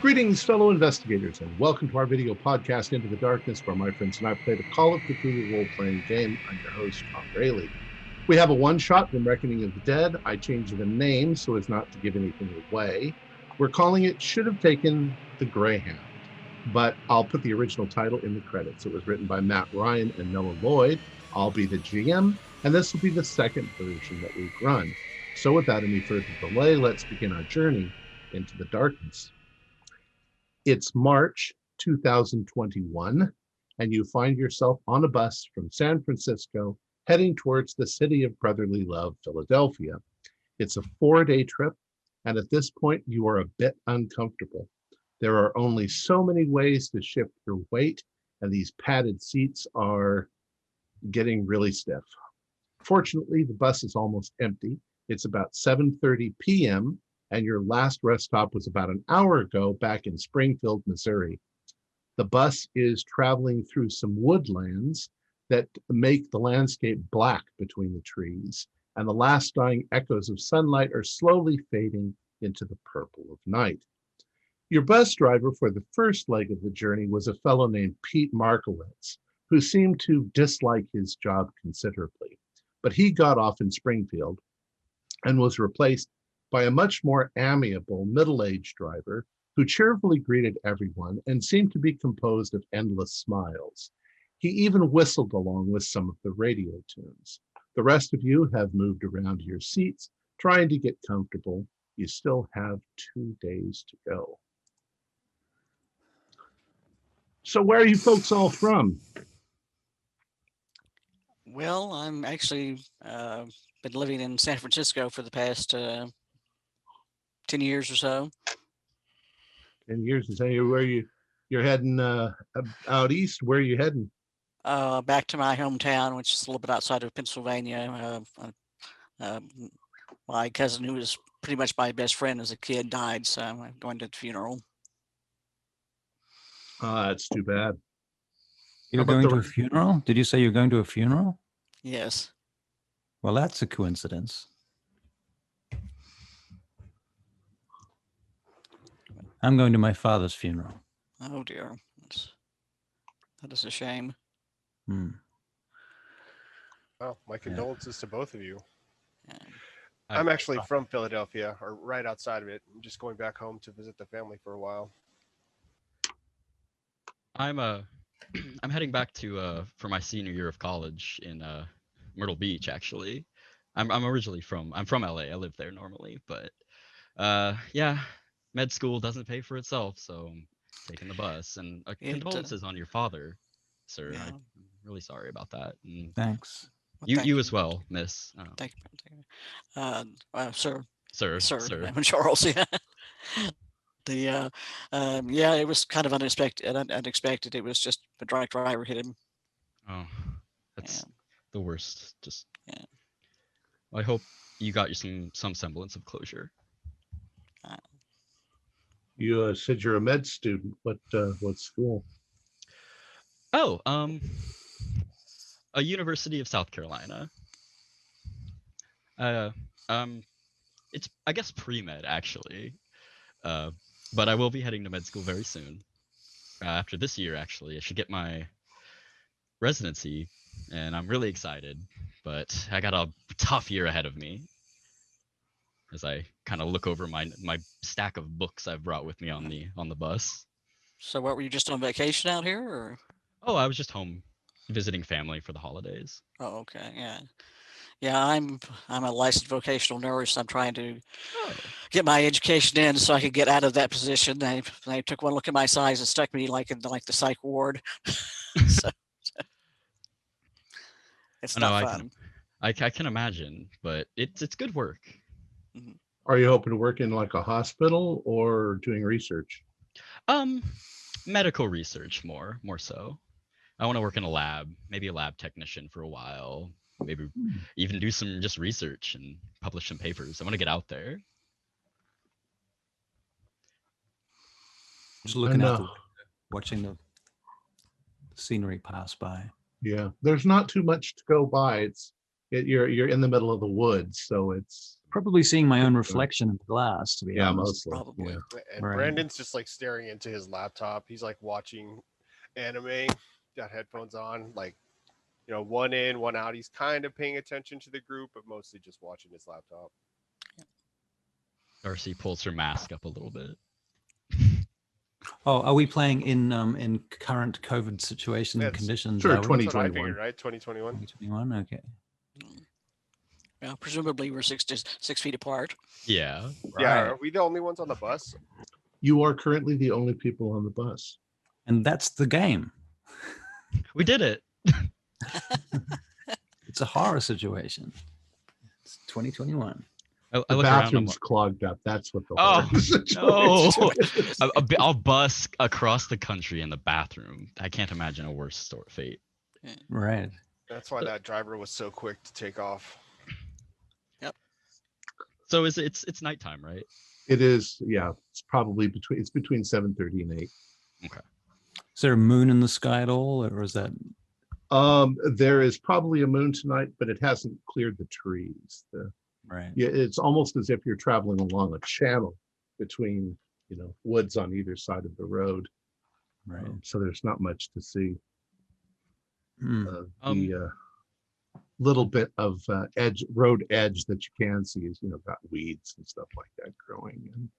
Greetings, fellow investigators, and welcome to our video podcast, Into the Darkness, where my friends and I play the Call of Cthulhu role-playing game. I'm your host, Tom Rayleigh. We have a one-shot from Reckoning of the Dead. I changed the name so as not to give anything away. We're calling it Should Have Taken the Greyhound, but I'll put the original title in the credits. It was written by Matt Ryan and Noah Lloyd. I'll be the GM, and this will be the second version that we've run. So without any further delay, let's begin our journey into the darkness. It's March 2021, and you find yourself on a bus from San Francisco heading towards the city of brotherly love, Philadelphia. It's a 4-day trip, and at this point, you are a bit uncomfortable. There are only so many ways to shift your weight, and these padded seats are getting really stiff. Fortunately, the bus is almost empty. It's about 7:30 p.m., and your last rest stop was about an hour ago back in Springfield, Missouri. The bus is traveling through some woodlands that make the landscape black between the trees, and the last dying echoes of sunlight are slowly fading into the purple of night. Your bus driver for the first leg of the journey was a fellow named Pete Markowitz, who seemed to dislike his job considerably, but he got off in Springfield and was replaced by a much more amiable middle-aged driver who cheerfully greeted everyone and seemed to be composed of endless smiles. He even whistled along with some of the radio tunes. The rest of you have moved around to your seats, trying to get comfortable. You still have 2 days to go. So where are you folks all from? Well, I'm actually been living in San Francisco for the past 10 years or so. 10 years and say where you're heading out east. Where are you heading? Back to my hometown, which is a little bit outside of Pennsylvania. My cousin, who was pretty much my best friend as a kid, died, so I'm going to the funeral. That's too bad. You're going to a funeral? Did you say you're going to a funeral? Yes. Well, that's a coincidence. I'm going to my father's funeral. Oh dear, that is a shame. Well, my condolences to both of you. Yeah. I'm actually from Philadelphia, or right outside of it. I'm just going back home to visit the family for a while. I'm heading back to for my senior year of college in Myrtle Beach. Actually, I'm from LA. I live there normally, but yeah, med school doesn't pay for itself, so I'm taking the bus. And condolences on your father, sir. Yeah. I'm really sorry about that. And thanks. you as well, Miss. Thank you. Sir. I'm Charles. Yeah. Yeah, it was kind of unexpected. It was just a drunk driver hit him. Oh, that's the worst. Just yeah. Well, I hope you got some semblance of closure. You said you're a med student. What school? Oh, a University of South Carolina. It's I guess pre-med actually. But I will be heading to med school very soon. After this year, actually, I should get my residency, and I'm really excited. But I got a tough year ahead of me as I kind of look over my stack of books I've brought with me on the bus. So, what were you just on vacation out here, or? Oh, I was just home visiting family for the holidays. Oh, okay, yeah. Yeah, I'm a licensed vocational nurse. I'm trying to get my education in so I could get out of that position. They took one look at my size and stuck me like in the psych ward. so it's not fun. I can imagine, but it's good work. Mm-hmm. Are you hoping to work in like a hospital or doing research? Medical research more so. I want to work in a lab, maybe a lab technician for a while. Maybe even do some just research and publish some papers. I want to get out there. Just looking out the window, watching the scenery pass by. Yeah, there's not too much to go by. You're in the middle of the woods, so it's Probably seeing my own reflection in the glass, to be Yeah, honest. mostly. Probably. Yeah. And Right. Brandon's just like staring into his laptop. He's like watching anime, got headphones on, like, one in, one out. He's kind of paying attention to the group, but mostly just watching his laptop. Darcy pulls her mask up a little bit. Oh, are we playing in current COVID situation Yes. conditions? Sure, are we? That's what I 2021. figured, right? 2021. 2021. Okay. Yeah, presumably we're 6 feet apart. Yeah. Yeah, Right. are we the only ones on the bus? You are currently the only people on the bus. And that's the game. We did it. It's a horror situation. It's 2021. I The look around. I'm bathroom's like, clogged up. That's what the Oh, horror situation is. I'll bus across the country in the bathroom. I can't imagine a worse fate. Right. That's why that driver was so quick to take off. So it's nighttime, right? It is, yeah. It's probably between 7:30 and 8. Is there a moon in the sky at all, or is that? There is probably a moon tonight, but it hasn't cleared the trees. Right. Yeah, it's almost as if you're traveling along a channel between, woods on either side of the road. Right. So there's not much to see. Hmm. The little bit of road edge that you can see is, got weeds and stuff like that growing. And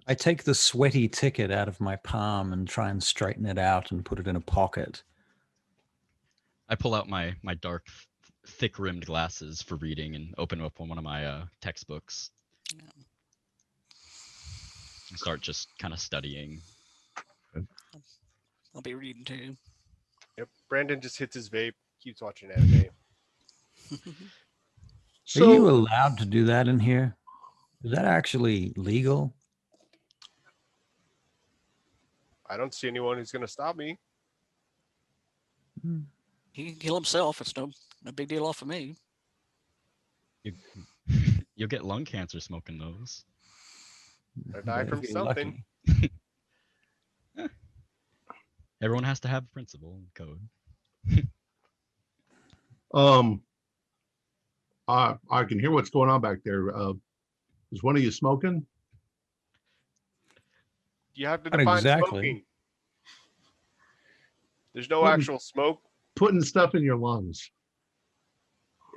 I take the sweaty ticket out of my palm and try and straighten it out and put it in a pocket. I pull out my dark, thick-rimmed glasses for reading and open up one of my textbooks. Yeah. And start just kind of studying. I'll be reading too. Yep. Brandon just hits his vape, keeps watching anime. Are you allowed to do that in here? Is that actually legal? I don't see anyone who's going to stop me. He can kill himself. It's no big deal off of me. You'll get lung cancer smoking those. I die If from you're something. lucky. Everyone has to have a principle and code. I can hear what's going on back there. Is one of you smoking? You have to Not define exactly. smoking. There's no Putting- actual smoke. Putting stuff in your lungs.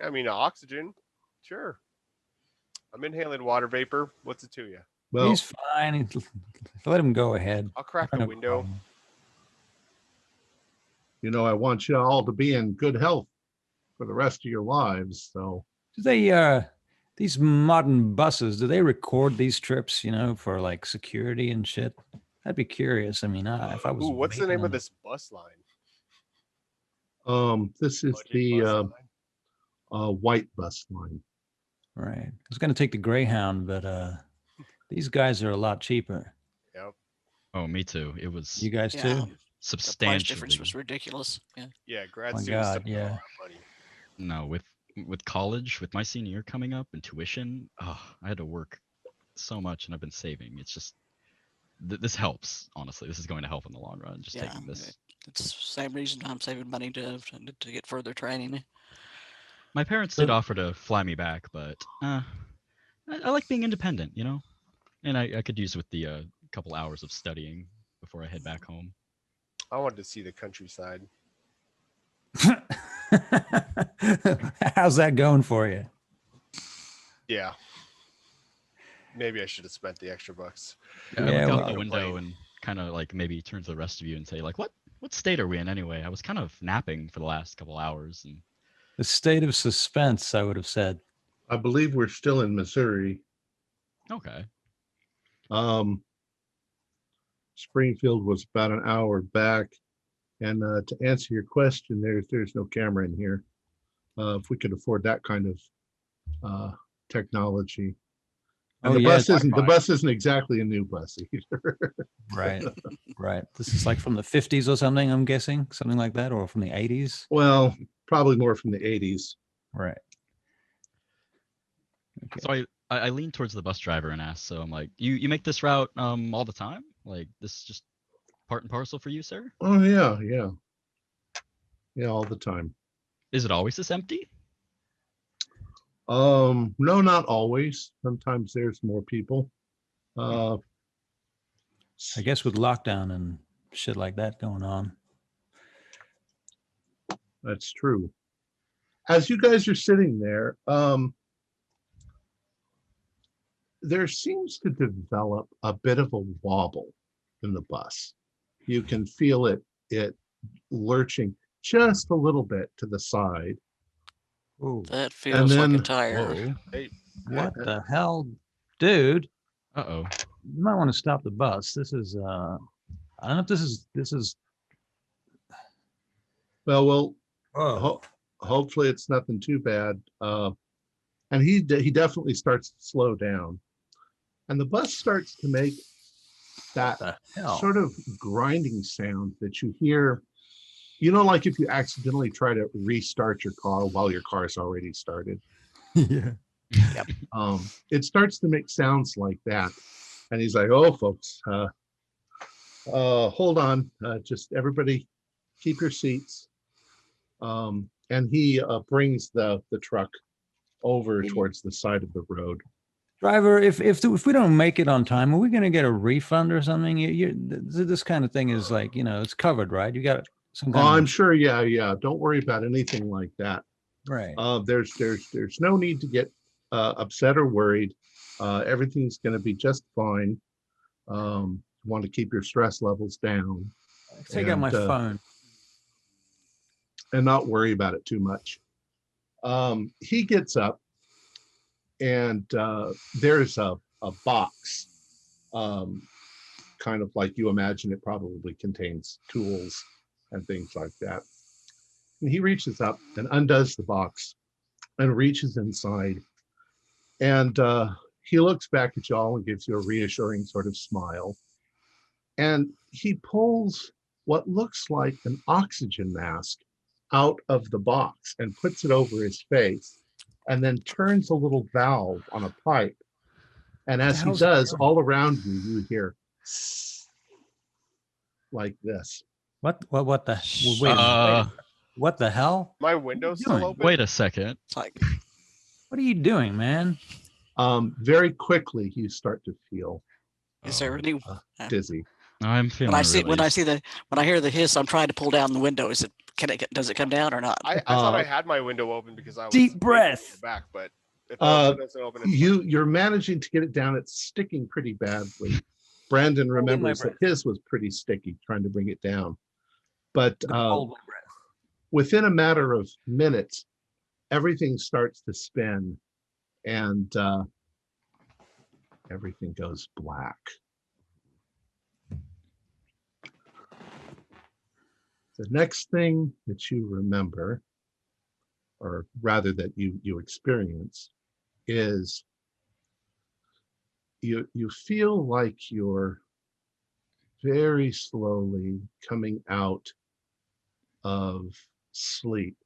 I mean, oxygen. Sure. I'm inhaling water vapor. What's it to you? Well, He's fine. Let him go ahead. I'll crack No a window. problem. I want you all to be in good health for the rest of your lives. So Do they these modern buses, do they record these trips, for like security and shit? I'd be curious. I mean, if I was Ooh, what's the waiting name of on- this bus line? this is Budget the bus line? white bus line. Right. I was going to take the Greyhound, but these guys are a lot cheaper. Yep. Oh, me too. It was You guys Yeah, too? the price substantially. difference was ridiculous. Yeah. Yeah, grad My students God, don't have a yeah. lot of money. No, with college, with my senior year coming up and tuition, I had to work so much and I've been saving. It's just this helps. Honestly, this is going to help in the long run. Just Yeah, taking this. It's the same reason I'm saving money to get further training. My parents did offer to fly me back, but I like being independent, and I could use with the couple hours of studying before I head back home. I wanted to see the countryside. How's that going for you? Yeah. Maybe I should have spent the extra bucks. I Yeah, look out well- the window and kind of like maybe turn to the rest of you and say like, what state are we in anyway? I was kind of napping for the last couple hours and The state of suspense, I would have said. I believe we're still in Missouri. okay. Springfield was about an hour back. And to answer your question, there's no camera in here. If we could afford that kind of technology. And Oh, the yeah, bus isn't exactly a new bus either. Right. Right. This is like from the 50s or something, I'm guessing. Something like that, or from the 80s. Well, probably more from the 80s. Right. Okay. So I leaned towards the bus driver and asked, so I'm like, you make this route all the time? Like this is just part and parcel for you, sir? Oh yeah. Yeah, all the time. Is it always this empty? No, not always. Sometimes there's more people. I guess with lockdown and shit like that going on. That's true. As you guys are sitting there, there seems to develop a bit of a wobble in the bus. You can feel it lurching just a little bit to the side. Ooh. That feels like a then- tire. Whoa. Hey, What the hell, dude? Uh-oh. You might want to stop the bus. This is I don't know if this is Well, oh. hopefully it's nothing too bad. And he definitely starts to slow down, and the bus starts to make that What the hell? sort of grinding sound that you hear. You know, like if you accidentally try to restart your car while your car's already started. Yeah. It starts to make sounds like that, and he's like, "Oh, folks, hold on, just everybody, keep your seats." And he brings the truck over towards the side of the road. Driver, if we don't make it on time, are we going to get a refund or something? This kind of thing is like, it's covered, right? You got some kind I'm of sure. Yeah. Don't worry about anything like that. right. There's no need to get upset or worried. Everything's going to be just fine. Want to keep your stress levels down Take out my phone. and not worry about it too much. He gets up, and there's a box, kind of like you imagine it probably contains tools and things like that. And he reaches up and undoes the box and reaches inside, and he looks back at y'all and gives you a reassuring sort of smile. And he pulls what looks like an oxygen mask out of the box and puts it over his face, and then turns a little valve on a pipe. And as he does, all around you, you hear like this. What the wait a minute. What the hell? my window's still doing? open. Wait a second. It's like, What are you doing, man? Very quickly, you start to feel is there any? dizzy. I'm feeling When I hear the hiss, I'm trying to pull down the window. Does it come down or not? I thought I had my window open because I was Deep facing breath. the back, but if the window doesn't open, it's You're managing to get it down. It's sticking pretty badly. Brandon remembers that his was pretty sticky, trying to bring it down. But Hold my breath. within a matter of minutes, everything starts to spin, and everything goes black. The next thing that you remember, or rather that you experience, is you feel like you're very slowly coming out of sleep.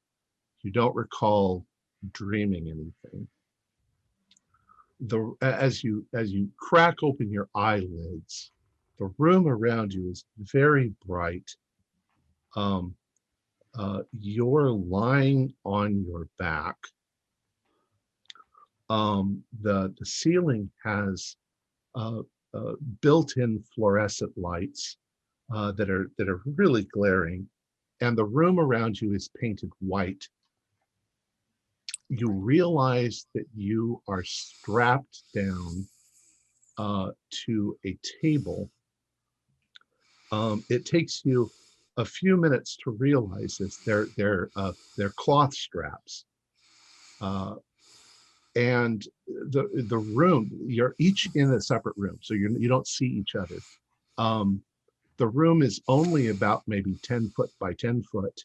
You don't recall dreaming anything. As you crack open your eyelids, the room around you is very bright. You're lying on your back. The ceiling has built-in fluorescent lights that are really glaring, and the room around you is painted white. You realize that you are strapped down to a table. It takes you a few minutes to realize this. They're cloth straps, and the room. You're each in a separate room, so you don't see each other. The room is only about maybe 10 foot by 10 foot.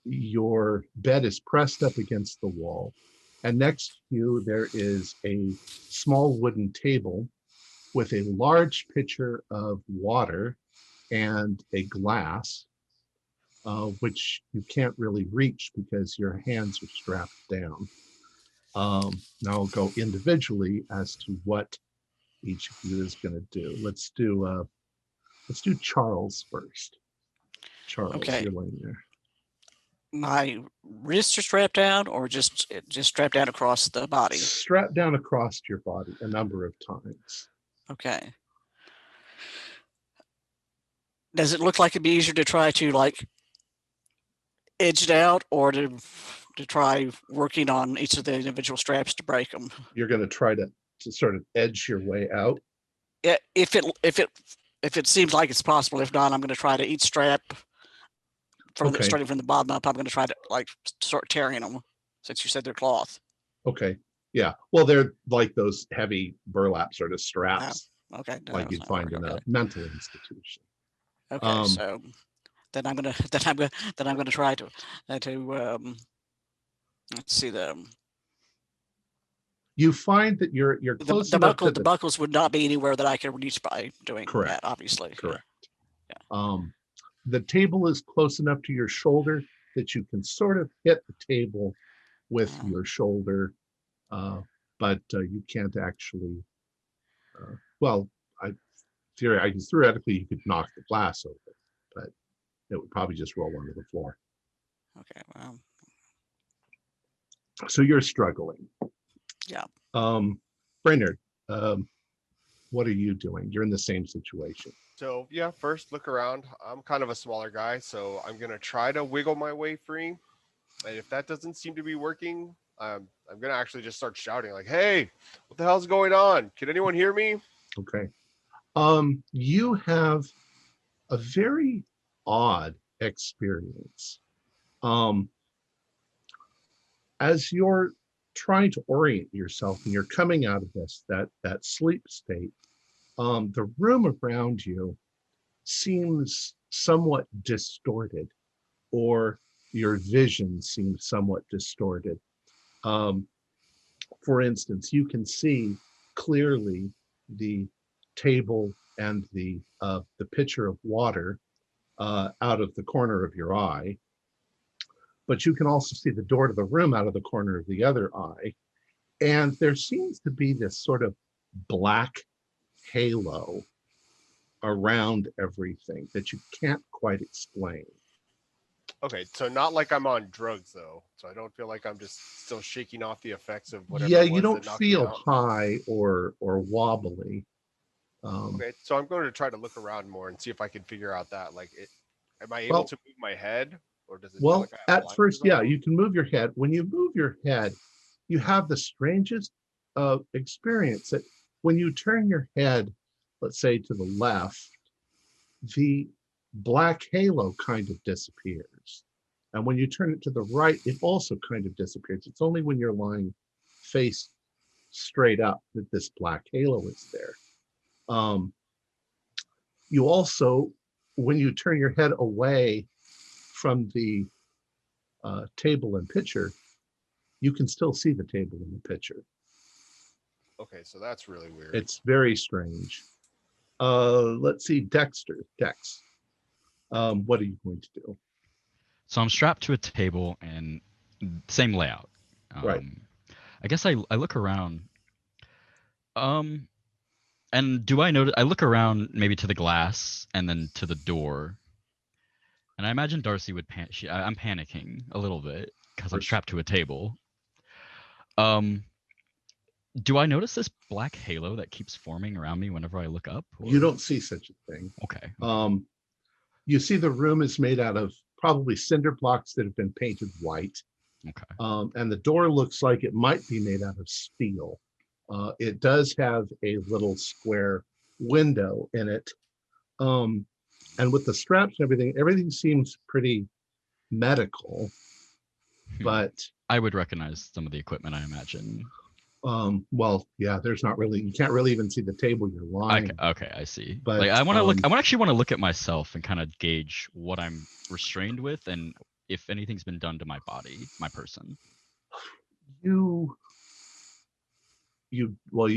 Your bed is pressed up against the wall, and next to you there is a small wooden table with a large pitcher of water and a glass, which you can't really reach because your hands are strapped down. Now I'll go individually as to what each of you is going to do. Let's do Charles first. Charles, Okay. you're laying there. My wrists are strapped down, or just strapped down across the body? Strapped down across your body a number of times. Okay. Does it look like it'd be easier to try to like edge it out, or to try working on each of the individual straps to break them? You're going to try to sort of edge your way out. Yeah, if it seems like it's possible. If not, I'm going to try to each strap starting from the bottom up. I'm going to try to like start tearing them, since you said they're cloth. Okay. Yeah. Well, they're like those heavy burlap sort of straps, Okay. like you'd find in a mental institution. Okay. So then I'm gonna try to let's see You find that you're close enough to the buckles would not be anywhere that I could reach by doing Correct. that, obviously. Correct. Yeah. The table is close enough to your shoulder that you can sort of hit the table with your shoulder, but you can't actually. Theoretically, you could knock the glass over, but it would probably just roll onto the floor. Okay. Well. So you're struggling. Yeah. Brainerd, what are you doing? You're in the same situation. So yeah, first look around. I'm kind of a smaller guy, so I'm gonna try to wiggle my way free. And if that doesn't seem to be working, I'm gonna actually just start shouting like, "Hey, what the hell's going on? Can anyone hear me?" Okay. You have a very odd experience. As you're trying to orient yourself and you're coming out of that sleep state, the room around you seems somewhat distorted, or your vision seems somewhat distorted. For instance, you can see clearly the table and the pitcher of water out of the corner of your eye, but you can also see the door to the room out of the corner of the other eye. And there seems to be this sort of black halo around everything that you can't quite explain. Okay, so not like I'm on drugs though, so I don't feel like I'm just still shaking off the effects of whatever. Yeah, it was you don't that knocked me feel out. high or wobbly. Okay, so I'm going to try to look around more and see if I can figure out that. Like, am I able to move my head, or does it? Well, like I have at first, blinders yeah, on? you can move your head. When you move your head, you have the strangest experience that when you turn your head, let's say to the left, the black halo kind of disappears. And when you turn it to the right, it also kind of disappears. It's only when you're lying face straight up that this black halo is there. You also, when you turn your head away from the table and pitcher, you can still see the table and the pitcher. Okay, so that's really weird. It's very strange. Let's see, Dex. What are you going to do? So I'm strapped to a table and same layout. Right. I guess I look around. And do I notice? I look around maybe to the glass and then to the door. And I imagine Darcy would I'm panicking a little bit because I'm strapped to a table. Do I notice this black halo that keeps forming around me whenever I look up? Or? You don't see such a thing. Okay. You see the room is made out of probably cinder blocks that have been painted white. Okay. And the door looks like it might be made out of steel. It does have a little square window in it. And with the straps and everything seems pretty medical, but I would recognize some of the equipment, I imagine. Well, yeah, there's not really, you can't really even see the table you're lying. Okay, I see. But like, I want to look. I actually want to look at myself and kind of gauge what I'm restrained with, and if anything's been done to my body, my person. You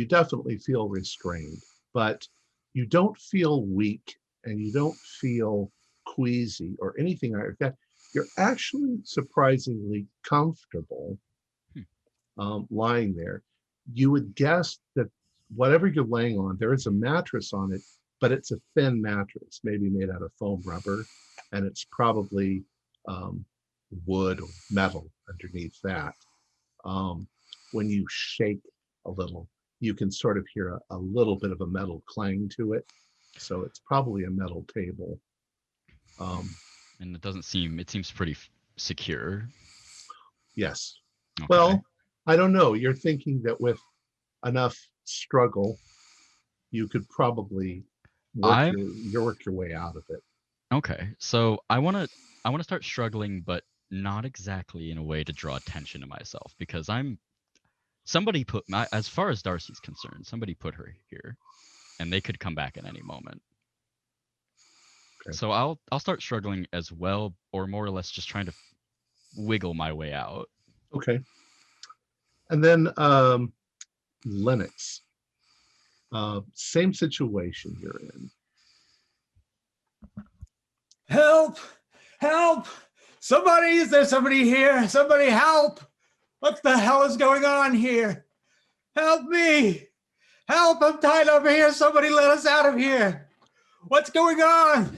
definitely feel restrained, but you don't feel weak and you don't feel queasy or anything like that. You're actually surprisingly comfortable lying there. You would guess that whatever you're laying on, there is a mattress on it, but it's a thin mattress, maybe made out of foam rubber, and it's probably wood or metal underneath that. When you shake a little, you can sort of hear a little bit of a metal clang to it. So it's probably a metal table. And it seems pretty secure. Yes. Okay. Well, I don't know. You're thinking that with enough struggle, you could probably work your way out of it. Okay. So I want to start struggling, but not exactly in a way to draw attention to myself, because as far as Darcy's concerned, somebody put her here, and they could come back at any moment. Okay. So I'll start struggling as well, or more or less just trying to wiggle my way out. Okay. And then Lennox. Same situation you're in. Help! Help! Somebody, is there somebody here? Somebody help! What the hell is going on here? Help me! Help! I'm tied over here. Somebody let us out of here. What's going on?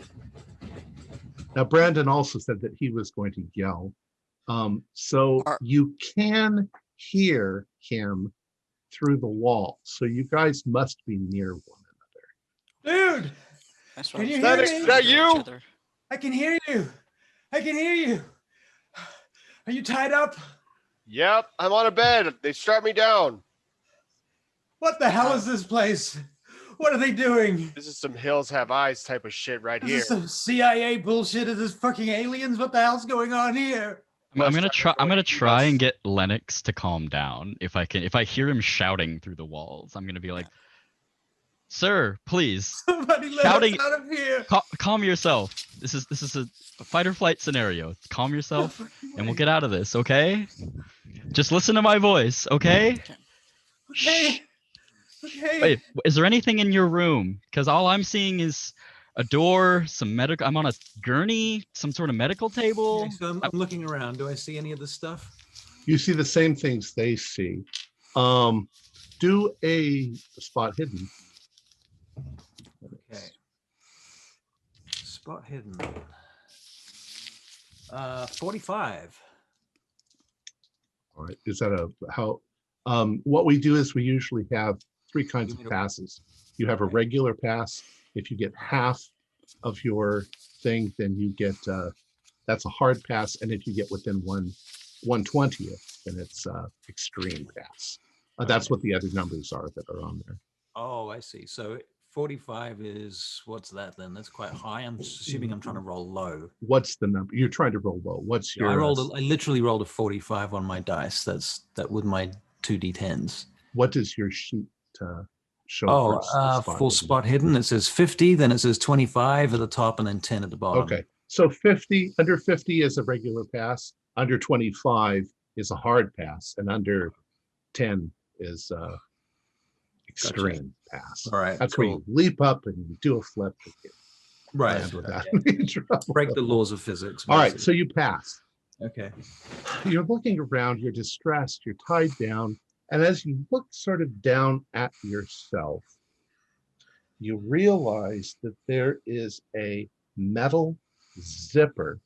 Now, Brandon also said that he was going to yell. So you can hear him through the wall. So you guys must be near one another. Dude! That's Can you I'm hear saying. me? Is that you? I can hear you. I can hear you. Are you tied up? Yep, I'm on a bed. They strapped me down. What the hell is this place? What are they doing? This is some hills have eyes type of shit right Is here. this some CIA bullshit? Is this fucking aliens? What the hell's going on here? I'm gonna try and get Lennox to calm down. If I hear him shouting through the walls, I'm gonna be like, "Sir, please, Somebody let shouting, us out of here." calm yourself. This is a fight or flight scenario. Calm yourself, and we'll get out of this, okay? Just listen to my voice, okay? Okay. Okay. Wait, is there anything in your room? Because all I'm seeing is a door, some medical. I'm on a gurney, some sort of medical table. Okay, so I'm looking around. Do I see any of this stuff? You see the same things they see. Do a spot hidden. Okay. Spot hidden. 45. All right. Is that how? What we do is we usually have three kinds of passes. You have a regular pass. If you get half of your thing, then you get that's a hard pass. And if you get within 1/20th, then it's extreme pass. That's what the other numbers are that are on there. Oh, I see. So 45 is, what's that then? That's quite high. I'm assuming I'm trying to roll low. What's the number? You're trying to roll low. What's your? I literally rolled a 45 on my dice. That with my 2d10s. What does your sheet show? For spot hidden, it says 50, then it says 25 at the top, and then 10 at the bottom. Okay, so 50, under 50 is a regular pass, under 25 is a hard pass, and under 10 is extreme pass. All right, that's cool. where you leap up and you do a flip. Right. With that. Break the laws of physics. All right, so you pass. Okay. You're looking around, you're distressed, you're tied down, and as you look sort of down at yourself, you realize that there is a metal zipper,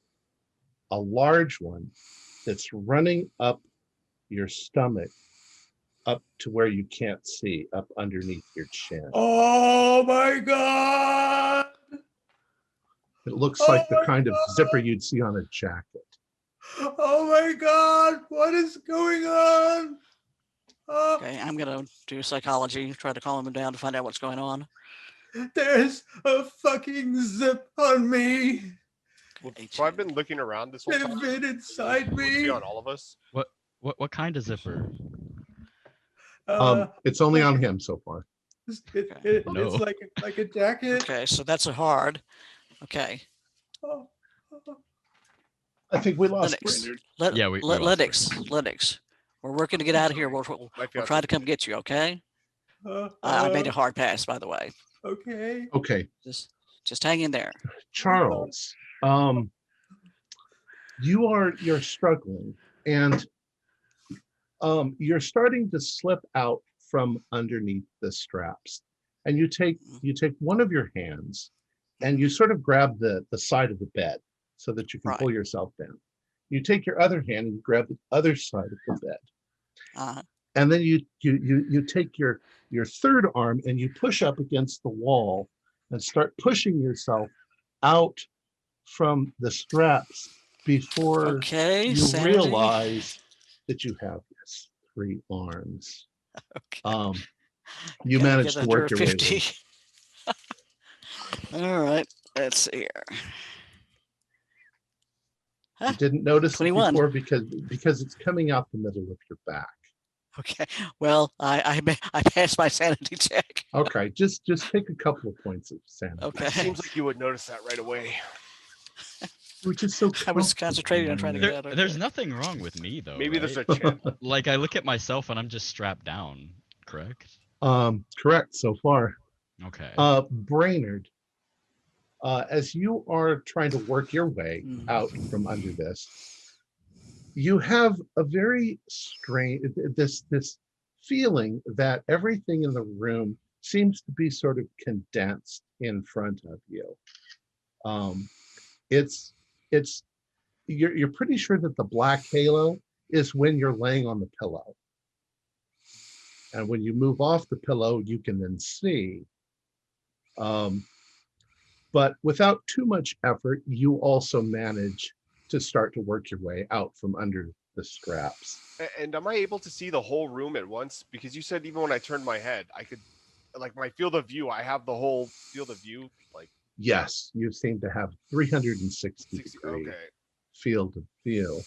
a large one, that's running up your stomach, up to where you can't see, up underneath your chin. Oh my God! It looks like the kind of zipper you'd see on a jacket. Oh my God! What is going on? Okay, I'm gonna do psychology, try to calm him down to find out what's going on. There's a fucking zip on me. So I've been looking around this whole time. They've been inside Would it be me. on all of us? What kind of zipper? It's only on him so far. No. It's like a jacket. Okay, so that's a hard. Okay. I think we lost Lennox. Brainerd. We lost Lennox. We're working to get out of here. We'll try to come get you, okay? I made a hard pass, by the way. Okay. Okay. Just hang in there. Charles, you're struggling, and you're starting to slip out from underneath the straps, and you take one of your hands and you sort of grab the side of the bed so that you can pull yourself down. You take your other hand and you grab the other side of the bed. Uh, And then you take your third arm and you push up against the wall and start pushing yourself out from the straps before okay, you sanity. realize that you have yes, 3 arms. Okay. You Gotta managed get to under work your way 50. loose. All right, let's see here. You didn't notice it 21. before because it's coming out the middle of your back. Okay, well, I passed my sanity check. Okay, just take a couple of points of sanity. Okay. It seems like you would notice that right away. Which is so I was comfortable, concentrating on trying to man. get out. There's nothing wrong with me though. Maybe there's a right? chance. Like I look at myself and I'm just strapped down, correct? Correct so far. Okay. Brainerd, as you are trying to work your way Mhm. out from under this, you have a very strange this feeling that everything in the room seems to be sort of condensed in front of you. It's you're pretty sure that the black halo is when you're laying on the pillow. And when you move off the pillow, you can then see. But without too much effort, you also manage to start to work your way out from under the straps. And am I able to see the whole room at once? Because you said even when I turned my head, I could, like my field of view, I have the whole field of view. Like Yes, you seem to have 360 degree okay. field of view.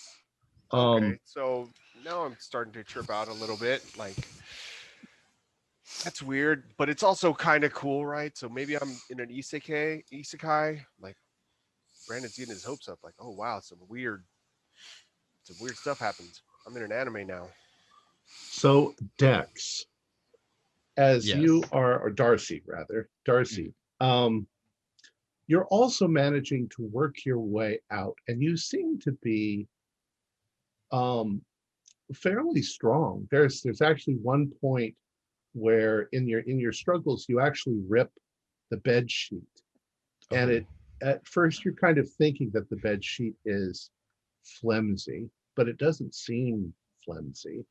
Okay. So now I'm starting to trip out a little bit. Like that's weird, but it's also kind of cool, right? So maybe I'm in an isekai. Like Brandon's getting his hopes up. Like, oh wow, some weird stuff happens. I'm in an anime now. So Dex, as Yes. you are, or Darcy rather, you're also managing to work your way out, and you seem to be fairly strong. There's actually one point where in your struggles you actually rip the bed sheet, and it at first you're kind of thinking that the bed sheet is flimsy, but it doesn't seem flimsy.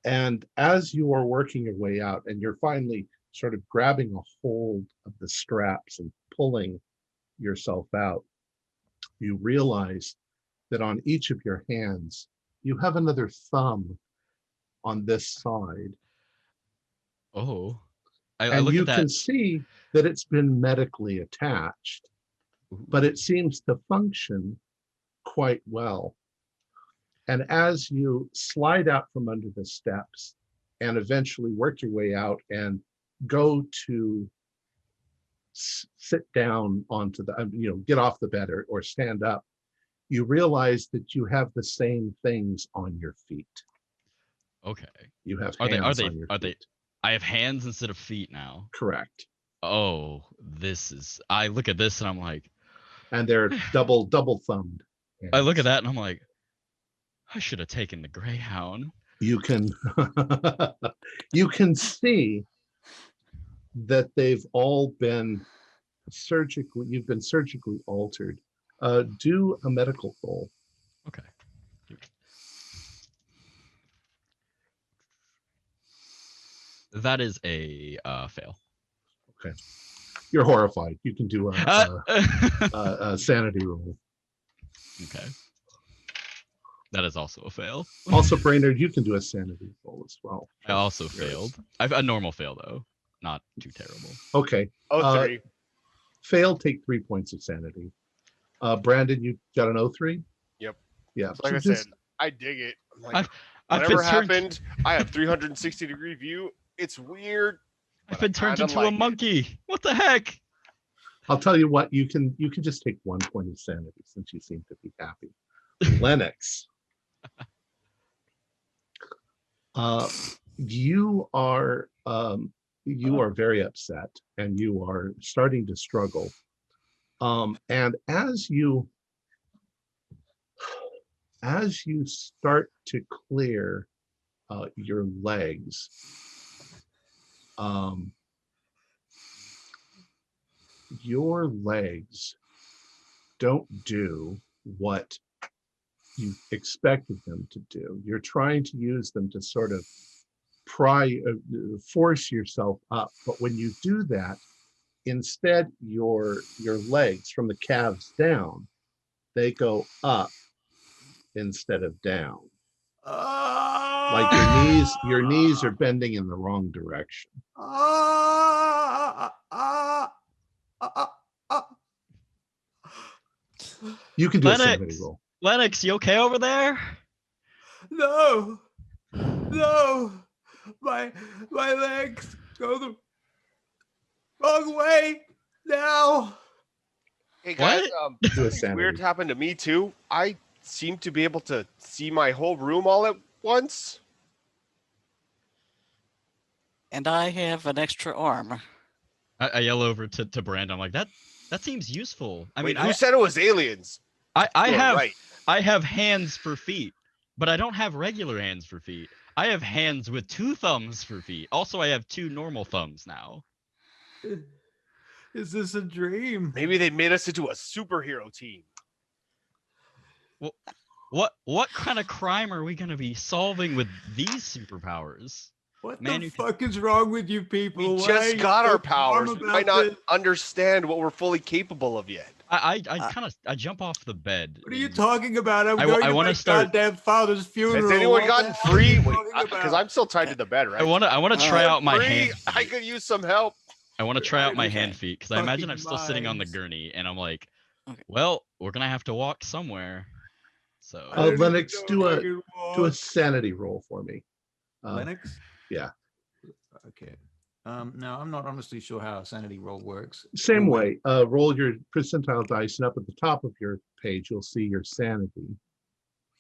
And as you are working your way out and you're finally sort of grabbing a hold of the straps and pulling yourself out, you realize that on each of your hands, you have another thumb on this side. Oh. I And look you at that. can see that it's been medically attached, but it seems to function quite well. And as you slide out from under the steps and eventually work your way out and go to sit down onto the, get off the bed or stand up, you realize that you have the same things on your feet. Okay. You have Are hands they on your feet. I have hands instead of feet now. Correct. Oh, I look at this and I'm like, and they're double thumbed. I look at that and I'm like, I should have taken the Greyhound. You can you can see that they've all been you've been surgically altered. Do a medical roll. Okay. That is a fail. Okay. You're horrified. You can do a sanity roll. Okay. That is also a fail. Also, Brainerd, you can do a sanity roll as well. I also failed. I've a normal fail though, not too terrible. Okay. Oh, 3. Fail, take 3 points of sanity. Brandon, you got an 03? Yep. Yeah. Like I said, I dig it. I'm like, I've whatever been turned- happened, I have 360 degree view. It's weird. I've been turned kinda into a like monkey. What the heck? I'll tell you what, you can just take 1 point of sanity since you seem to be happy. Lennox. You are very upset and you are starting to struggle. And as you start to clear your legs, your legs don't do what you expected them to do. You're trying to use them to sort of force yourself up. But when you do that, instead your legs from the calves down, they go up instead of down. Like your knees are bending in the wrong direction. You can do a sanity roll. Lennox, you okay over there? No, my legs go the wrong way now. Hey guys, Do a something weird sanity. happened to me too. I seem to be able to see my whole room all at once. And I have an extra arm. I yell over to Brand. I'm like, that seems useful. I Wait, mean, who said it was aliens? I You are have right. I have hands for feet, but I don't have regular hands for feet. I have hands with 2 thumbs for feet. Also, I have 2 normal thumbs now. Is this a dream? Maybe they made us into a superhero team. Well, what kind of crime are we gonna be solving with these superpowers? What Man, the you can- fuck is wrong with you people? We Why are just you got so our powers. calm We might about not this? understand what we're fully capable of yet. I jump off the bed. What are you and- talking about? I'm I going I to wanna my start- goddamn father's funeral. Has anyone What gotten the hell are free? you Wait, talking because about? I'm still tied to the bed, right? I wanna try out my free. hand. I could use some help. I want to try out my Okay. hand feet because I imagine Fucking I'm still sitting on the minds. gurney and I'm like, Okay. well, we're gonna have to walk somewhere. So I don't even Lennox, know do if I a- can Do a walk. sanity roll for me. Lennox? yeah. Okay. No, I'm not honestly sure how a sanity roll works. Same way. Roll your percentile dice, and up at the top of your page, you'll see your sanity.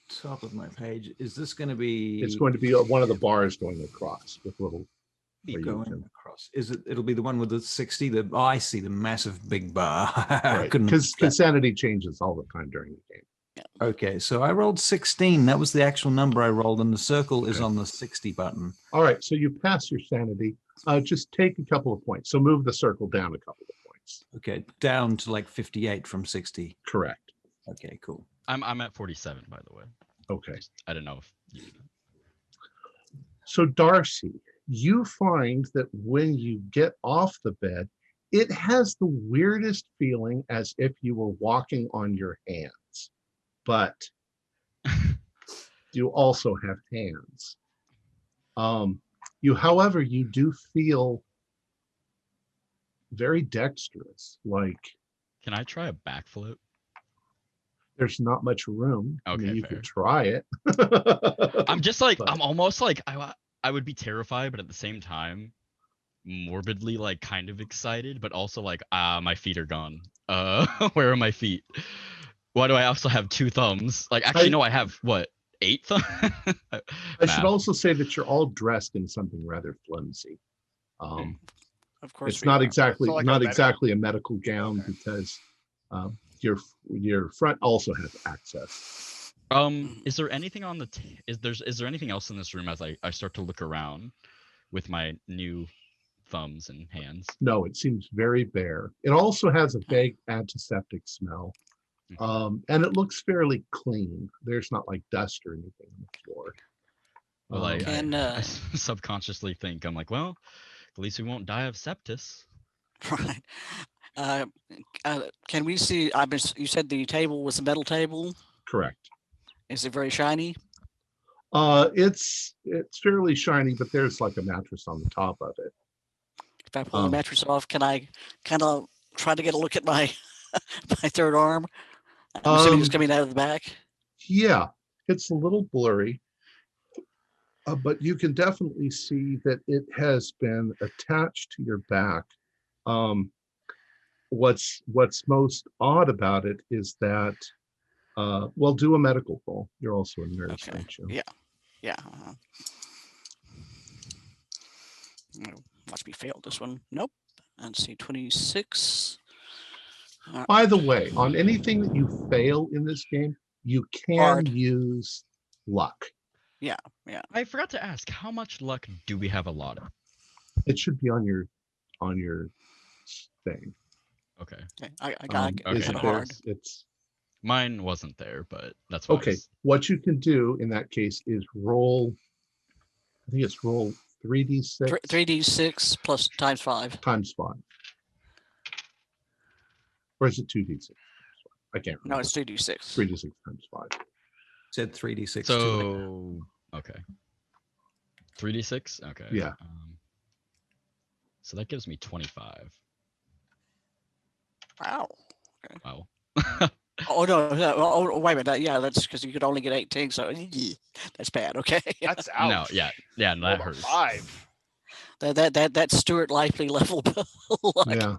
Top of my page. Is this going to be? It's going to be one of the bars going across with little. where you going can- across. Is it? It'll be the one with the 60. I see the massive big bar. Right. Because sanity changes all the time during the game. Okay, so I rolled 16. That was the actual number I rolled, and the circle is Okay. on the 60 button. All right. So you pass your sanity. Just take a couple of points. So move the circle down a couple of points. Okay, down to like 58 from 60. Correct. Okay, cool. I'm at 47 by the way. Okay. I don't know if you... So Darcy, you find that when you get off the bed, it has the weirdest feeling as if you were walking on your hands, but you also have hands. However, you do feel very dexterous. Like Can I try a backflip? there's not much room. I mean, Okay, you fair. could try it. I'm just like But- I'm almost like I would be terrified, but at the same time, morbidly like kind of excited, but also like my feet are gone. Where are my feet? Why do I also have 2 thumbs? Like actually no, I have what 8 thumbs. I should also say that you're all dressed in something rather flimsy. Of course, It's we not are. exactly So like a not medical- exactly a medical gown Okay. because your front also has access. Is there anything on the is there anything else in this room as I start to look around with my new thumbs and hands? No, it seems very bare. It also has a vague antiseptic smell, and it looks fairly clean. There's not like dust or anything on the floor. Well, I Can, subconsciously think I'm like, well, at least we won't die of sepsis. Right. Can we see? You said the table was a metal table. Correct. Is it very shiny? It's fairly shiny, but there's like a mattress on the top of it. If I pull the mattress off, can I kind of try to get a look at my my third arm? I'm assuming it's coming out of the back. Yeah, it's a little blurry, but you can definitely see that it has been attached to your back. What's most odd about it is that, well, do a medical roll. You're also a nurse, Okay. aren't you? Yeah. Yeah. Watch me fail this one. Nope. Let's see, 26. By the way, on anything that you fail in this game, you can Hard. use luck. Yeah. I forgot to ask, how much luck do we have allotted? It should be on your thing. Okay. Okay. I got okay, Is it it there? hard. It's Mine wasn't there, but that's why. Okay, what you can do in that case is roll. I think it's roll 3d6 3d6 plus times 5. times 5. Or is it 2d6? I can't remember. No, it's 2d6. 3d6 times 5. Said 3d6. So okay. 3d6. Okay. Yeah. So that gives me 25. Wow. Okay. Wow. Oh no! Oh, wait a minute. Yeah, that's because you could only get 18. So that's bad. Okay. That's out. No, yeah, no, that hurts. 5. That's Stuart Lively level. Yeah.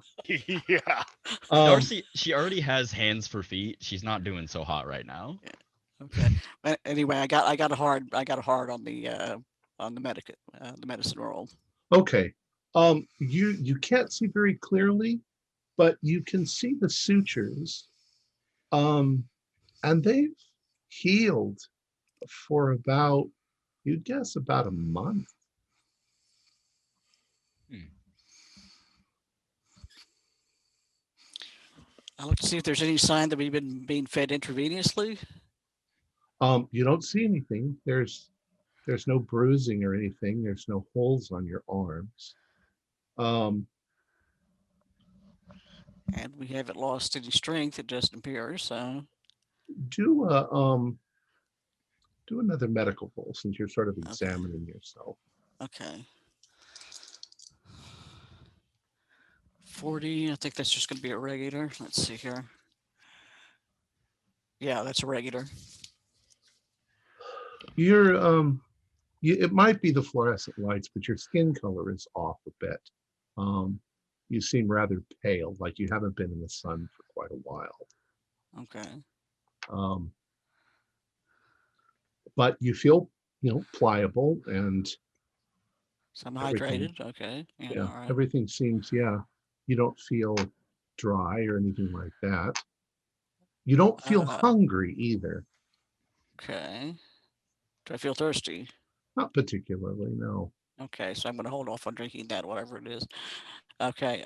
Yeah. Darcy, she already has hands for feet. She's not doing so hot right now. Okay. But anyway, I got a hard on the medicine roll. Okay. You can't see very clearly, but you can see the sutures. And they've healed for about, you'd guess, about a month. I look to see if there's any sign that we've been being fed intravenously. You don't see anything. There's no bruising or anything. There's no holes on your arms. And we haven't lost any strength, it just appears. So Do another medical roll since you're sort of examining yourself. okay. 40. I think that's just going to be a regular. Let's see here. Yeah, that's a regular. You're it might be the fluorescent lights, but your skin color is off a bit. You seem rather pale, like you haven't been in the sun for quite a while. Okay. But you feel, pliable and So I'm hydrated. Okay. Yeah, All right. everything seems, you don't feel dry or anything like that. You don't feel hungry either. Okay. Do I feel thirsty? Not particularly, no. Okay, so I'm going to hold off on drinking that, whatever it is. Okay.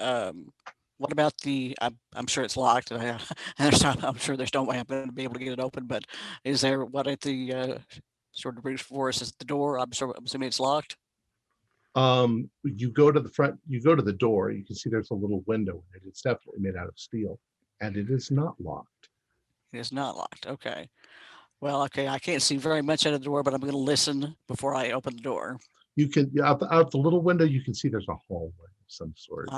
What about the? I'm sure it's locked, and I'm sure there's no way I'm going to be able to get it open. But is there what at the sort of brings for us is the door? I'm assuming it's locked. You go to the front. You go to the door. You can see there's a little window in it. It's definitely made out of steel, and it is not locked. It is not locked. Okay. Well, okay. I can't see very much out of the door, but I'm going to listen before I open the door. You can out the little window. You can see there's a hallway of some sort.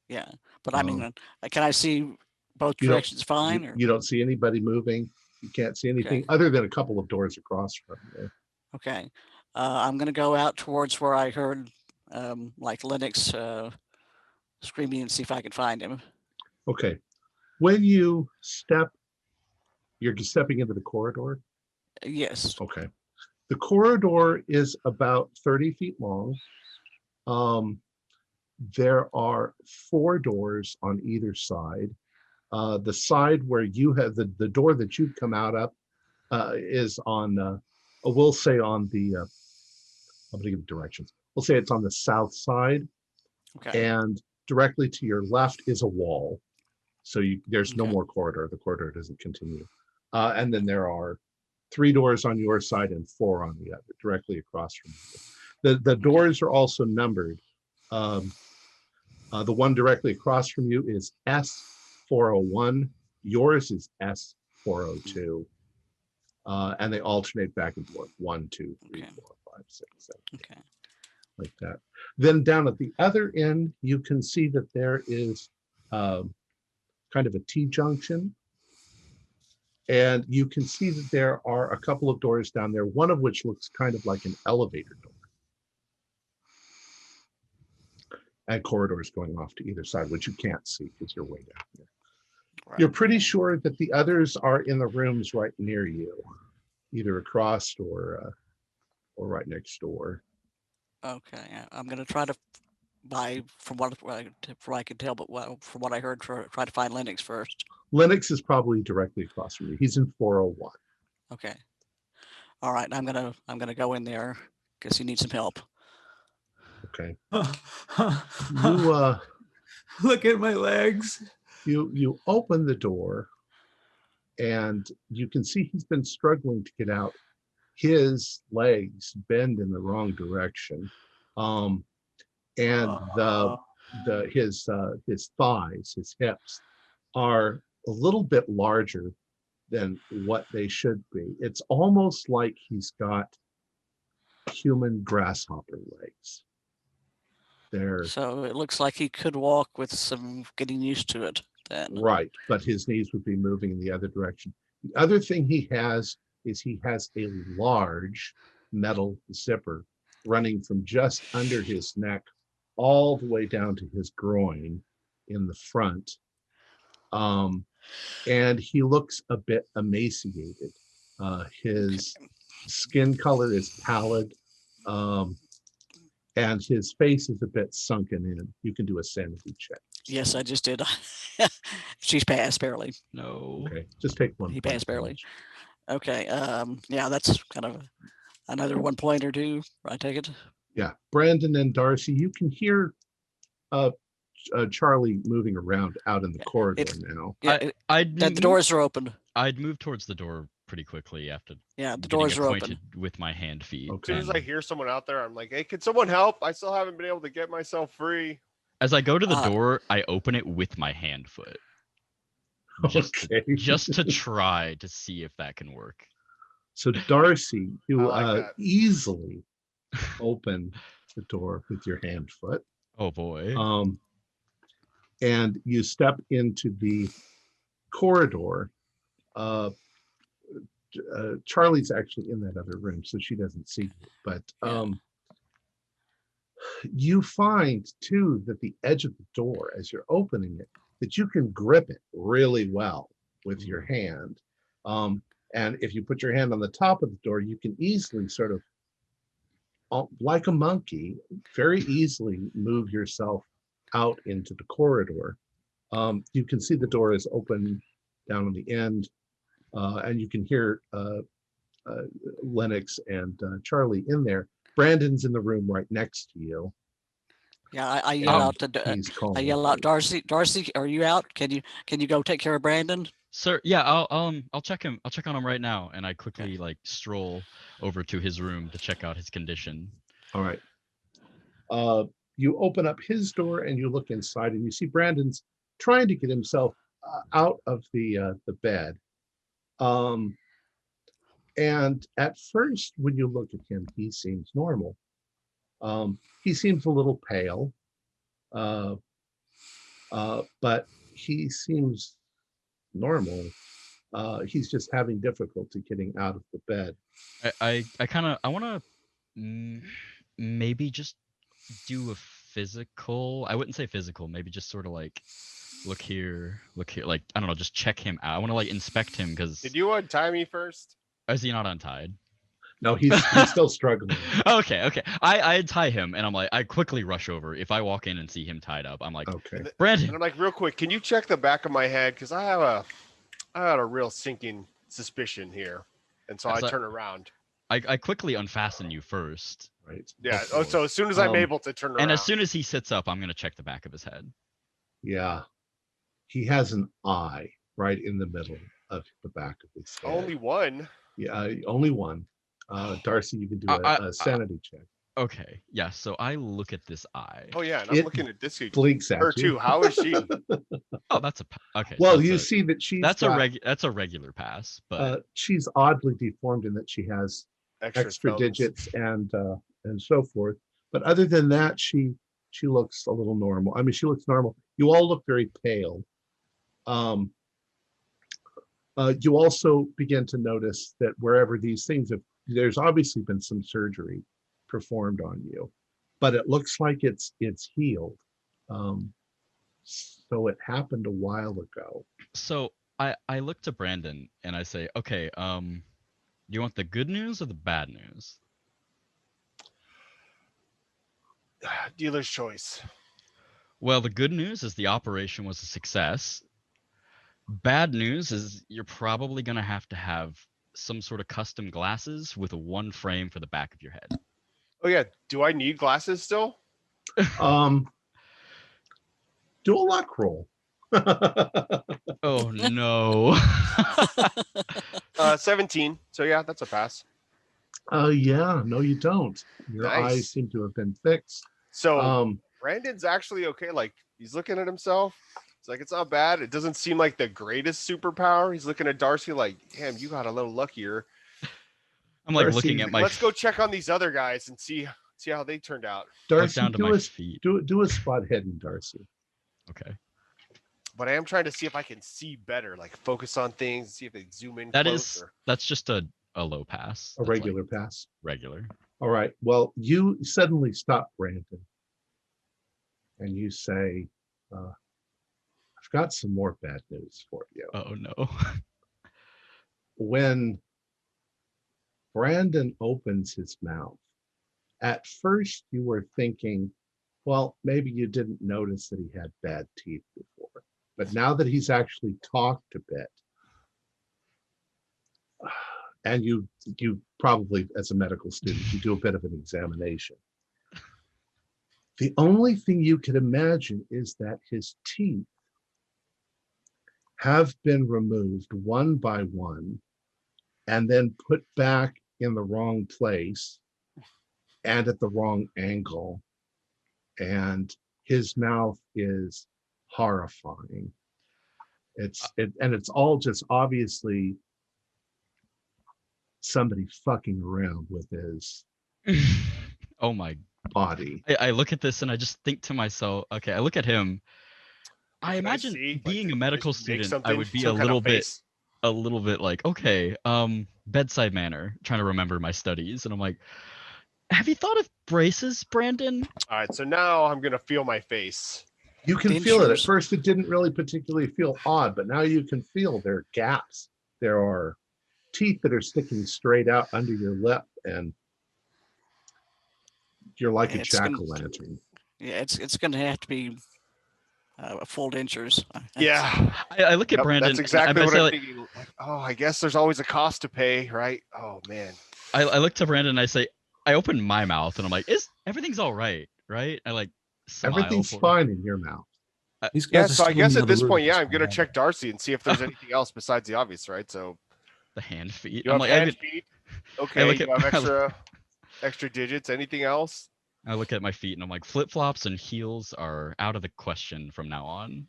Yeah, but I mean, can I see both directions fine? Or? You don't see anybody moving. You can't see anything other than a couple of doors across from you. Okay, I'm going to go out towards where I heard like Lennox screaming and see if I can find him. Okay, when you step, you're just stepping into the corridor? Yes. Okay. The corridor is about 30 feet long. There are 4 doors on either side. The side where you have the door that you've come out of is on, we'll say on the, I'm going to give directions. We'll say it's on the south side. Okay. And directly to your left is a wall. So there's no more corridor. The corridor doesn't continue. And then there are 3 doors on your side and 4 on the other, directly across from you. The doors are also numbered. The one directly across from you is S401. Yours is S402. And they alternate back and forth. 1, 2, 3, 4, 5, 6, 7. Okay. Like that. Then down at the other end, you can see that there is kind of a T-junction. And you can see that there are a couple of doors down there, one of which looks kind of like an elevator door. And corridors going off to either side, which you can't see because you're way down here. Right. You're pretty sure that the others are in the rooms right near you, either across or right next door. Okay, I'm going to try to from what I can tell, but from what I heard, try to find Lennox first. Lennox is probably directly across from you. He's in 401. Okay. All right, I'm gonna go in there because he needs some help. Okay. Look at my legs. You open the door, and you can see he's been struggling to get out. His legs bend in the wrong direction, and his thighs, his hips, are a little bit larger than what they should be. It's almost like he's got human grasshopper legs. So it looks like he could walk with some getting used to it then. Right, but his knees would be moving in the other direction. The other thing he has is he has a large metal zipper running from just under his neck all the way down to his groin in the front. And he looks a bit emaciated. His skin color is pallid, and his face is a bit sunken in. You can do a sanity check. Yes, I just did. She's passed barely. No. Okay, just take one. He passed barely. Okay. Yeah, that's kind of another 1 point or two. I take it. Yeah, Brandon and Darcy, you can hear Charlie moving around out in the corridor now. Yeah, the doors are open. I'd move towards the door pretty quickly after. Yeah, the doors are open. With my hand feet. Okay. As soon as I hear someone out there, I'm like, hey, can someone help? I still haven't been able to get myself free. As I go to the door, I open it with my hand foot. Just to try to see if that can work. So Darcy, you like easily open the door with your hand foot. Oh boy. And you step into the corridor. Charlie's actually in that other room, so she doesn't see you. But you find too that the edge of the door, as you're opening it, that you can grip it really well with your hand. And if you put your hand on the top of the door, you can easily sort of, like a monkey, very easily move yourself out into the corridor. You can see the door is open down on the end, and you can hear Lennox and Charlie in there. Brandon's in the room right next to you. Yeah, I yell out I yell out, Darcy, are you out? Can you go take care of Brandon? Sir, yeah, I'll check him. I'll check on him right now, and I quickly stroll over to his room to check out his condition. All right. You open up his door and you look inside, and you see Brandon's trying to get himself out of the bed. And at first, when you look at him, he seems normal. He seems a little pale, but he seems normal. He's just having difficulty getting out of the bed. I want to maybe just do a physical. I wouldn't say physical. Maybe just sort of like look here. Like, I don't know, just check him out. I want to like inspect him because. Did you untie me first? Is he not untied? No, he's still struggling. Okay. I untie him and I'm like, I quickly rush over. If I walk in and see him tied up, I'm like, okay, Brandon. And I'm like, real quick, can you check the back of my head? Because I had a real sinking suspicion here. And so I turn around. I quickly unfasten you first. Right. Yeah. Oh, so as soon as I'm able to turn around. And as soon as he sits up, I'm gonna check the back of his head. Yeah. He has an eye right in the middle of the back of his head. Only one. Yeah, only one. Darcy, you can do a sanity check. Okay, yeah. So I look at this eye. Oh yeah, and I'm looking at this blinks at her you. too. How is she? Oh, that's okay. Well, so you see that she's that's a regular pass, but she's oddly deformed in that she has extra digits and so forth. But other than that, she looks a little normal. I mean, she looks normal. You all look very pale. You also begin to notice that wherever these things have, there's obviously been some surgery performed on you, but it looks like it's healed. So it happened a while ago. So I look to Brandon and I say, okay, do you want the good news or the bad news? Dealer's choice. Well, the good news is the operation was a success. Bad news is you're probably going to have some sort of custom glasses with a one frame for the back of your head. Oh yeah, do I need glasses still? Do a luck roll. Oh no. 17. So yeah, that's a pass. Yeah, no, you don't. Your eyes Nice. seem to have been fixed. So Brandon's actually okay. Like he's looking at himself. It's like it's not bad. It doesn't seem like the greatest superpower. He's looking at Darcy like, damn, you got a little luckier. I'm like Darcy, looking at my. Let's go check on these other guys and see how they turned out. Darcy, down to my feet. do a spot hidden, Darcy. Okay. But I am trying to see if I can see better, like focus on things, see if they zoom in That closer. is that's just a low pass. A That's regular like pass. regular. All right. Well, you suddenly stop Brandon, and you say, "I've got some more bad news for you." Oh no. When Brandon opens his mouth, at first you were thinking, well, maybe you didn't notice that he had bad teeth before. But now that he's actually talked a bit, and you probably, as a medical student, you do a bit of an examination. The only thing you can imagine is that his teeth have been removed one by one and then put back in the wrong place and at the wrong angle. And his mouth is horrifying. And it's all just obviously somebody fucking around with his Oh my. body. I look at this and I just think to myself, okay, I look at him. I imagine being a medical student, I would be a little bit like, okay, bedside manner, trying to remember my studies. And I'm like, have you thought of braces, Brandon? All right, so now I'm gonna feel my face. You can feel it. At first, it didn't really particularly feel odd, but now you can feel there are gaps. There are teeth that are sticking straight out under your lip, and you're like a jack-o'-lantern. Yeah, it's going to have to be full dentures. Yeah, I look at Brandon. That's exactly what I'm like, thinking. Like, oh, I guess there's always a cost to pay, right? Oh man. I look to Brandon and I say, I open my mouth and I'm like, everything's all right, right? I like smile. Everything's fine in your mouth. Yeah, so I guess at this point, yeah, I'm gonna check Darcy and see if there's anything else besides the obvious, right? So the hand feet. You have hand feet. Okay, look you have extra digits. Anything else? I look at my feet and I'm like, flip flops and heels are out of the question from now on.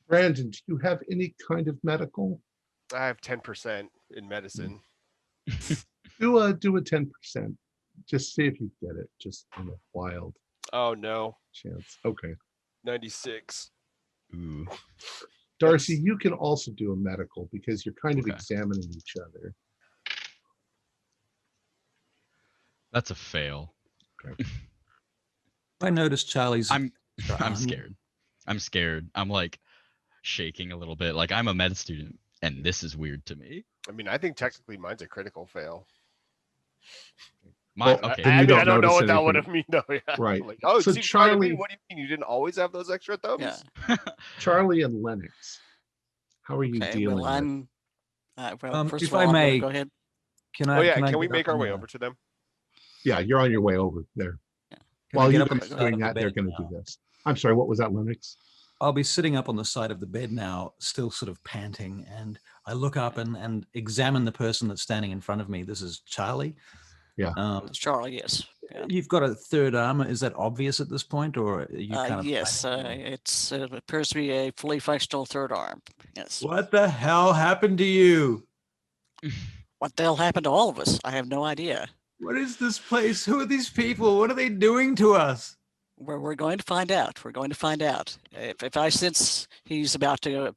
Brandon, do you have any kind of medical? I have 10% in medicine. Do a 10%. Just see if you get it. Just on a wild. Oh no. Chance. Okay. 96. Ooh. Darcy, you can also do a medical because you're kind of examining each other. That's a fail. Okay. I noticed Charlie's. I'm scared. I'm scared. I'm like shaking a little bit. Like I'm a med student, and this is weird to me. I mean, I think technically mine's a critical fail. Mine, Well, okay. I you don't know what notice that would anything. have mean though. Yeah. Right. Like, oh, So so Charlie, Charlie- what do you mean? You didn't always have those extra thumbs? Yeah. Charlie and Lennox, how are you Okay, dealing well, with? first if of all, I I'm gonna may- go ahead. Can I? Oh yeah, I can we get make up our on way the- over to them? Yeah, you're on your way over there. Can I While get you're up on the side doing of the that, they're bed going to now? do this. I'm sorry, what was that, Lennox? I'll be sitting up on the side of the bed now, still sort of panting, and I look up and examine the person that's standing in front of me. This is Charlie. Yeah. It's Charlie, yes. Yeah. You've got a third arm. Is that obvious at this point, or are you kind of? Yes, it appears to be a fully functional third arm. Yes. What the hell happened to you? What the hell happened to all of us? I have no idea. What is this place? Who are these people? What are they doing to us? We're going to find out. We're going to find out. If I sense he's about to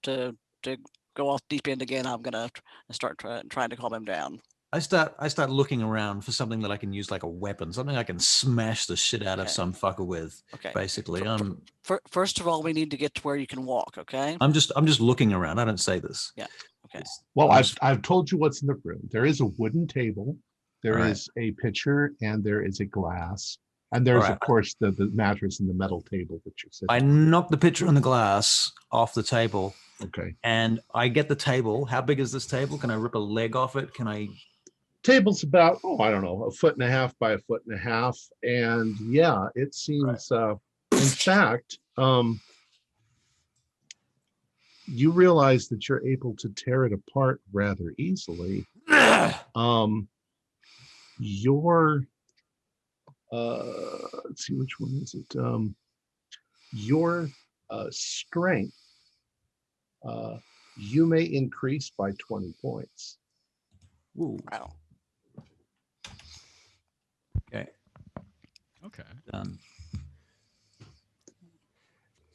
go off deep end again, I'm gonna start trying to calm him down. I start looking around for something that I can use like a weapon, something I can smash the shit out of Okay. some fucker with. Okay. Basically, First of all, we need to get to where you can walk. Okay. I'm just looking around. I don't say this. Yeah. Okay. Well, I'm I've told you what's in the room. There is a wooden table. There All right. is a pitcher, and there is a glass. And there's, All right. of course, the mattress and the metal table that you're sitting I on. knock the pitcher and the glass off the table, Okay. and I get the table. How big is this table? Can I rip a leg off it? Can I? Table's about, I don't know, 1.5 by 1.5 feet. And yeah, it seems, in fact, you realize that you're able to tear it apart rather easily. Your let's see, which one is it? Your strength, you may increase by 20 points. Ooh. Wow. Okay. Okay. Done.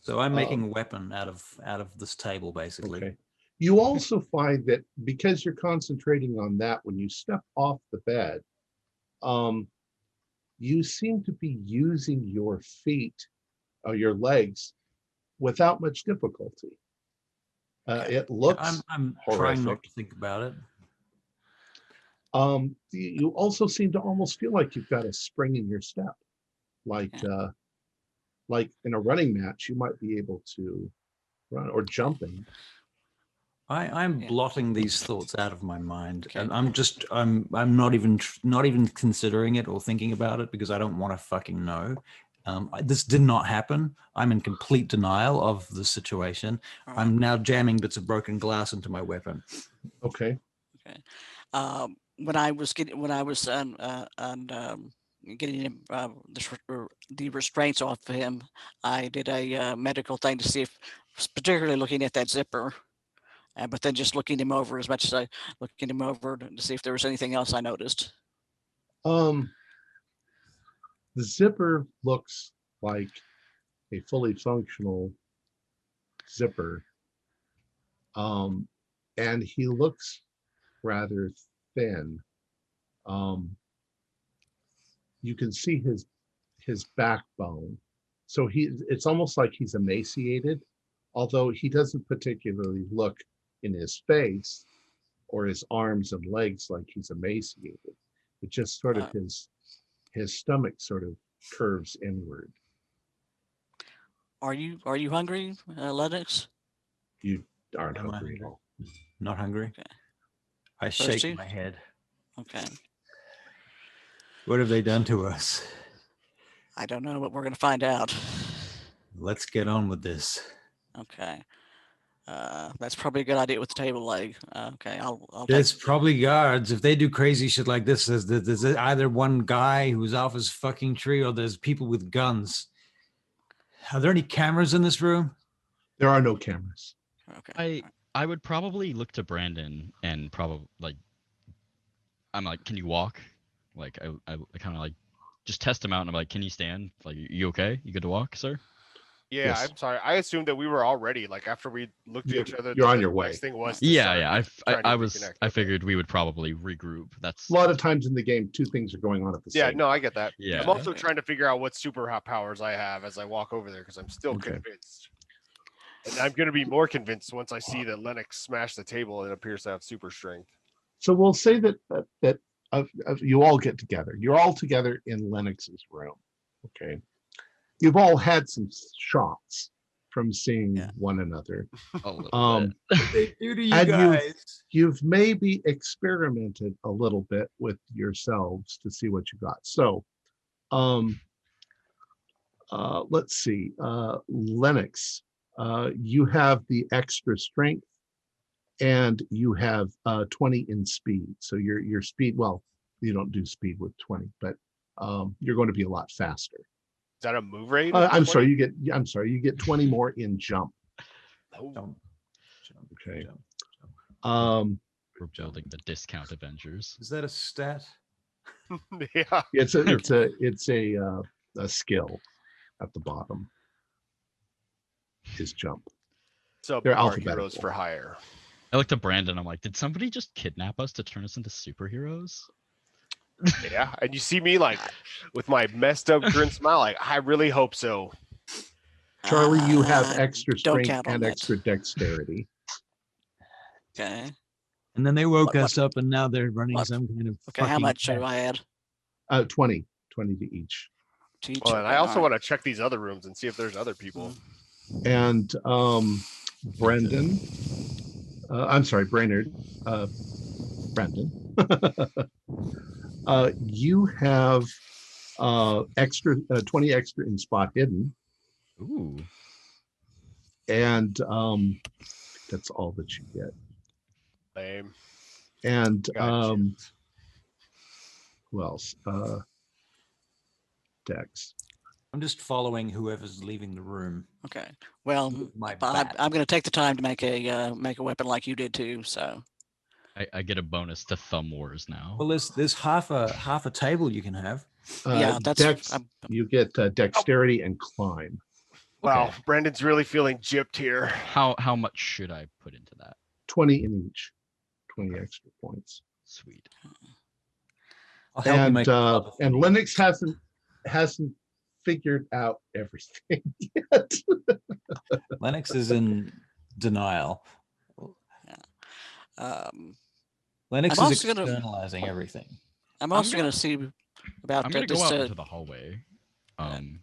So I'm making a weapon out of this table, basically. Okay. You also find that because you're concentrating on that, when you step off the bed, you seem to be using your feet or your legs without much difficulty. It looks I'm horrific. trying not to think about it. You also seem to almost feel like you've got a spring in your step, like in a running match, you might be able to run or jumping. I'm blotting these thoughts out of my mind, Okay. and I'm not even considering it or thinking about it because I don't want to fucking know. This did not happen. I'm in complete denial of the situation. Right. I'm now jamming bits of broken glass into my weapon. Okay. Okay. When I was getting him the restraints off of him, I did a medical thing to see if, particularly looking at that zipper, but then just looking him over as much as I looking him over to see if there was anything else I noticed. The zipper looks like a fully functional zipper. And he looks rather thin. You can see his backbone. So it's almost like he's emaciated, although he doesn't particularly look in his face or his arms and legs like he's emaciated. It just sort of his stomach sort of curves inward. Are you hungry, Lennox? You aren't Am I hungry at all. Not hungry. Okay. I Thirsty? shake my head. Okay. What have they done to us? I don't know, but we're gonna find out. Let's get on with this. Okay. That's probably a good idea with the table leg. Okay, I'll There's probably guards. If they do crazy shit like this, there's either one guy who's off his fucking tree or there's people with guns. Are there any cameras in this room? There are no cameras. Okay. I would probably look to Brandon and probably I'm like, can you walk? Like I kind of like just test him out and I'm like, can you stand? Like, you okay? You good to walk, sir? Yeah, Yes. I'm sorry. I assumed that we were all ready. Like after we looked at each other, You're on the your way. next thing was to Yeah, start yeah. trying to I reconnect. figured we would probably regroup. That's A lot of times in the game, two things are going on at the Yeah, same no, I get that. Yeah. I'm also trying to figure out what super powers I have as I walk over there because I'm still Okay. convinced. And I'm going to be more convinced once I see that Lennox smashed the table and appears to have super strength. So we'll say that you all get together. You're all together in Lennox's room. Okay. You've all had some shots from seeing one another. a little Um, bit. What they do to you And guys? You've maybe experimented a little bit with yourselves to see what you got. So, let's see. Lennox, you have the extra strength, and you have 20 in speed. So your speed. Well, you don't do speed with 20, but you're going to be a lot faster. Is that a move rate? I'm sorry. You get 20 more in jump. Jump, Okay. jump. We're building the discount Avengers. Is that a stat? Yeah. It's a skill at the bottom. Is jump. So They're our alphabetical. heroes for hire. I looked at Brandon. I'm like, did somebody just kidnap us to turn us into superheroes? Yeah, and you see me like with my messed up grin smile. Like I really hope so. Charlie, you have extra don't strength count on and that. extra dexterity. Okay. And then they woke What- us up, and now they're running what- some kind of. Okay. How fucking much do test. I add 20 to each. to each? Well, and I Okay, also all right. want to check these other rooms and see if there's other people. And Brendan, I'm sorry, Brainerd, Brendan, you have extra 20 extra in spot hidden, Ooh. and That's all that you get. Lame. And Gotcha. who else? Dex. I'm just following whoever's leaving the room. Okay. Well, My I'm bat. going to take the time to make a weapon like you did too. So I get a bonus to Thumb Wars now. Well, there's half a table you can have. yeah, that's Dex. You get dexterity and climb. Wow, Okay. Brandon's really feeling gypped here. How much should I put into that? 20 in each. 20 extra points. Sweet. I'll help you And make a club if and you need. Linux hasn't figured out everything yet. Lennox is in denial. Lennox I'm is also gonna- externalizing everything. I'm also going to see about I'm gonna go this. out into the hallway. I'm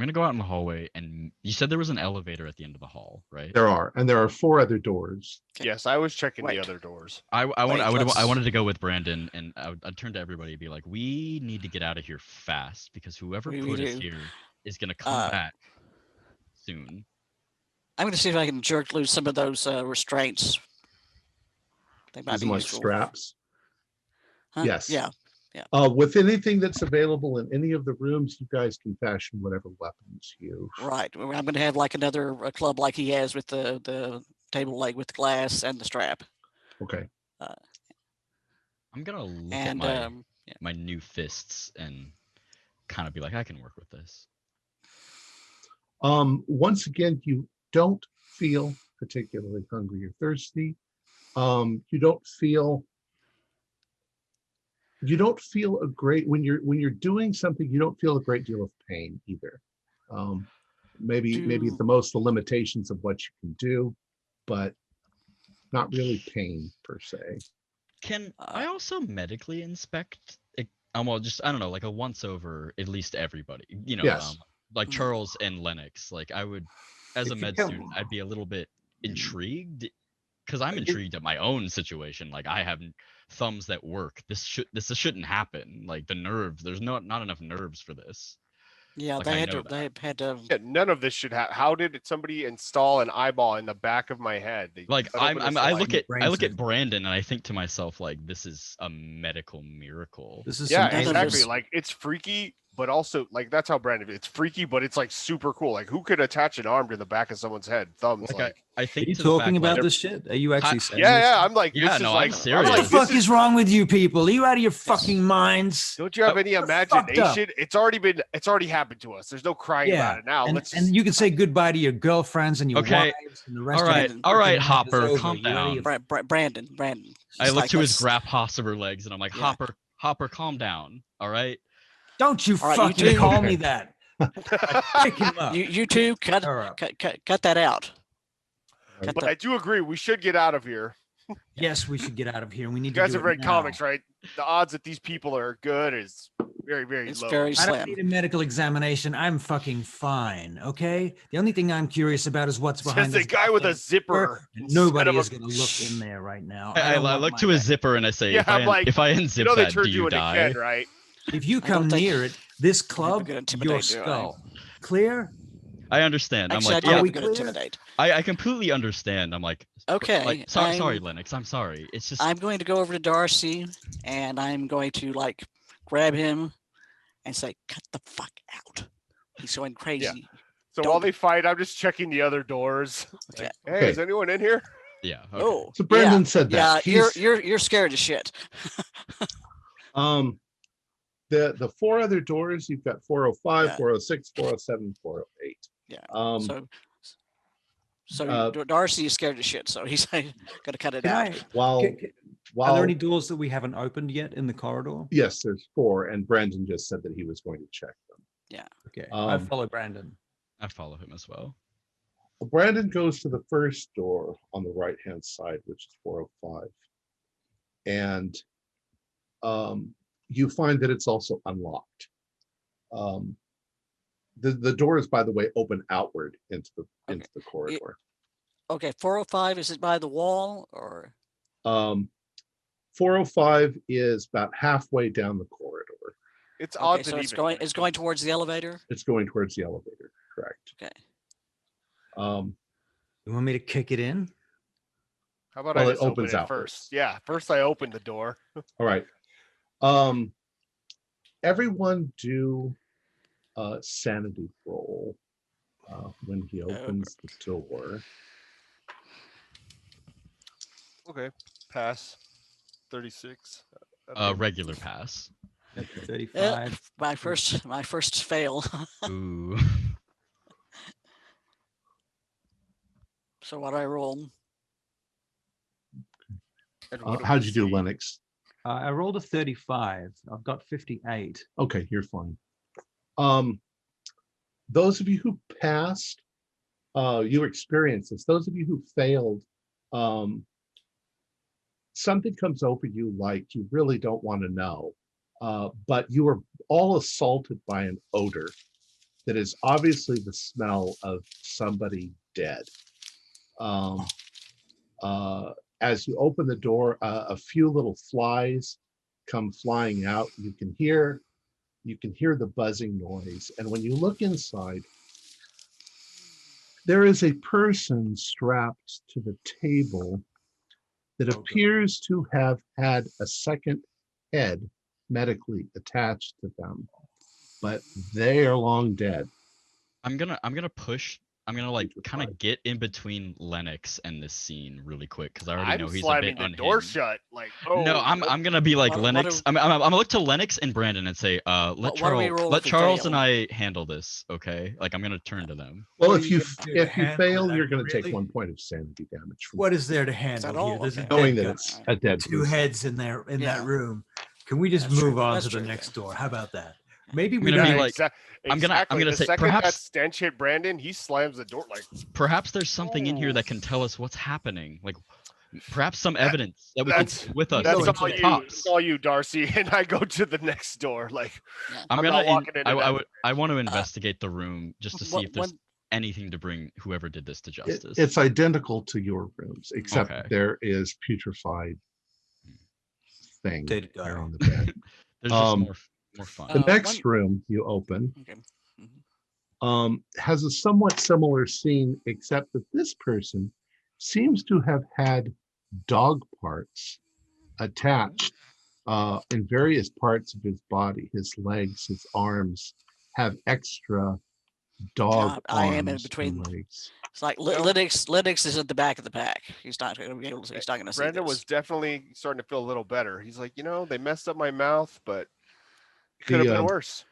gonna go out in the hallway, and you said there was an elevator at the end of the hall, right? There are 4 other doors. Okay. Yes, I was checking Wait. the other doors. I let's- wanted to go with Brandon, and I'd turn to everybody and be like, we need to get out of here fast because whoever We put us do. here is gonna come back soon. I'm going to see if I can jerk loose some of those restraints. They might Use be them like useful. straps. Huh? Yes. Yeah. With anything that's available in any of the rooms, you guys can fashion whatever weapons you. Right. I'm going to have like another club like he has with the table leg with the glass and the strap. Okay. I'm gonna look And at my new fists and kind of be like, I can work with this. Once again, you don't feel particularly hungry or thirsty. You don't feel a great when you're doing something. You don't feel a great deal of pain either. Maybe at the most the limitations of what you can do, but not really pain per se. Can I also medically inspect? Well, just I don't know, like a once over at least everybody. You know, Yes. like Charles and Lennox. Like I would, as If a you med come- student, I'd be a little bit intrigued because I'm intrigued at my own situation. Like I have thumbs that work. This shouldn't happen. Like the nerves, there's not enough nerves for this. Yeah, Like, they I had know to. They had to. Yeah, none of this should have. How did somebody install an eyeball in the back of my head? They Like set open a I slide. look at Brandon and I think to myself like this is a medical miracle. This is Yeah, some none of exactly. this- Like it's freaky, but also like that's how Brandon. It's freaky, but it's like super cool. Like who could attach an arm to the back of someone's head? Thumbs. Like I Are think you to the fact, talking about like, this shit? Are you actually saying yeah, this? yeah. I'm like, Yeah, this no, is I'm like, serious. What like, the fuck this is wrong with you people? Are you out of your fucking minds? Don't you have any You're fucked up. imagination? It's already happened to us. There's no crying about it now. and, Let's and you can say goodbye to your girlfriends and your Okay. wives and the rest All of right, it. all right, Freaking life is Hopper, over. calm You're out of down. your- Brandon. I Just look like, to his let's- grasshopper legs and I'm like, Yeah. Hopper, calm down. All right. Don't you All right, you fucking two- call me that. Pick him up. You two cut All right. cut that out. Cut But the- I do agree, we should get out of here. Yes, we should get out of here. We need You to guys do have it read now. comics, right? The odds that these people are good is very, very It's low. very I don't slim. need a medical examination. I'm fucking fine. Okay. The only thing I'm curious about is what's behind Says the this guy with a goddamn zipper. door. Nobody instead is of a- going to look in there right now. I don't want look my to a back. zipper and I say, Yeah, if I I'm like, unzip You know they that, do turned you you into die? Ken, right? If you I don't come think- near it, this club, gonna your intimidate, do I? skull. Clear? I understand. Actually, I'm like, I do yeah, have we to clear? intimidate. I completely understand. I'm like, Okay. like, sorry, I'm- Lennox. I'm sorry. It's just I'm going to go over to Darcy and I'm going to like grab him and say, "Cut the fuck out." He's going crazy. So Don't- while they fight, I'm just checking the other doors. Okay. Like, hey, Okay. is anyone in here? yeah. Okay. Oh, So Brandon yeah, said yeah. that. He's- You're scared as shit. The 4 other doors, you've got 405, Yeah. 406, 407, 408. Yeah. So Darcy is scared as shit, so he's going to cut it Can out. I, while are there any doors that we haven't opened yet in the corridor? yes, there's 4, and Brandon just said that he was going to check them. Okay. I Um, follow Brandon. I follow him as well. Brandon goes to the first door on the right-hand side, which is 405. And you find that it's also unlocked. The doors, by the way, open outward into the corridor. Okay, 405, is it by the wall or? 405 is about halfway down the corridor. It's Okay, odds so and it's evens. going towards the elevator. It's going towards the elevator, correct? Okay. You want me to kick it in? How about Well, I it just open opens it outwards. first? Yeah, first I open the door. All right. Everyone do a sanity roll when he opens the door. Okay, pass. 36. Regular pass. 35. My first fail. Ooh. So what I roll? And what do we How'd you do, see? Lennox? I rolled a 35. I've got 58. Okay, you're fine. Those of you who passed, you experienced this. Those of you who failed, something comes over you like you really don't want to know, but you are all assaulted by an odor that is obviously the smell of somebody dead. As you open the door, a few little flies come flying out. You can hear the buzzing noise, and when you look inside, there is a person strapped to the table that appears to have had a second head medically attached to them, but they are long dead. I'm gonna like kind of get in between Lennox and this scene really quick because I already know I'm he's a slamming bit the unhinged. door shut. Like, oh No, I'm gonna be like What- Lennox. what I'm gonna look to Lennox and Brandon and say, let what do we roll if we Charles and fail? I handle this, okay? Like I'm gonna turn to them. Well, What if are you you gonna do to if you handle fail, that, you're going to take really? 1 point of sanity damage. From What is there to that handle all? here? There's Okay. a knowing dead that guy. it's a dead Two person. heads in there in Yeah. that room. Can we just That's move true. on That's to the true. next door? How about that? Maybe I'm we gonna don't. be like, I'm gonna the say, second that perhaps stench hit Brandon, he slams the door like. perhaps there's something in here Ooh. that can tell us what's happening. Like perhaps some evidence that we can That's- take with us. That's that we That's can all keep you. tops. That's all you, Darcy. And I go to the next door. Like I'm not gonna. walking into that. I want to investigate the room just to see What- if there's what- anything to bring whoever did this to justice. It's identical to your rooms, except Okay. there is putrefied thing Dead guy. there on the bed. There's just Um, more fun. The next room you open Okay. Mhm. has a somewhat similar scene, except that this person seems to have had dog parts attached in various parts of his body. His legs, his arms have extra dog I am in arms between. and legs. It's like Linux is at the back of the pack. He's not going to be able to. He's not going to see Brandon this. was definitely starting to feel a little better. He's like, they messed up my mouth, but it could have been worse.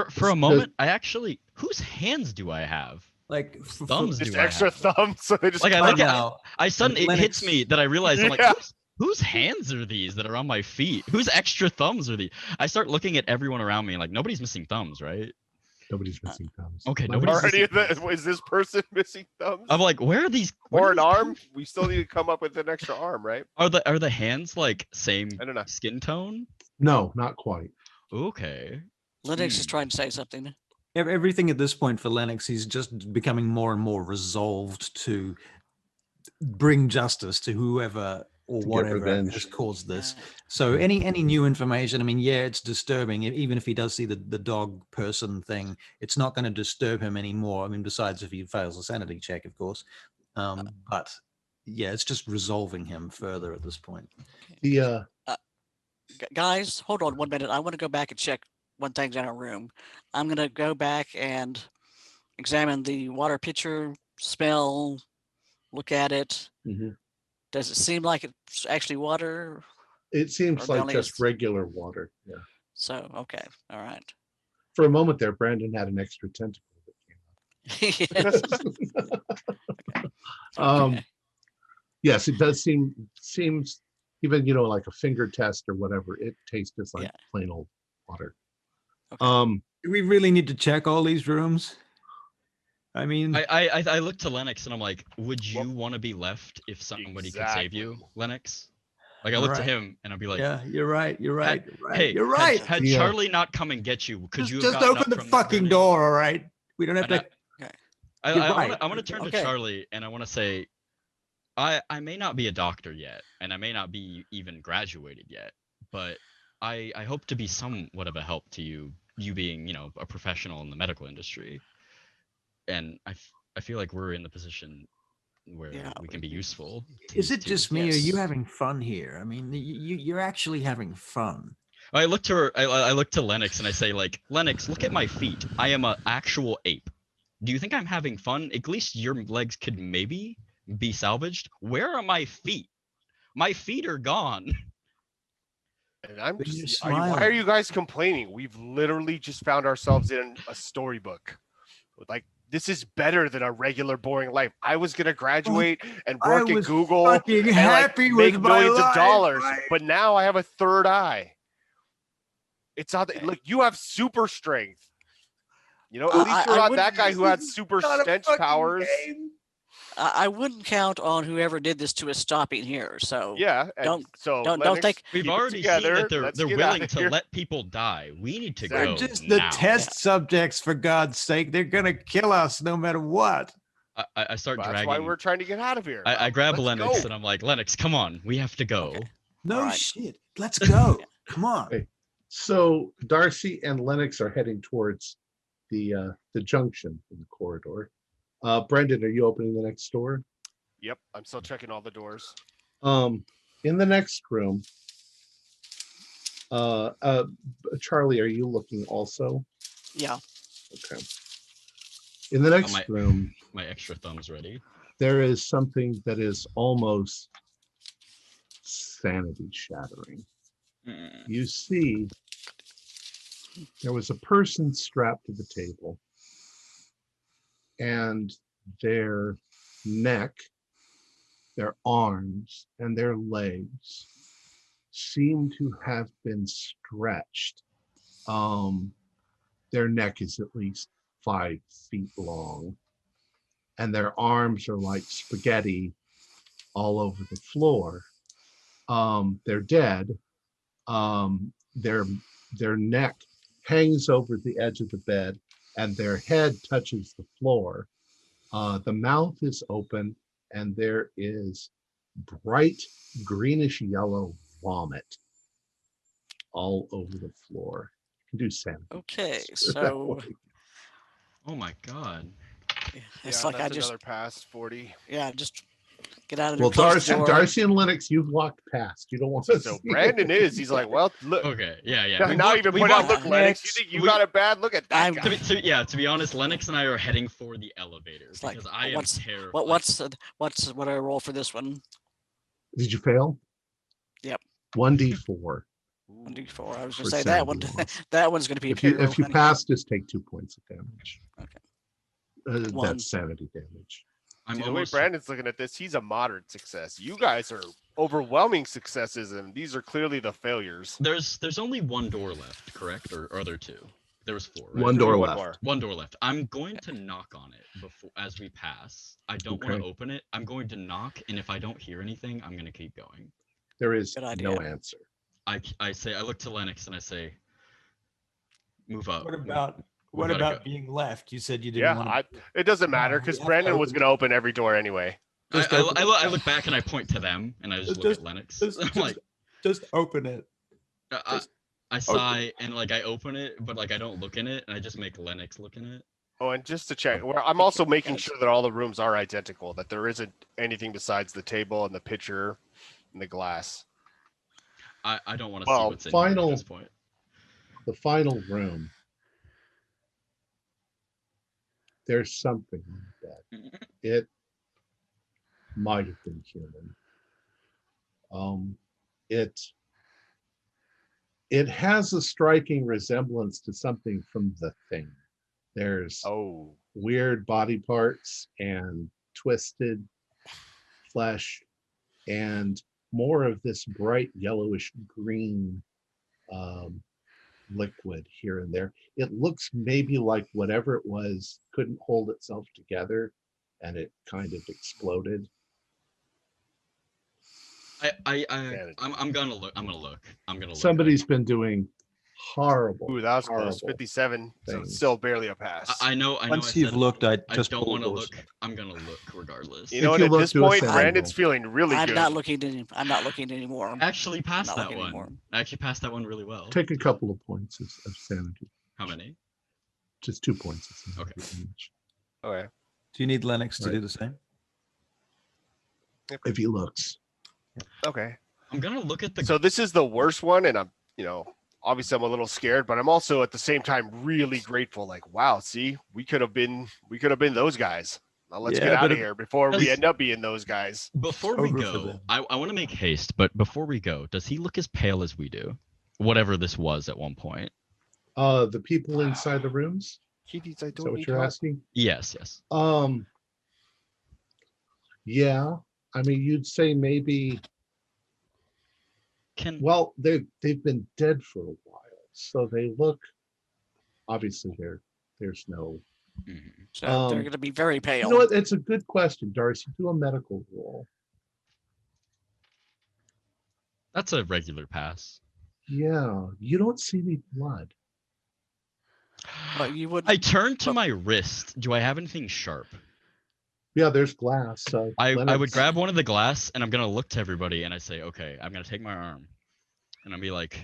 For a moment, I actually, whose hands do I have? Like Thumbs Just do I extra have? thumbs, so they just Like I Right look at, now, I suddenly it Lennox- hits me that I realize I'm like, Yeah. whose hands are these that are on my feet? Whose extra thumbs are these? I start looking at everyone around me like nobody's missing thumbs, right? Nobody's missing thumbs. Okay, Let me- nobody's already. missing thumbs. Is this person missing thumbs? I'm like, where are these? or an arm? We still need to come up with an extra arm, right? Are the hands like same I don't know. skin tone? No, not quite. Okay. Linux is trying to say something. everything at this point for Lennox, he's just becoming more and more resolved to bring justice to whoever or To get whatever revenge. has caused this. Uh, So any new information, I mean, yeah, it's disturbing. Even if he does see the dog person thing, it's not going to disturb him anymore. I mean, besides if he fails a sanity check, of course. But yeah, it's just resolving him further at this point. The Guys, hold on 1 minute. I want to go back and check one thing in our room. I'm going to go back and examine the water pitcher, smell, look at it. Mhm. Does it seem like it's actually water? it seems Or the like only just is- regular water. Yeah. So, okay. All right. For a moment there, Brandon had an extra tentacle that came Yes. out. Um, yes, it does seems even like a finger test or whatever. It tastes just like Yeah. plain old water. Okay. Do we really need to check all these rooms? I mean, I look to Lennox and I'm like, would you want to be left if somebody could save you, Exactly. Lennox? Like I look to Right. him and I'll be like, yeah, you're right. You're right. You're right. hey, you're right. Had Yeah. Charlie not come and get you, could you have Just gotten open up the from fucking journey? door, all right? We don't have And to. I You're want right. to turn to Okay. Charlie and I want to say, I may not be a doctor yet, and I may not be even graduated yet, but I hope to be somewhat of a help to you. You being a professional in the medical industry, and I feel like we're in the position where Yeah. we can be useful. to Is you it too. just me, or are you Yes. having fun here? I mean, you're actually having fun. I look to her. I look to Lennox and I say, like, Lennox, look at my feet. I am an actual ape. Do you think I'm having fun? At least your legs could maybe be salvaged. Where are my feet? My feet are gone. And I'm But you're just, why are smiling. you guys complaining? We've literally just found ourselves in a storybook. Like, this is better than a regular boring life. I was gonna graduate and I work at was Google fucking and happy make with my millions of life, dollars, right? but now I have a third eye. It's not that, look, you have super strength. You know, at least you're not that guy who had super Not a stench fucking powers. game. I wouldn't count on whoever did this to us stopping here. So Yeah, and Don't- so don't Lennox, think- We've keep it already together. seen that Let's they're get willing outta to here. let people die. We need to Exactly. go They're just the now. test subjects, for God's sake. They're gonna kill us no matter what. I start That's dragging. why we're trying to get out of here. I grab Let's Lennox go. and I'm like, Lennox, come on, we have to go. Okay. No All right. shit. Let's go. Come on. Okay. So Darcy and Lennox are heading towards the junction in the corridor. Brendan, are you opening the next door? Yep, I'm still checking all the doors. In the next room, Charlie, are you looking also? Yeah. Okay. In the next room, My extra thumb's ready. there is something that is almost sanity shattering. You see, there was a person strapped to the table, and their neck, their arms, and their legs seem to have been stretched. Their neck is at least 5 feet long, and their arms are like spaghetti all over the floor. They're dead. Their neck hangs over the edge of the bed, and their head touches the floor. The mouth is open, and there is bright greenish yellow vomit all over the floor. You can do sanity. Okay. checks that So way. Oh my god. it's Yeah, like that's I just another pass 40. just get out of there. Well, close the door. Darcy and Lennox, you've walked past. You don't want to So see Brandon it. is. He's like, well, look. Okay, yeah. Now, We now walked- even we point out, walked- look, Lennox, you think you we- got it bad? Look at that I'm- guy. to be honest, Lennox and I are heading for the elevator It's like, because I am what's- terrified. What do I roll for this one? Did you fail? Yep. 1d4. 1d4. I was For gonna say that one. sanity loss. That one's gonna be a If you pure roll. pass, just take 2 points of damage. Okay. One. That's sanity damage. I'm See, the way almost Brandon's looking at this, he's a moderate success. You guys are overwhelming successes, and these are clearly the failures. There's only one door left, correct? Or are there two? There was 4, right? One door One left. more. One door left. I'm going to knock on it before as we pass. I don't want Okay. to open it. I'm going to knock, and if I don't hear anything, I'm going to keep going. There is Good idea. no answer. I look to Lennox and I say, move up. What about We gotta go. being left? You said you didn't Yeah, want it doesn't matter No, because we have to Brandon was open going to open every door anyway. Just I open it. look back and I point to them and I just look at Lennox. I'm like, just open it. I sigh and like I open it, but like I don't look in it and I just make Lennox look in it. Oh, and just to check, I'm also making sure that all the rooms are identical, that there isn't anything besides the table and the pitcher and the glass. I don't want to Well, see what's in here final- at this point. The final room. There's something like that. It might have been human. It has a striking resemblance to something from The Thing. There's Oh, weird body parts and twisted flesh and more of this bright yellowish green liquid here and there. It looks maybe like whatever it was couldn't hold itself together and it kind of exploded. I'm gonna look. I'm gonna look. Somebody's been doing horrible. ooh, that was close. horrible 57, so things. it's still barely a pass. I know. Once I you've said looked, I I just don't want to bulldoze. look. I'm gonna look regardless. You know, If and you at look this to a point, sanity Brandon's roll. feeling really I'm good. not looking anymore. I actually passed Not that looking one. anymore. I actually passed that one really well. Take a couple of points of sanity. How many? Just 2 points of sanity Okay. damage. Okay. Do you need Lennox to Right. do the same? if he looks. Okay. I'm gonna look at the. So this is the worst one, and I'm, obviously I'm a little scared, but I'm also at the same time really grateful. Like, wow, see, we could have been those guys. Now let's get out of here before we end up being those guys. Before we go, I want to make haste, but before we go, does he look as pale as we do? Whatever this was at one point. The people inside the rooms? Kitties, I Is don't that what need you're help. asking? Yes. Yeah. I mean, you'd say maybe. Well, they've been dead for a while, so they look. Obviously, there's no. So they're going to be very pale. You know what? It's a good question, Darcy. Do a medical roll. That's a regular pass. Yeah, you don't see any blood. But you would. I turn to my wrist. Do I have anything sharp? Yeah, there's glass. I would grab one of the glass, and I'm gonna look to everybody, and I say, "Okay, I'm gonna take my arm, and I'll be like,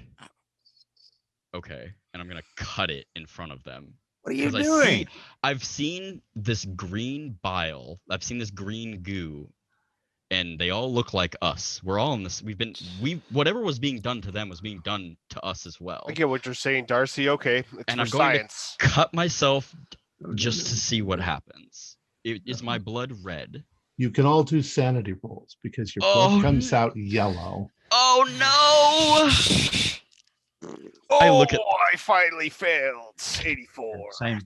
okay," and I'm gonna cut it in front of them. What are you doing? I've seen this green bile. I've seen this green goo, and they all look like us. We're all in this. Whatever was being done to them was being done to us as well. I get what you're saying, Darcy. Okay, it's and for I'm going science. to cut myself just to see what happens. Is my blood red? You can all do sanity rolls because your blood comes out yellow. Oh no! I finally failed. 84. Same.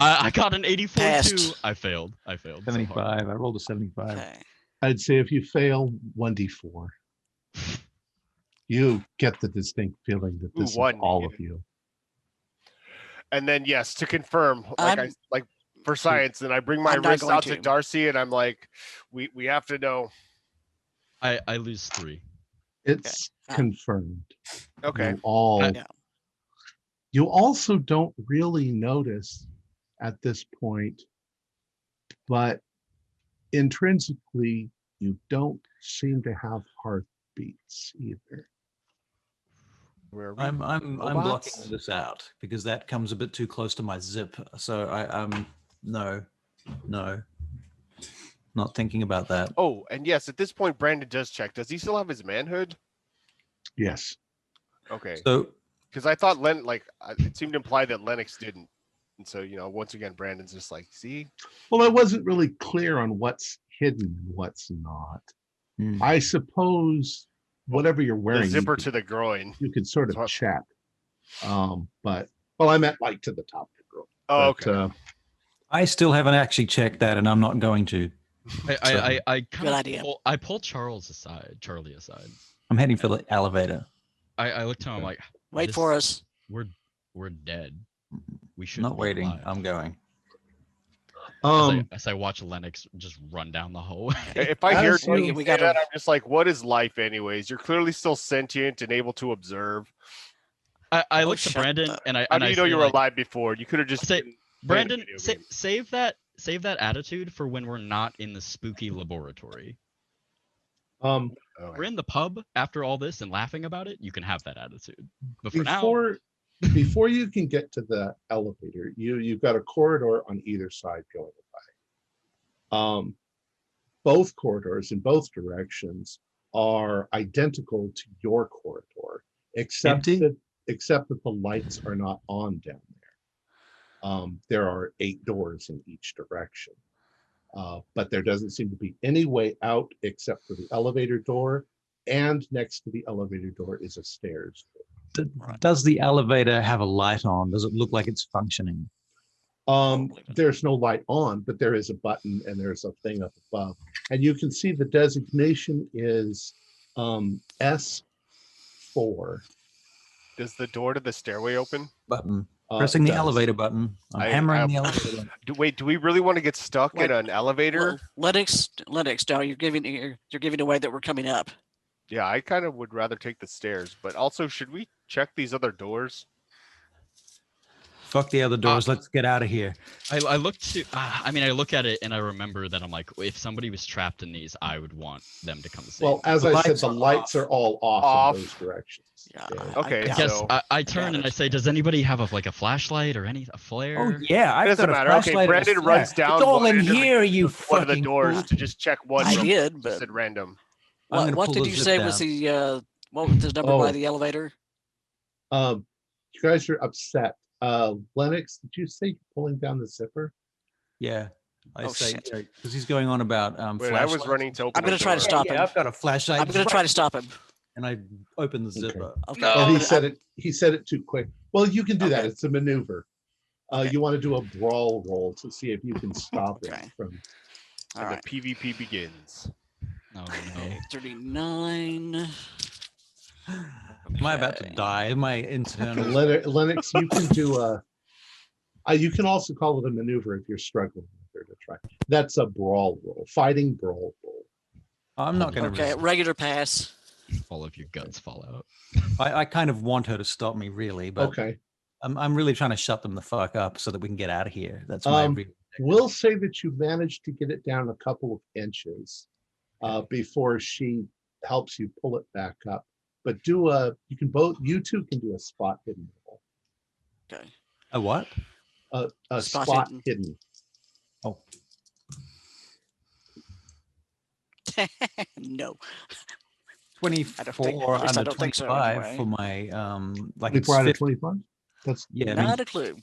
I got an 84 Passed. too. I failed. 75. I rolled a 75. Okay. I'd say if you fail, 1d4. You get the distinct feeling that this is all of you. And then yes, to confirm, like for science, and I bring my wrist out to Darcy, and I'm like, we have to know. I lose 3. It's confirmed. Okay. You also don't really notice at this point, but intrinsically, you don't seem to have heartbeats either. I'm blocking this out because that comes a bit too close to my zip. So no, not thinking about that. Oh, and yes, at this point, Brandon does check. Does he still have his manhood? Yes. Okay. So, because I thought it seemed to imply that Lennox didn't, and so once again, Brandon's just like, see. Well, I wasn't really clear on what's hidden and what's not. I suppose whatever you're wearing, the zipper to the groin, you could sort of check. But I meant like to the top of the groin. Oh, okay. I still haven't actually checked that, and I'm not going to. I Good idea. I pull Charlie aside. I'm heading for the elevator. I look to him like, wait for us. We're dead. We should not waiting. Alive. I'm going. As I watch Lennox just run down the hallway. If I hear you say that, I'm just like, what is life anyways? You're clearly still sentient and able to observe. I look to Brandon and I. How do you know you were alive before? You could have just say, Brandon, save that attitude for when we're not in the spooky laboratory. We're in the pub after all this and laughing about it. You can have that attitude. But for now, before you can get to the elevator, you've got a corridor on either side going by. Both corridors in both directions are identical to your corridor, except that the lights are not on down there. There are 8 doors in each direction, but there doesn't seem to be any way out except for the elevator door, and next to the elevator door is a stairs door. Does the elevator have a light on? Does it look like it's functioning? There's no light on, but there is a button and there's a thing up above. And you can see the designation is S4. Does the door to the stairway open? Button. Pressing the elevator button. I'm hammering the elevator. Do we really want to get stuck in an elevator? Well, Lennox, now you're giving away that we're coming up. Yeah, I kind of would rather take the stairs, but also should we check these other doors? Fuck the other doors. Let's get out of here. I look to. I mean, I look at it and I remember that I'm like, if somebody was trapped in these, I would want them to come save. Well, as I said, the lights are all off in those directions. Yeah. Okay, I guess so I turn and I say, does anybody have a flashlight or a flare? Oh yeah, I've doesn't got a matter. Okay, flashlight. Brandon runs down. It's all one in end of the- here, you one of the fucking doors fool. to just check one. I room. did, Just but said random. I'm gonna what pull did the you zip say down. was the what was the number by Oh. the elevator? You guys are upset. Lennox, did you say you're pulling down the zipper? Yeah, I Oh, say shit. because he's going on about Wait, I was flashlights. running to open. I'm gonna the try to door. stop him. Yeah, I've got a flashlight. I'm gonna try to stop him. And I open the zipper. Okay. No. Oh, I'm he gonna- said it. He said it too quick. Well, you can do that. Okay. It's a maneuver. Okay. You want to do a brawl roll to see if you can stop Okay. it from. All And right. the PvP begins. No, no. Okay, 39. Am I about to Okay. die? Am I internal? Lennox, you can do you can also call it a maneuver if you're struggling with it to try. That's a brawl roll, fighting brawl roll. I'm not going to. Okay, regular pass. All of your guts fall out. I kind of want her to stop me, really, but Okay. I'm really trying to shut them the fuck up so that we can get out of here. That's my real objective. We'll say that you managed to get it down a couple of inches before she helps you pull it back up. But you two can do a spot hidden roll. Okay. A what? A Spot spot hidden. hidden. Oh, No. 24 at least I under don't think so, 25 anyway. for my like 24 out of it's 25. That's yeah, I mean, Not a clue.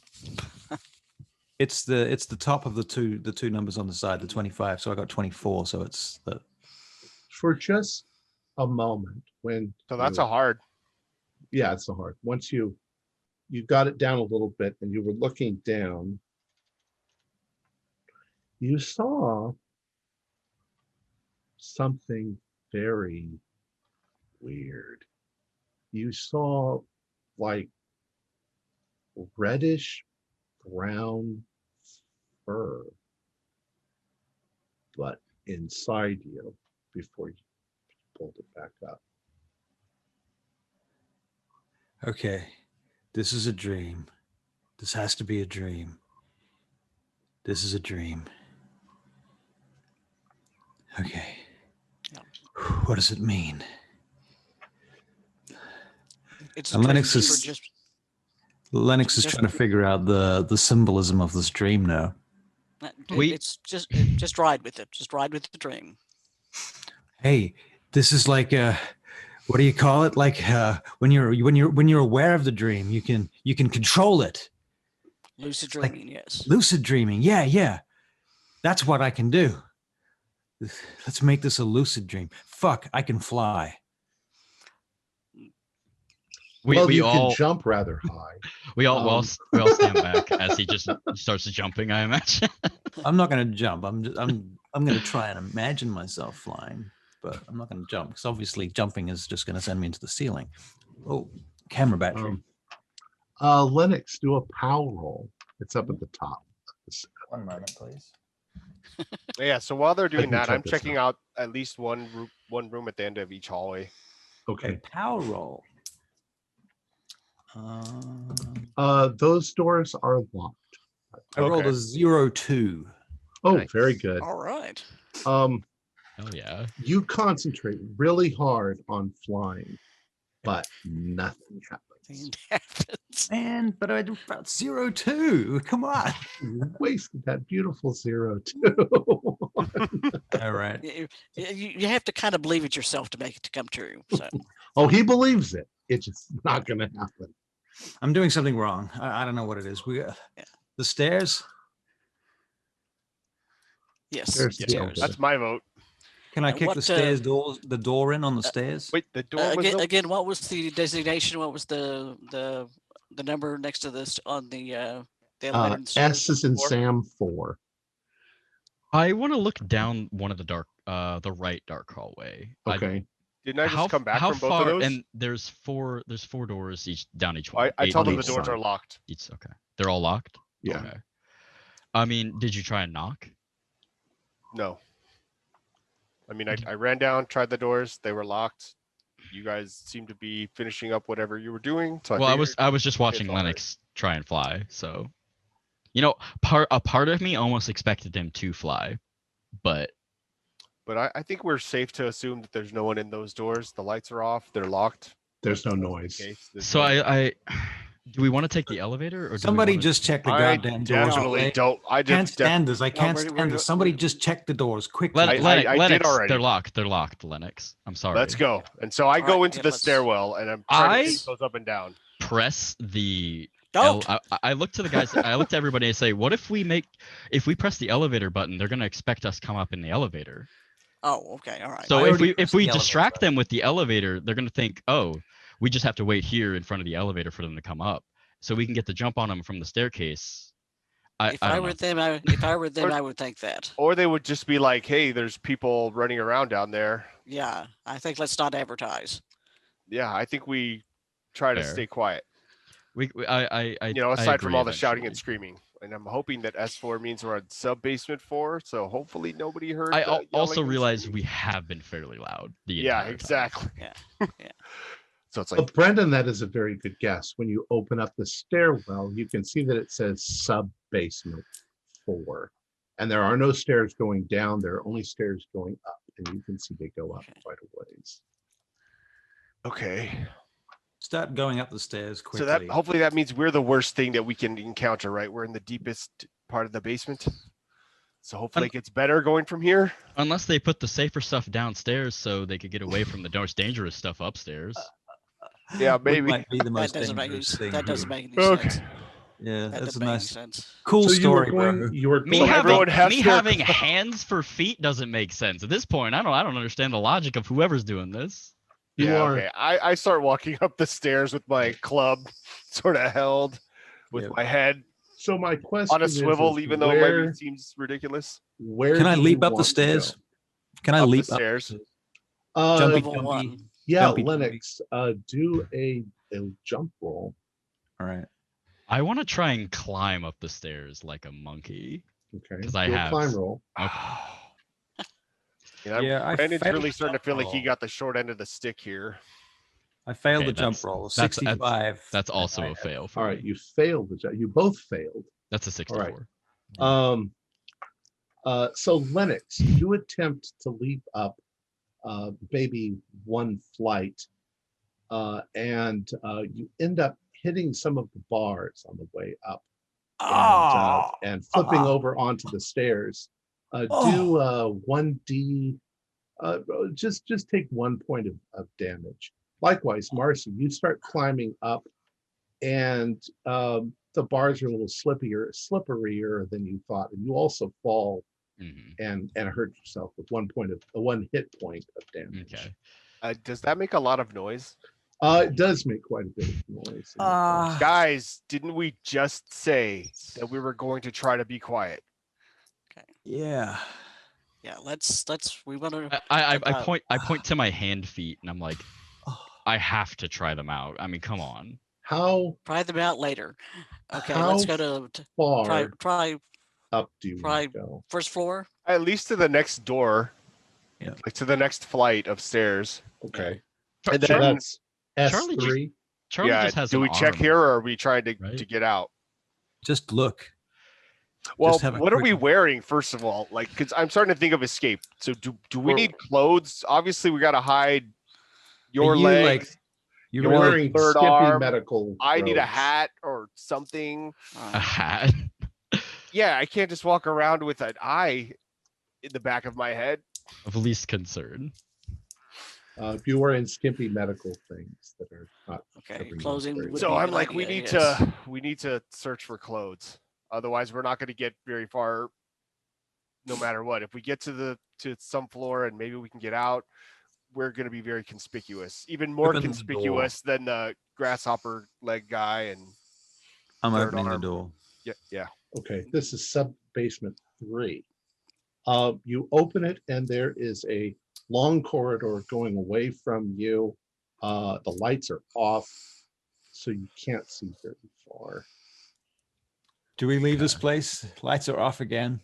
it's the top of the two numbers on the side, the 25. So I got 24. So it's the for just a moment when. So that's you- a hard. Yeah, it's so hard. Once you got it down a little bit and you were looking down, you saw something very weird. You saw like reddish brown fur, but inside you before you pulled it back up. okay. This is a dream. This has to be a dream. This is a dream. Okay. Yeah. What does it mean? It's And a dream Lennox for is- just Lennox is Just- trying to figure out the symbolism of this dream now. it's just ride with it. Just ride with the dream. Hey, this is like what do you call it? Like when you're aware of the dream, you can control it. Lucid like- dreaming, yes. Lucid dreaming. Yeah. That's what I can do. Let's make this a lucid dream. Fuck, I can fly. Well, We you all can jump rather high. we all stand back as he just starts jumping. I imagine. I'm not going to jump. I'm going to try and imagine myself flying, but I'm not going to jump because obviously jumping is just going to send me into the ceiling. Oh, camera battery. Lennox, do a POW roll. It's up at the top. 1 moment, please. Yeah. So while they're doing can that, check I'm this checking out at least one room at the end of each hallway. Okay. Power roll. Those doors are locked. I rolled Okay. a 0-2. Oh, Nice. very good. All right. Oh yeah. You concentrate really hard on flying, but nothing happens. Thing happens. Man, but I about 0-2. Come on. You wasted that beautiful 0-2. All right. You have to kind of believe it yourself to make it to come true. So Oh, he believes it. It's just not going to happen. I'm doing something wrong. I don't know what it is. The stairs. yes. There's the stairs. elevator. That's my vote. Can I And kick what, the stairs the door in on the stairs? Wait, the door was open? Again, what was the designation? What was the number next to this on the elevator? and stairs? S is in Four. Sam 4. I want to look down one of the right dark hallway. Okay. Didn't I just come back how from both far? of those? And there's four doors each one. I told them the each doors side. are locked. It's okay. They're all locked. Yeah. Okay. I mean, did you try and knock? No. I mean, I ran down, tried the doors. They were locked. You guys seem to be finishing up whatever you were doing. So Well, I figured- was just watching all right. Lennox try and fly. So, a part of me almost expected him to fly, but I think we're safe to assume that there's no one in those doors. The lights are off. They're locked. There's no That's the noise. case. There's so no- I do we want to take the elevator or do Somebody we wanna... just check the I goddamn doors. definitely okay? don't. I Can't just stand this. I can't we're- stand this. Somebody just check the doors quickly. I did Lennox, already. They're locked. They're locked, Lennox. I'm sorry. Let's go. And so I All go right, into yeah, the let's- stairwell and I'm trying to I- get those up and down. Press the Don't. I look to the guys. I look to everybody and say, "What if we press the elevator button? They're gonna expect us to come up in the elevator. Oh, okay, all right. So I if already we pressed the elevator distract button. them with the elevator, they're gonna think, oh, we just have to wait here in front of the elevator for them to come up, so we can get the jump on them from the staircase." If I were them, I would think that. Or they would just be like, hey, there's people running around down there. Yeah, I think let's not advertise. Yeah, I think we try to Fair. stay quiet. I Aside from agree all the shouting and eventually. screaming. And I'm hoping that S4 means we're on sub basement 4, so hopefully nobody heard. I the also yelling and realize screaming. we have been fairly loud. The Yeah, entire time. exactly. Yeah. So it's like, But Brendan, that is a very good guess. When you open up the stairwell, you can see that it says sub basement 4. And there are no stairs going down. There are only stairs going up. And you can see they go up Okay. quite a ways. okay. Start going up the stairs quickly. So that hopefully that means we're the worst thing that we can encounter, right? We're in the deepest part of the basement. So hopefully it gets better going from here. Unless they put the safer stuff downstairs so they could get away from the most dangerous stuff upstairs. Yeah, We maybe. might be the That most doesn't make any, dangerous thing that doesn't here. make any Okay. sense. Yeah, That that's doesn't a make any nice, sense. cool So story, bro. you were Me going, everyone has their- having hands for feet doesn't make sense. At this point, I don't understand the logic of whoever's doing this. you Yeah, are okay. I start walking up the stairs with my club sort of held with Yep. my head so my question on a is swivel, even though maybe where, it seems ridiculous. where Can I do leap you up the want to stairs? go? Can I Up the leap up? stairs. Jumpy, Level jumpy. one. Yeah, Jumpy, Lennox, do a jump roll. All right. I want to try and climb up the stairs like a monkey. Okay. 'Cause I do a have- climb roll. Yeah, I Brandon's failed really the starting to jump feel like he roll. got the short end of the stick here. I failed Okay, the jump that's- roll. that's- 65. That's also I a have- fail for All right, me. you failed the jump. You both failed. That's a 64. right. So Lennox, you attempt to leap up maybe one flight, and you end up hitting some of the bars on the way up and flipping over onto the stairs. Do 1d. Just take 1 point of damage. Likewise, Marcy, you start climbing up, and the bars are a little slipperier than you thought, and you also fall Mhm. and hurt yourself with 1 hit point of damage. Okay. Does that make a lot of noise? It does make quite a bit of noise. Guys, didn't we just say that we were going to try to be quiet? Yeah. Yeah, we want to. I point to my hand feet and I'm like, Oh. I have to try them out. I mean, come on. How Try them out later. Okay, How let's go to far try up do you want to go? first floor. At least to the next door. Yeah. Like to the next flight of stairs. Okay. And So then, that's Charlie S3. Charlie yeah, just has do an we check arm. here or are we trying to right? get out? Just look. Well, have a what are quick- we wearing, first of all? Like, because I'm starting to think of escape. So do we We're- need clothes? Obviously, we got to hide your you, legs. like, You You're really, wearing third skimpy arm. medical. I need a robes. hat or something. A hat. Yeah, I can't just walk around with an eye in the back of my head. Of least concern. If you were in skimpy medical things that are not. Okay, covering closing. very would So be a I'm good like, we idea, need yes. to search for clothes. Otherwise, we're not going to get very far. No matter what, if we get to some floor and maybe we can get out, we're going to be very conspicuous, even more Open the door. conspicuous than the grasshopper leg guy. And I'm third opening the arm. door. yeah. Okay, this is sub basement 3. You open it and there is a long corridor going away from you. The lights are off, so you can't see very far. Do we leave this place? Lights are off again.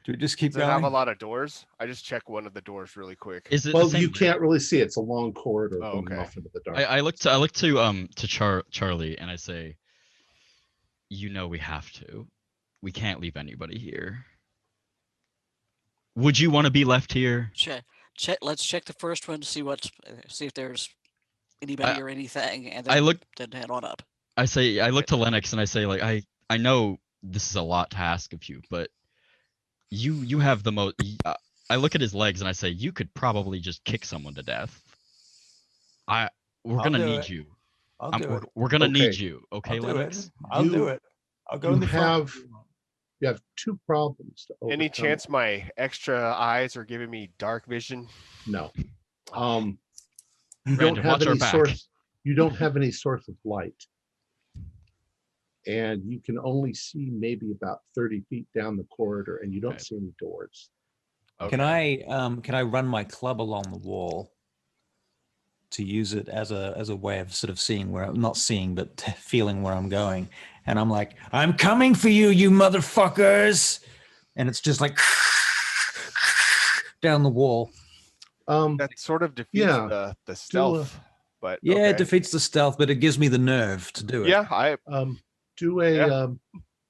Do we just keep Does it have going? a lot of doors? I just check one of the doors really quick. Is it Well, the same you can't really see it. It's a long corridor Oh, going okay. off into the dark. I look to Charlie and I say, you know we have to. We can't leave anybody here. Would you want to be left here? Check. Let's check the first one to see if there's anybody or anything, and then head on up. I look to Lennox and I say, like, I know this is a lot to ask of you, but you have the most. I look at his legs and I say, you could probably just kick someone to death. We're gonna need you. We're gonna need you. Okay, Lennox. I'll do it. I'll go in the front. You have two problems to overcome. Any chance my extra eyes are giving me dark vision? No. You don't have any source. You don't have any source of light, and you can only see maybe about 30 feet down the corridor, and you don't see any doors. Okay. Can I run my club along the wall to use it as a way of sort of seeing where I'm not seeing, but feeling where I'm going? And I'm like, I'm coming for you, you motherfuckers! And it's just like down the wall. That sort of defeats the stealth. But it defeats the stealth, but it gives me the nerve to do it. Yeah,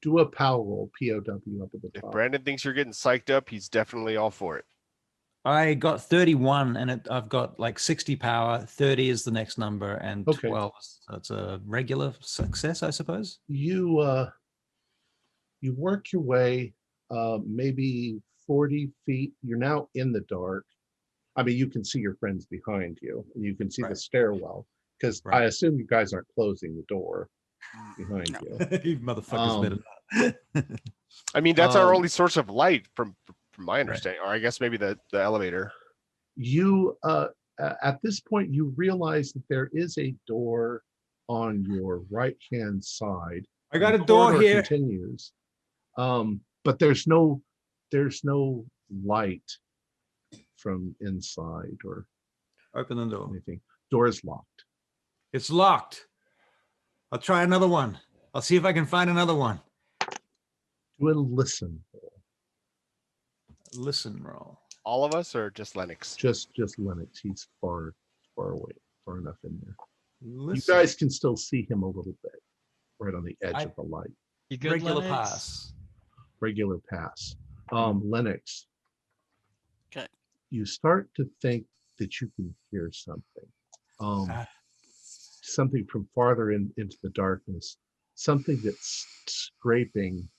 do a power roll, POW up at the top. If Brandon thinks you're getting psyched up, he's definitely all for it. I got 31, and I've got like 60 power. 30 is the next number, and 12. So it's a regular success, I suppose. You work your way maybe 40 feet. You're now in the dark. I mean, you can see your friends behind you, and you can see the stairwell, because I assume you guys aren't closing the door behind you. You motherfuckers better not. I mean, that's our only source of light from my understanding, or I guess maybe the elevator. You at this point you realize that there is a door on your right hand side. I got a door here. Continues, but there's no light from inside or open the door. Anything. Door is locked. It's locked. I'll try another one. I'll see if I can find another one. Do a listen roll. Listen roll. All of us, or just Lennox? Just Lennox. He's far away, far enough in there. You guys can still see him a little bit, right on the edge of the light. You good, Regular Lennox? pass. Regular pass. Lennox. Okay. You start to think that you can hear something. Something from farther into the darkness. Something that's scraping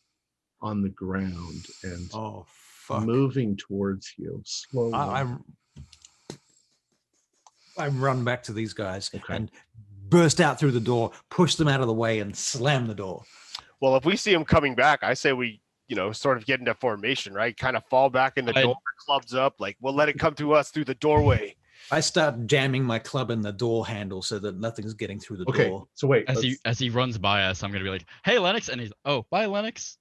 on the ground and moving towards you slowly. I run back to these guys and burst out through the door, push them out of the way, and slam the door. Well, if we see them coming back, I say we, sort of get into formation, right? Kind of fall back in the door, clubs up, like we'll let it come to us through the doorway. I start jamming my club in the door handle so that nothing's getting through the door. So wait, as he runs by us, I'm gonna be like, "Hey, Lennox," and he's, "Bye, Lennox."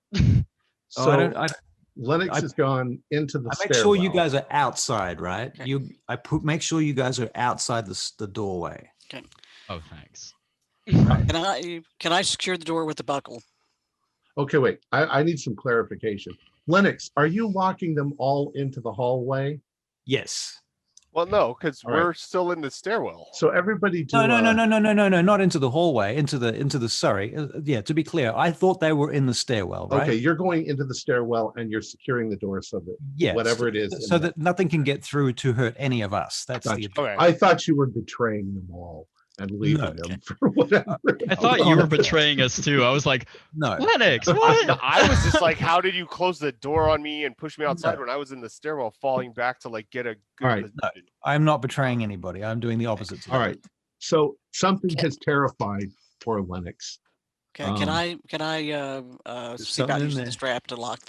Lennox has gone into the stairwell. Make sure you guys are outside, right? Okay. Make sure you guys are outside the doorway. Okay. Oh, thanks. Can I secure the door with the buckle? Okay, wait. I need some clarification. Lennox, are you locking them all into the hallway? Yes. Well, no, because we're still in the stairwell. So everybody do No, not into the hallway, into the sorry. To be clear, I thought they were in the stairwell, right? Okay, you're going into the stairwell and you're securing the door so that whatever it is. So that nothing can get through to hurt any of us. That's the I thought you were betraying them all and leaving them for whatever. I thought you were betraying us too. I was like, no, Lennox, what? No, I was just like, how did you close the door on me and push me outside when I was in the stairwell, falling back to like get a good position? No, I'm not betraying anybody. I'm doing the opposite. All right. So something has terrified poor Lennox. Okay. Can I see about using the strap to lock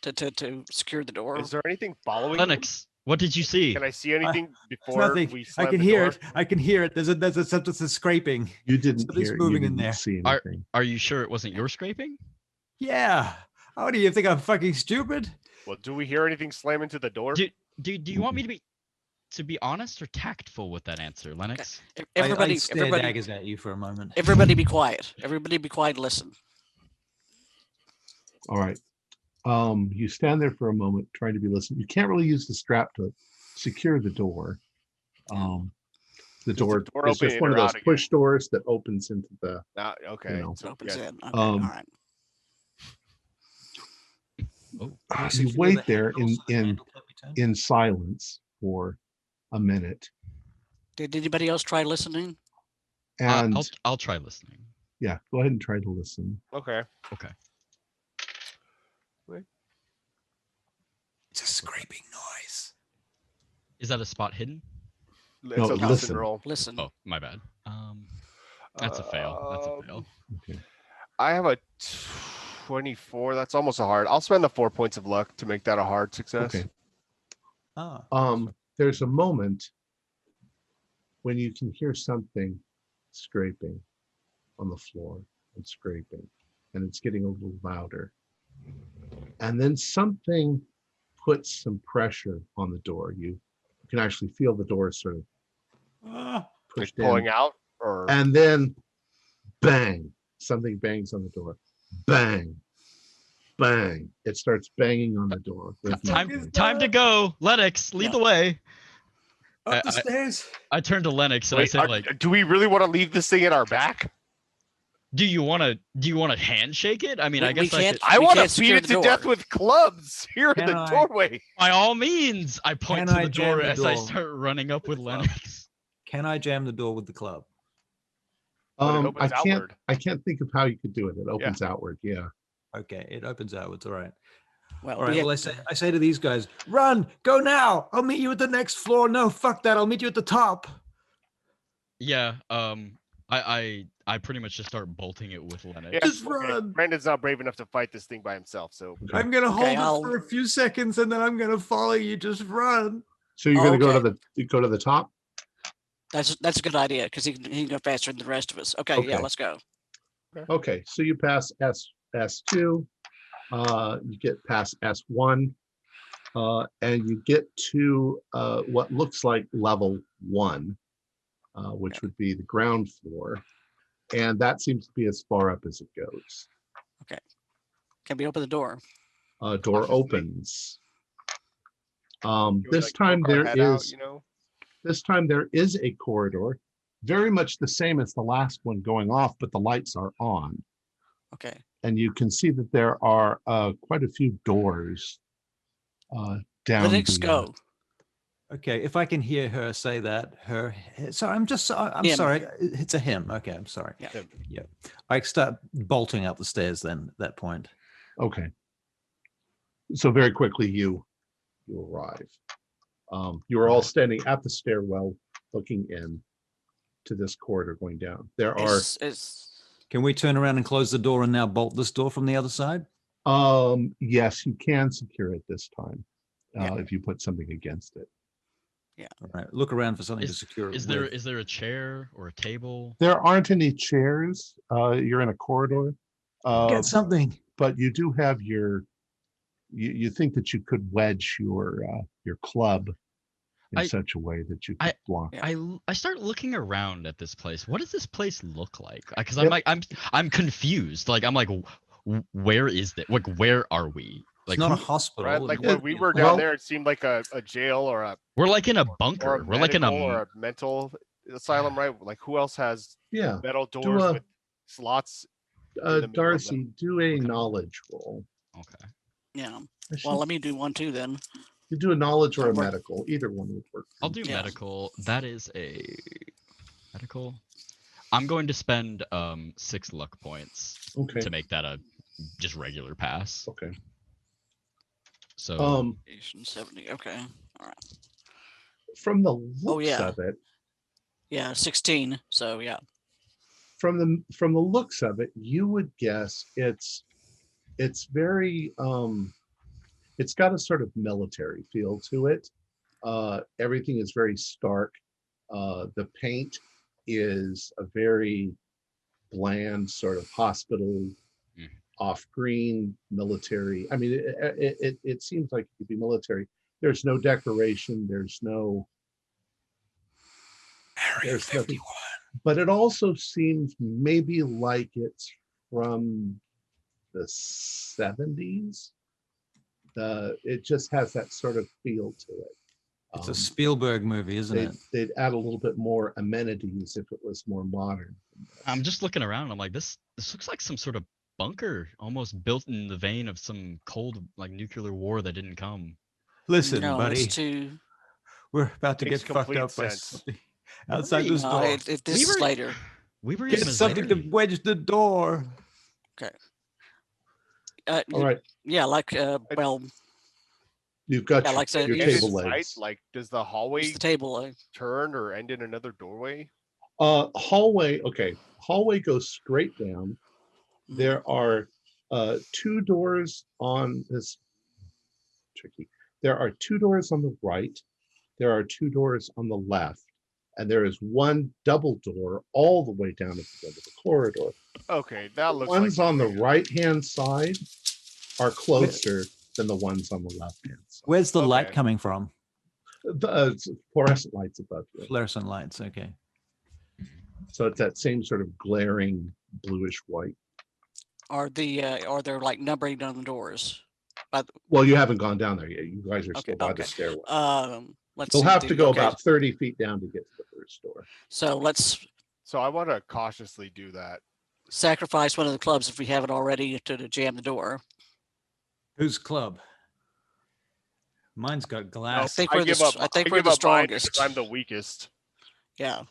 to secure the door? Is there anything following Lennox? What did you see? Can I see anything before we slam I can hear it. I can hear it. There's a scraping. You didn't hear it. Moving in there. See anything. Are you sure it wasn't your scraping? Yeah. How do you think I'm fucking stupid? Well, do we hear anything slam into the door? Do you want me to be honest or tactful with that answer, Lennox? Okay. Everybody daggers at you for a moment. Everybody be quiet. Everybody be quiet and listen. All right. You stand there for a moment trying to be listening. You can't really use the strap to secure the door. The door is just one of those push doors that opens into the. Okay. So it opens in. Okay, all right. Oh, You wait there in silence for a minute, Did anybody else try listening? and I'll try listening. yeah, go ahead and try to listen. Okay. Okay. It's a scraping noise. Is that a spot hidden? It's No, a listen. listen roll. Listen. Oh, my bad. That's a fail. That's a fail. Okay. I have a 24. That's almost a hard. I'll spend the 4 points of luck to make that a hard success. Okay. Ah. There's a moment when you can hear something scraping on the floor and scraping, and it's getting a little louder. And then something puts some pressure on the door. You can actually feel the door sort of Ah. Like pushed pulling in. out, or And then bang, something bangs on the door. Bang, bang. It starts banging on the door. Time to go. Lennox, lead the way. Up the stairs. I turn to Lennox and Wait, I say, like, do we really want to leave this thing in our back? do you want to handshake it? I mean, I guess I want to beat secure it the to door. death with clubs here in Can the I- doorway. by all means, I point Can to I the jam door the as I door start running up with with the club? Lennox. Can I jam the door with the club? But it I opens can't. outward. I can't think of how you could do it. It opens outward. Yeah. Okay, it opens outwards. All right. Well, All right. we Well, had- I say to these guys, run, go now. I'll meet you at the next floor. No, fuck that. I'll meet you at the top. Yeah. I pretty much just start bolting it with Lennox. Yeah, Just okay. run. Brandon's not brave enough to fight this thing by himself, so I'm gonna Okay, hold it for a few seconds and then I'm gonna follow you. Just run. So you're going to okay. go to the top. That's a good idea because he can go faster than the rest of us. Okay, yeah, Okay. let's go. Okay. So you pass S2. You get past S1, and you get to what looks like level 1, which would be the ground floor, and that seems to be as far up as it goes. Can we open the door? Door Cautiously. opens. you would, This like, time poke our there head out, is you know? this time there is a corridor, very much the same as the last one going off, but the lights are on. Okay. And you can see that there are quite a few doors down. Linux, go. Okay, if I can hear her say that, sorry, I'm Him. sorry. It's a him. Okay, I'm sorry. Yeah. Yeah. I start bolting up the stairs then at that point. Okay. So very quickly you arrive. You are all standing at the stairwell, looking in to this corridor going down. There are. Can we turn around and close the door and now bolt this door from the other side? Yes, you can secure it this time Yeah. if you put something against it. All right. Look around for something to secure it. Is there a chair or a table? There aren't any chairs. You're in a corridor. Get something. But you do have your. You think that you could wedge your club in such a way that you could block. I start looking around at this place. What does this place look like? Because I'm confused. Like I'm like, where is that? Like where are we? Like It's not a hospital. Right? Like when we were down there, it seemed like a jail or a. We're like in a bunker. We're like in or a mental asylum, right? Like who else has metal doors with slots? Darcy, do a knowledge roll. Okay. Yeah. Well, let me do one too then. You do a knowledge or a medical. Either one would work. I'll do medical. That is a medical. I'm going to spend 6 luck points to make that a just regular pass. Okay. So 70. Okay. All right. From the looks of it. Yeah, 16. So yeah. From the looks of it, you would guess it's very it's got a sort of military feel to it. Everything is very stark. The paint is a very bland sort of hospital, off-green military. I mean, it seems like it could be military. There's no decoration. There's no. Area 51. But it also seems maybe like it's from the 70s. It just has that sort of feel to it. It's a Spielberg movie, isn't it? They'd add a little bit more amenities if it was more modern. I'm just looking around. I'm like, this looks like some sort of bunker almost built in the vein of some cold, like nuclear war that didn't come. Listen, No, buddy, it's too. we're about to Makes get fucked complete up by sense. something outside this No, door. this is later. We were Get in something to Missouri. wedge the door. Okay. All right. Yeah, like well, You've got Yeah, like I said, your you End in table sight? legs. Like, does the hallway use the table. turn or end in another doorway? Hallway. Okay. Hallway goes straight down. There are 2 doors on this. Tricky. There are 2 doors on the right. There are 2 doors on the left. And there is one double door all the way down at the end of the corridor. Okay, that looks Ones like on the right-hand side are closer than the ones on the left-hand side. Where's the light Okay. coming from? The fluorescent lights above you. Fluorescent lights. Okay. So it's that same sort of glaring bluish white. Are there like numbering on the doors? Well, you haven't gone down there yet. You guys are still by the okay. stairway. Let's You'll see, have to go okay. about 30 feet down to get to the first door. So let's So I want to cautiously do that. sacrifice one of the clubs if we haven't already to jam the door. Whose club? Mine's got glass. think we're the give up. I think I we're give the up mine because strongest. I'm the weakest. Yeah.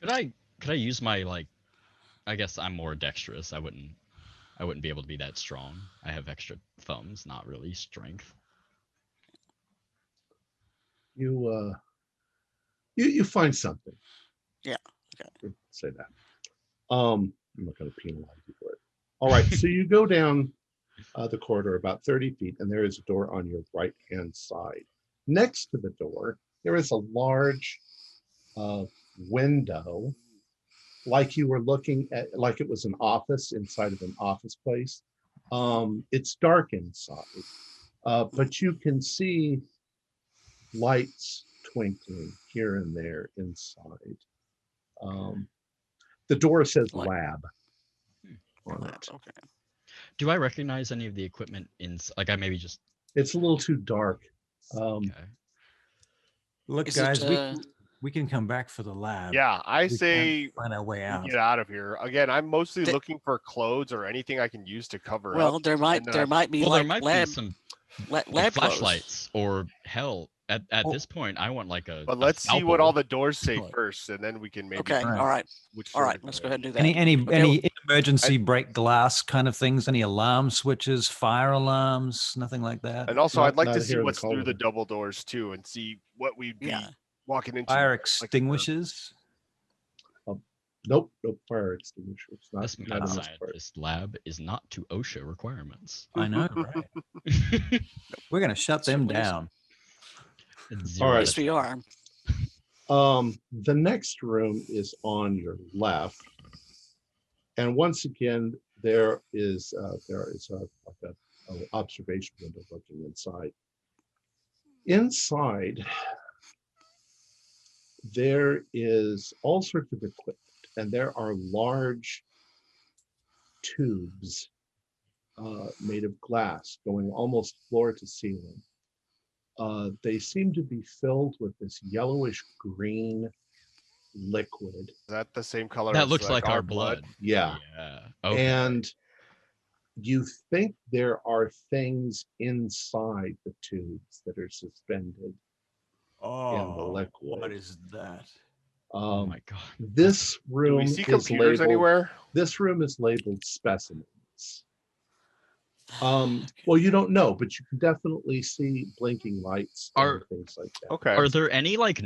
Could I use my like? I guess I'm more dexterous. I wouldn't be able to be that strong. I have extra thumbs, not really strength. You find something. Yeah. Okay. Say that. I'm not going to penalize you for it. All right. So you go down the corridor about 30 feet, and there is a door on your right-hand side. Next to the door, there is a large window, like you were looking at, like it was an office inside of an office place. It's dark inside, but you can see lights twinkling here and there inside. The door says lab on it. Okay. Do I recognize any of the equipment like I maybe just? It's a little too dark. Okay. Look, Is guys, it, we can come back for the lab. Yeah, I We can say find our way we out. get out of here. Again, I'm mostly The- looking for clothes or anything I can use to cover Well, up. there might and then there might be Well, like there might lab be some lab like clothes. flashlights, or hell, at Oh. this point, I want like a. But a let's see what all scalpel. the doors say Like- first, and then we can maybe. Okay. Right. All right. Which All door right. to Let's go go ahead in. and do that. Any emergency break glass kind of things? Any alarm switches, fire alarms, nothing like that? And also, Not- I'd like not to here see in the what's through the corridor. double doors too, and see what we'd be Yeah. walking into. Fire like, extinguishers. Nope, fire extinguisher. It's not, This not mad in this part. scientist lab is not to OSHA requirements. I know, right? We're gonna shut them Certainly is. down. It's All right. Yes, we are. The next room is on your left, and once again, there is like a observation window looking inside. Inside, there is all sorts of equipment, and there are large tubes made of glass going almost floor to ceiling. They seem to be filled with this yellowish green liquid. Is that the same color? That as, looks like our blood. Yeah. Yeah. Okay. And you think there are things inside the tubes that are suspended. Oh, liquid. what is that? Oh my god. This Do room we see is computers labeled, anywhere? This room is labeled specimens. Well, you don't know, but you can definitely see blinking lights and things like that. Okay. Are there any like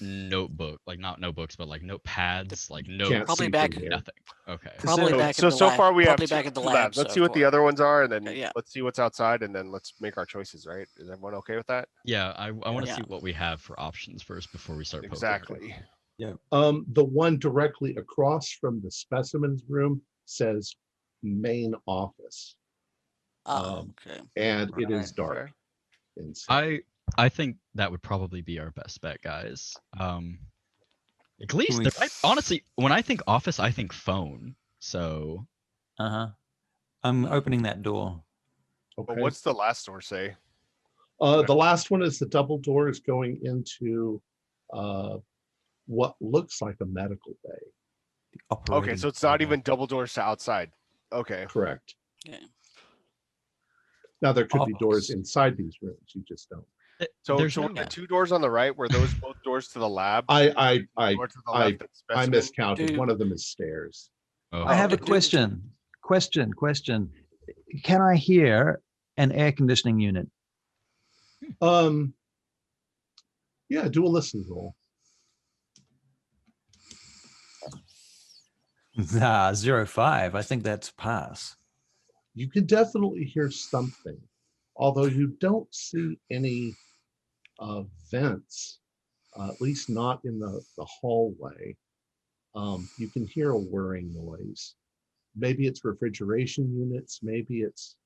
notebook, like not notebooks, but like notepads, like notes? Can't Probably see back- from here. Nothing. Okay. Probably so, back so at the so lab. far we have Probably two back at the labs. lab. Let's so see what the far. other ones are, and then Yeah. let's see what's outside, and then let's make our choices. Right? Is everyone okay with that? Yeah, I want to Yeah. see what we have for options first before we start poking. Exactly. The one directly across from the specimens room says main office, Oh, okay. and it is Right, dark fair. inside. I think that would probably be our best bet, guys. At least we- honestly, when I think office, I think phone. So I'm opening that door. But Okay. what's the last door say? The last one is the double doors going into what looks like a medical bay. The Okay, operating so it's not theater. even double doors to outside. Okay. Correct. Okay. Now there could be Office. doors inside these rooms. You just don't. So, There's so no. were the two doors on the right, were those both doors to the lab? I Door to the I left, that's I specimen? miscounted. Do- One of them is stairs. Oh. I have a do- question. Question. Can I hear an air conditioning unit? Yeah, do a listen roll. 0.5. I think that's pass. You can definitely hear something, although you don't see any vents, at least not in the hallway. You can hear a whirring noise. Maybe it's refrigeration units, maybe it's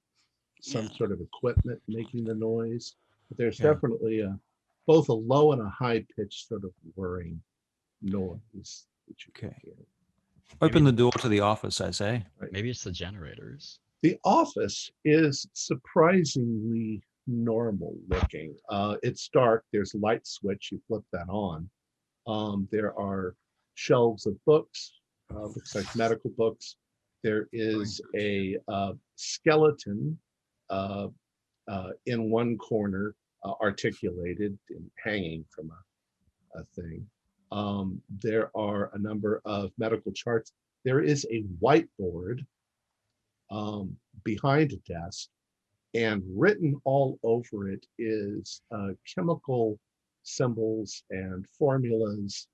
some Yeah. sort of equipment making the noise. But there's Yeah. definitely both a low and a high pitched sort of whirring noise that you can Okay. hear. Open the door to the office, I say. Maybe it's the generators. The office is surprisingly normal looking. It's dark. There's a light switch. You flip that on. There are shelves of books, looks like medical books. There is a skeleton in one corner, articulated and hanging from a thing. There are a number of medical charts. There is a whiteboard behind a desk, and written all over it is chemical symbols and formulas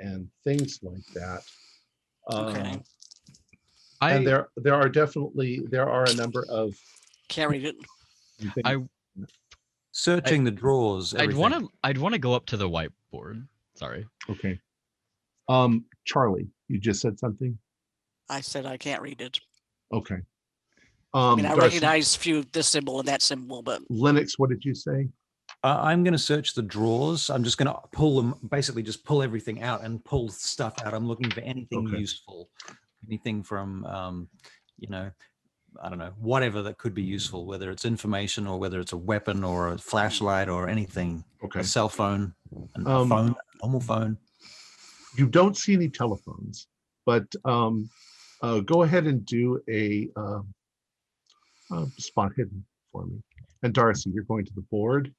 and things like that. Okay. And there are a number of Carried it. I Searching the drawers. I'd everything. want to go up to the whiteboard. Sorry. Okay. Charlie, you just said something. I said I can't read it. Okay. I mean, I Darcy, recognize few this symbol and that symbol, but Linux, what did you say? I'm going to search the drawers. I'm just going to pull them, basically just pull everything out and pull stuff out. I'm looking for anything Okay. useful, anything from, I don't know, whatever that could be useful, whether it's information or whether it's a weapon or a flashlight or anything, Okay. a cell phone, a phone, a normal phone. You don't see any telephones, but go ahead and do a spot hidden for me. And Darcy, you're going to the board.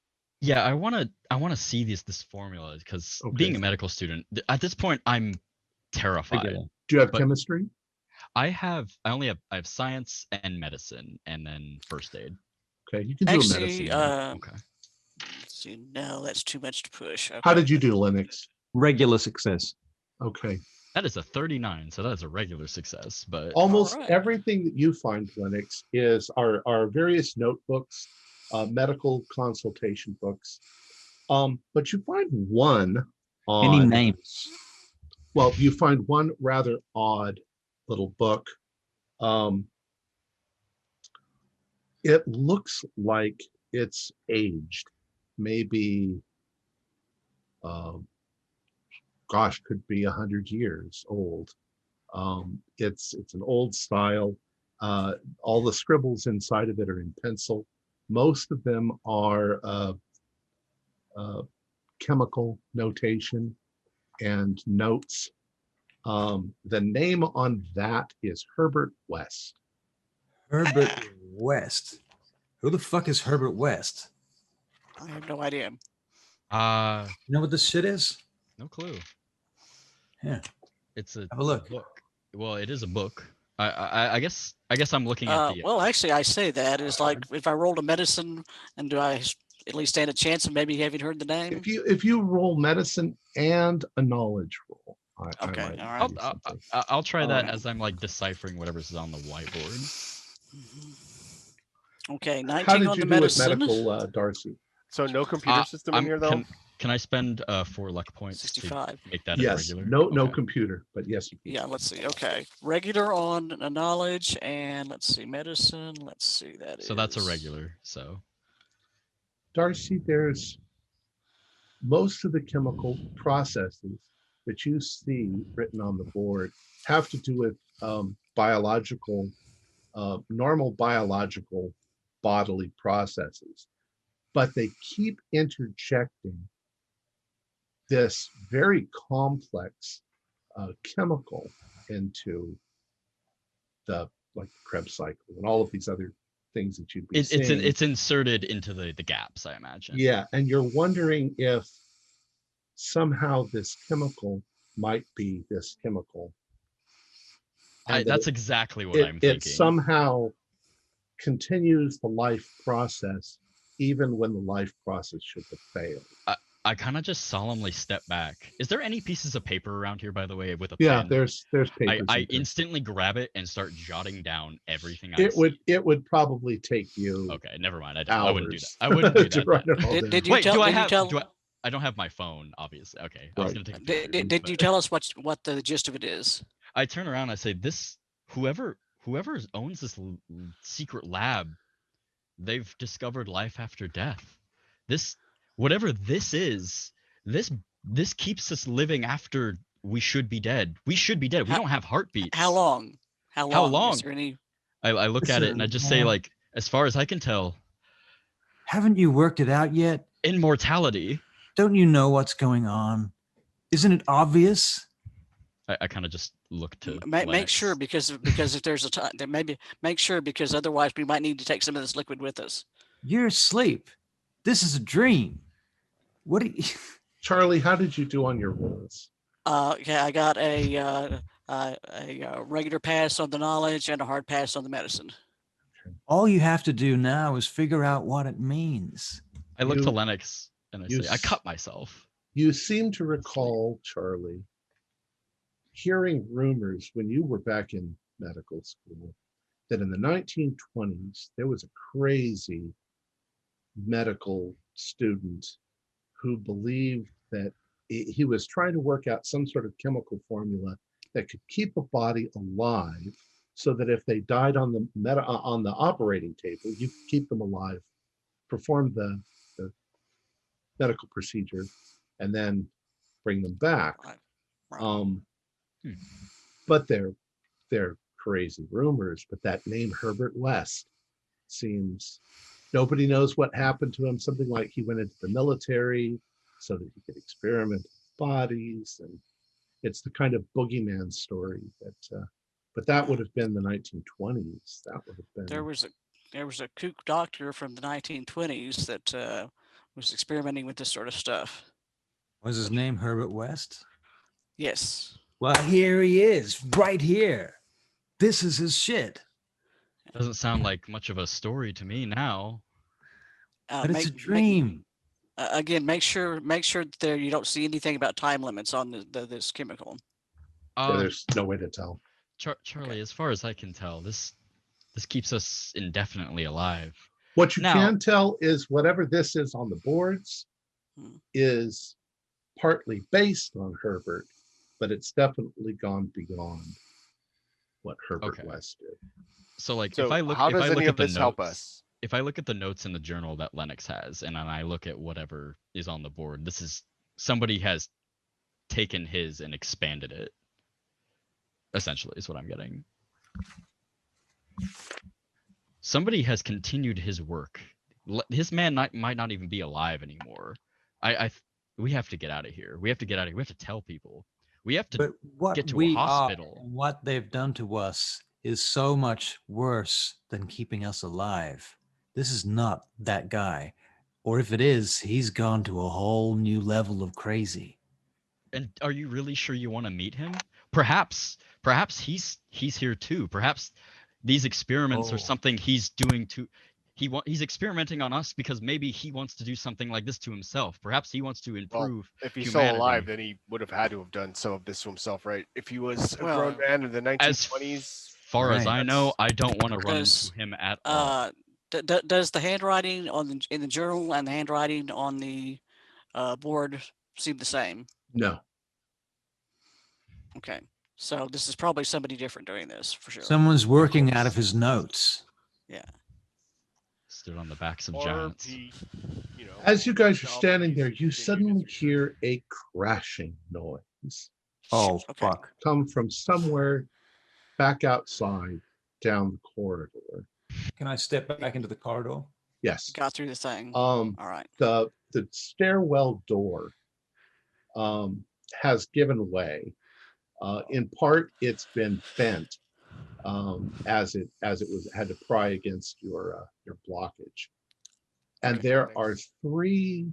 Yeah, I want to see this formula because Okay. being a medical student at this point I'm terrified. Regular. Do you have But- chemistry? I have science and medicine and then first aid. Okay, you can do a actually, medicine. Okay. let's see, no, that's too much to push. Okay. How did you do, Linux? Regular success. Okay. That is a 39, so that is a regular success. But Almost Alright. everything that you find, Linux, is our various notebooks, medical consultation books. But you find one Any odd, names? well, you find one rather odd little book. It looks like it's aged, maybe, gosh, could be 100 years old. It's an old style. All the scribbles inside of it are in pencil. Most of them are chemical notation and notes. The name on that is Herbert West. Herbert West. Who the fuck is Herbert West? I have no idea. You know what this shit is? no clue. Yeah. It's a Have a look. book. Well, it is a book. I guess I'm looking at the. Well, actually, I say that is like if I rolled a medicine, and do I at least stand a chance of maybe having heard the name? If you roll medicine and a knowledge roll, I Okay, might all right. do something. I'll try that Alright. as I'm like deciphering whatever's on the whiteboard. Okay, How 19 did on you the do with medicine. medical, Darcy? So no computer system in here though? Can I spend 4 luck points 65. to make that a Yes, regular? no Okay. computer, but yes, you can. Yeah, let's see. Okay, regular on a knowledge, and let's see, medicine. Let's see, So that's a is- regular. So Darcy, there's most of the chemical processes that you see written on the board have to do with biological, normal biological bodily processes, but they keep interjecting this very complex chemical into the like the Krebs cycle and all of these other things that you'd be seeing. It's inserted into the gaps, I imagine. Yeah, and you're wondering if somehow this chemical might be this chemical. That's exactly what I'm thinking. It somehow continues the life process even when the life process should have failed. I kind of just solemnly step back. Is there any pieces of paper around here, by the way, with a Yeah, pen? there's papers. I instantly grab it and start jotting down everything. It would probably take you. Okay, never mind. I wouldn't do that. I wouldn't do that. Did you Wait, tell? I don't have my phone, obviously. Okay, Right. I was gonna take. A picture, Did you tell us what the gist of it is? I turn around. I say, whoever owns this secret lab, they've discovered life after death. Whatever this is, this keeps us living after we should be dead. We should be dead. We don't have heartbeats. How long? How long? Is there any... I look at it and I just say, like, as far as I can tell, haven't you worked it out yet? Immortality. Don't you know what's going on? Isn't it obvious? I kind of just look to make sure, because if there's a time, then maybe make sure, because otherwise we might need to take some of this liquid with us. You're asleep. This is a dream. What do you... Charlie, how did you do on your rolls? Okay, I got a regular pass on the knowledge and a hard pass on the medicine. All you have to do now is figure out what it means. I look to Lennox and I say, I cut myself. You seem to recall, Charlie, hearing rumors when you were back in medical school that in the 1920s, there was a crazy medical student who believed that he was trying to work out some sort of chemical formula that could keep a body alive, so that if they died on the operating table, you could keep them alive, perform the medical procedure, and then bring them back. But they're crazy rumors. But that name Herbert West seems, nobody knows what happened to him. Something like he went into the military so that he could experiment with bodies, and it's the kind of boogeyman story that. But that would have been the 1920s. That would have been. There was a kook doctor from the 1920s that was experimenting with this sort of stuff. Was his name Herbert West? Yes. Well, here he is, right here. This is his shit. Doesn't sound like much of a story to me now. But it's a dream. Again, make sure that there you don't see anything about time limits on this chemical. There's no way to tell. Charlie, as far as I can tell, this keeps us indefinitely alive. What you can tell is whatever this is on the boards is partly based on Herbert, but it's definitely gone beyond what Herbert West did. So, like, So if I look, how if does I look any at of the this help notes, us? if I look at the notes in the journal that Lennox has, and then I look at whatever is on the board, this is somebody has taken his and expanded it. Essentially, is what I'm getting. Somebody has continued his work. His man might not even be alive anymore. We have to get out of here. We have to get out of here. We have to tell people. We have to get to a hospital. What they've done to us is so much worse than keeping us alive. This is not that guy. Or if it is, he's gone to a whole new level of crazy. And are you really sure you want to meet him? Perhaps he's here too. Perhaps these experiments are something he's doing to. He's experimenting on us because maybe he wants to do something like this to himself. Perhaps he wants to improve. Well, if he's humanity. still alive, then he would have had to have done some of this to himself, right? If he was a grown man in the 1920s. As far as I know, I don't want to run into him at all. Does the handwriting in the journal and the handwriting on the board seem the same? No. Okay, so this is probably somebody different doing this for sure. Someone's working out of his notes. Yeah. Stood on the backs of giants. As you guys are standing there, you suddenly hear a crashing noise. Oh, fuck. Come from somewhere back outside down the corridor. Can I step back into the corridor? Yes. Got through the thing. All right. The stairwell door has given way. In part, it's been bent as it had to pry against your blockage. And Okay, there thanks. are 3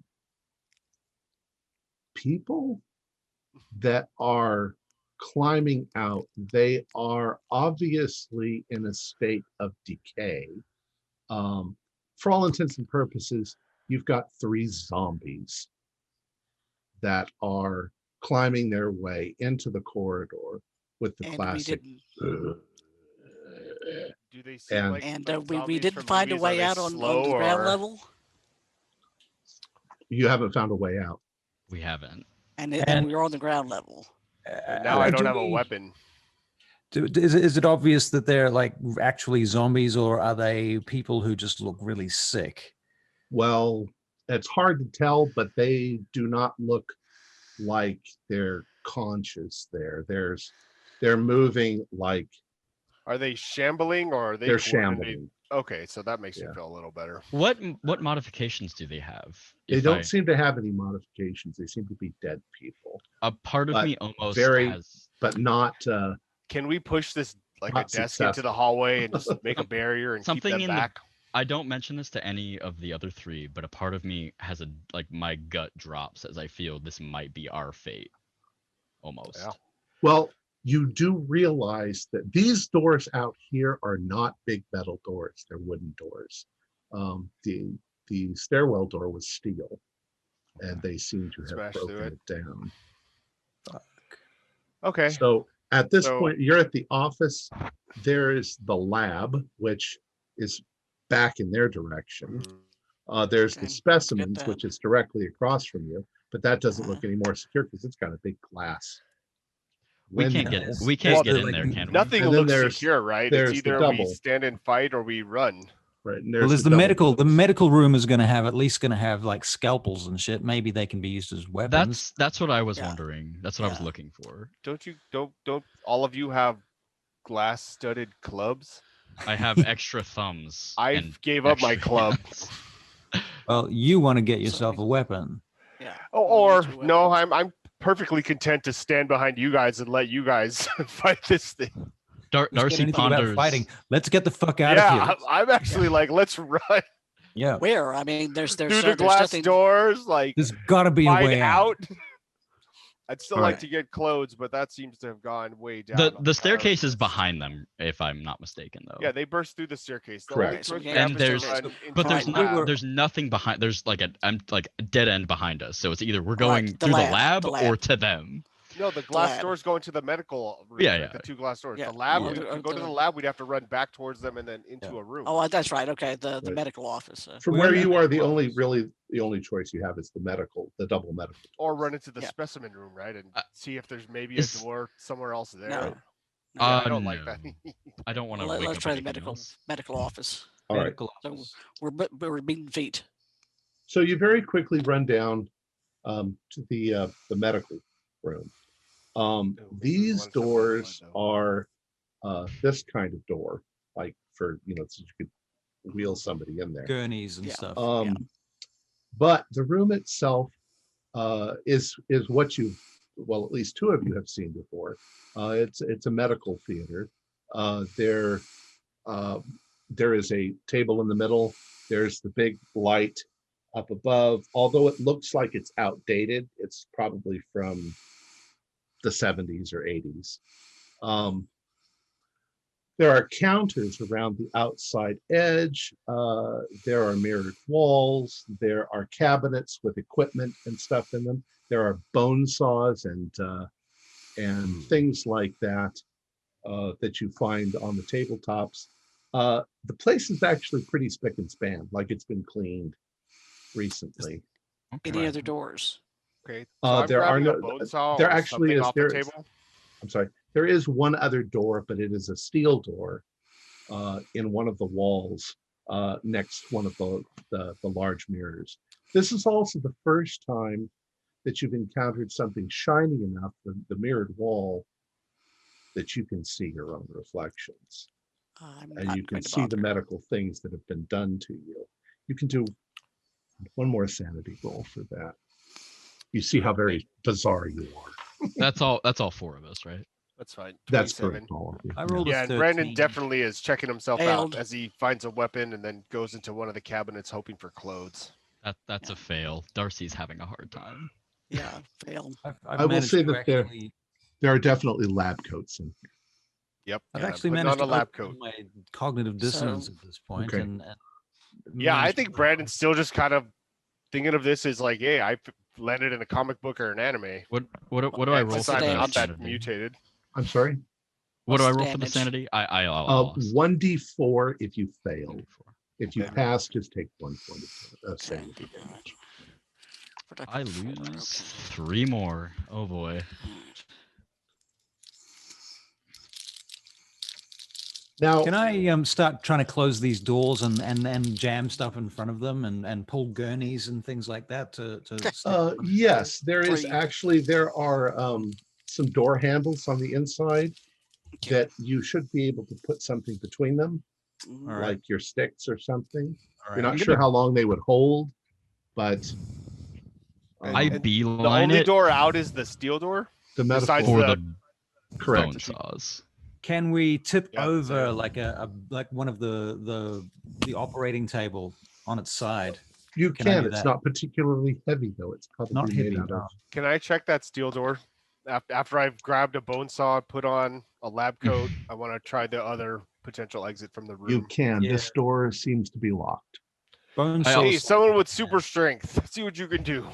people that are climbing out. They are obviously in a state of decay. For all intents and purposes, you've got 3 zombies that are climbing their way into the corridor with the And classic. Do they seem And- like And like we zombies didn't from find a movies? Are way they out on slow the ground or- level. You haven't found a way out. We haven't. And And- we were on the ground level. And now I don't do have a we- weapon. Is it obvious that they're like actually zombies, or are they people who just look really sick? Well, it's hard to tell, but they do not look like they're conscious there. They're moving like Are they shambling or are they they're coordinated? shambling. Okay, so that makes me Yeah. feel a little better. What modifications do they have? They If don't seem to have any modifications. They seem to be dead people, A part of but me almost very- has. but not Can we push this like a Not desk into the successful. hallway and just make a barrier and keep Something them in the- back? I don't mention this to any of the other 3, but a part of me has my gut drops as I feel this might be our fate. Almost. Yeah. well. You do realize that these doors out here are not big metal doors; they're wooden doors. The stairwell door was steel, and they seem to have Smashed through broken it. it down. Okay. So at this So- point, you're at the office. There is the lab, which is back in their direction. Mhm. There's Okay, the let's get specimens, that. which is directly across from you, but that doesn't look Uh-huh. any more secure because it's got a big glass. We can't window. get Yes. we can't Well, get the, in like, there, can we? Nothing And then looks there's- secure, right? there's It's the either we double. stand and fight or we run. Right. And well, there's the double medical. The doors. medical room is going to have like scalpels and shit. Maybe they can be used as weapons. That's what I was Yeah. wondering. That's what I was Yeah. looking for. Don't all of you have glass studded clubs? I have extra thumbs. I and gave up my extra club. hands. Well, you want to get yourself a weapon. Yeah. Oh, we or need to, no, I'm perfectly content to stand behind you guys and let you guys fight this thing. Who's said Darcy anything about ponders. fighting. Let's get the fuck out of Yeah, here. I'm actually like, let's run Yeah, Where? I mean, there's through the there's glass nothing. doors, like there's got to be a find way out. out. I'd still All like right. to get clothes, but that seems to have gone way down. The on the staircase priority is list. behind them, if I'm not mistaken, though. Yeah, they burst through the staircase. The Correct. only Okay, so choice we we have And is to there's- run But into there's the Fine. lab. there's nothing behind. There's like a dead end behind us. So it's either we're going the through lab, the the lab or lab. to them. No, the glass lab. doors go into the medical room. Yeah, right? yeah. The 2 glass doors. Yeah. The lab, Yeah. we Or to go to the- the lab, we'd have to run back towards them and then into a room. Oh, that's right. Okay, the Right. medical office. From Well, where yeah, you are, the close. only choice you have is the double medical. Or run into the Yeah. specimen room, right? And Uh, see if there's maybe a is- door somewhere else there. No. Yeah, I don't like that. No. I don't want to Let's wake up try the anything else. medical office. All right. Medical So office. we're beating feet. So you very quickly run down to the medical room. Oh, These what if someone doors blood, are this kind of door, like for so you could wheel somebody in there. Gurneys and Yeah. stuff. But the room itself is what at least 2 of you have seen before. It's a medical theater. There is a table in the middle. There's the big light up above. Although it looks like it's outdated, it's probably from the 70s or 80s. There are counters around the outside edge. There are mirrored walls. There are cabinets with equipment and stuff in them. There are bone saws and things like that that you find on the tabletops. The place is actually pretty spick and span, like it's been cleaned recently. Any other doors? Okay. So I'm there are grabbing a no- bone saw there or actually something is- off there the is- table. I'm sorry. There is one other door, but it is a steel door in one of the walls next to one of the large mirrors. This is also the first time that you've encountered something shiny enough, the mirrored wall, that you can see your own reflections. I'm And not you can going to see the bother. medical things that have been done to you. You can do one more sanity roll for that. You see how very bizarre you are. That's all 4 of us, right? That's fine. That's 27. correct, all of you. I rolled Yeah, a and 13. Brandon definitely is checking himself Failed. out as he finds a weapon and then goes into one of the cabinets hoping for clothes. That's a fail. Darcy's having a hard time. Yeah, failed. I've I will managed say to that there- actually, There are definitely lab coats in here. Yep. I've and I'm actually putting managed on to a lab overcome coat. my cognitive dissonance So- at this point, Okay. and Yeah, I managed think to- Brandon's still just kind of thinking of this as like, hey, landed in a comic book or an anime. What do I roll What's for the Besides, the not damage? that sanity? mutated. I'm sorry. What do I What's the roll for the damage? sanity? I lost. 1d4 if you fail. 1d4. If you Okay. pass, just take 1 point of Okay. sanity All damage. right. I lose 3 more. Oh boy. Now, Can I start trying to close these doors and jam stuff in front of them and pull gurneys and things like that to yes, there are some door handles on the inside Okay. that you should be able to put something between them, Mm, All right. like your sticks or something. All You're right. not I'm sure gonna- how long they would hold, but I And the beeline only it door out is the steel door. the metaphor besides for the- the correct. bone saws. Can we tip Yeah, over so- like like one of the operating table on its side? You Can I can. do It's that? not particularly heavy though. It's probably Not made heavy. out of. no. Can I check that steel door? After I've grabbed a bone saw, put on a lab coat, I want to try the other potential exit from the You room. can. Yeah. This door seems to be locked. Bone I saw. Hey, someone with super strength. See what you can do.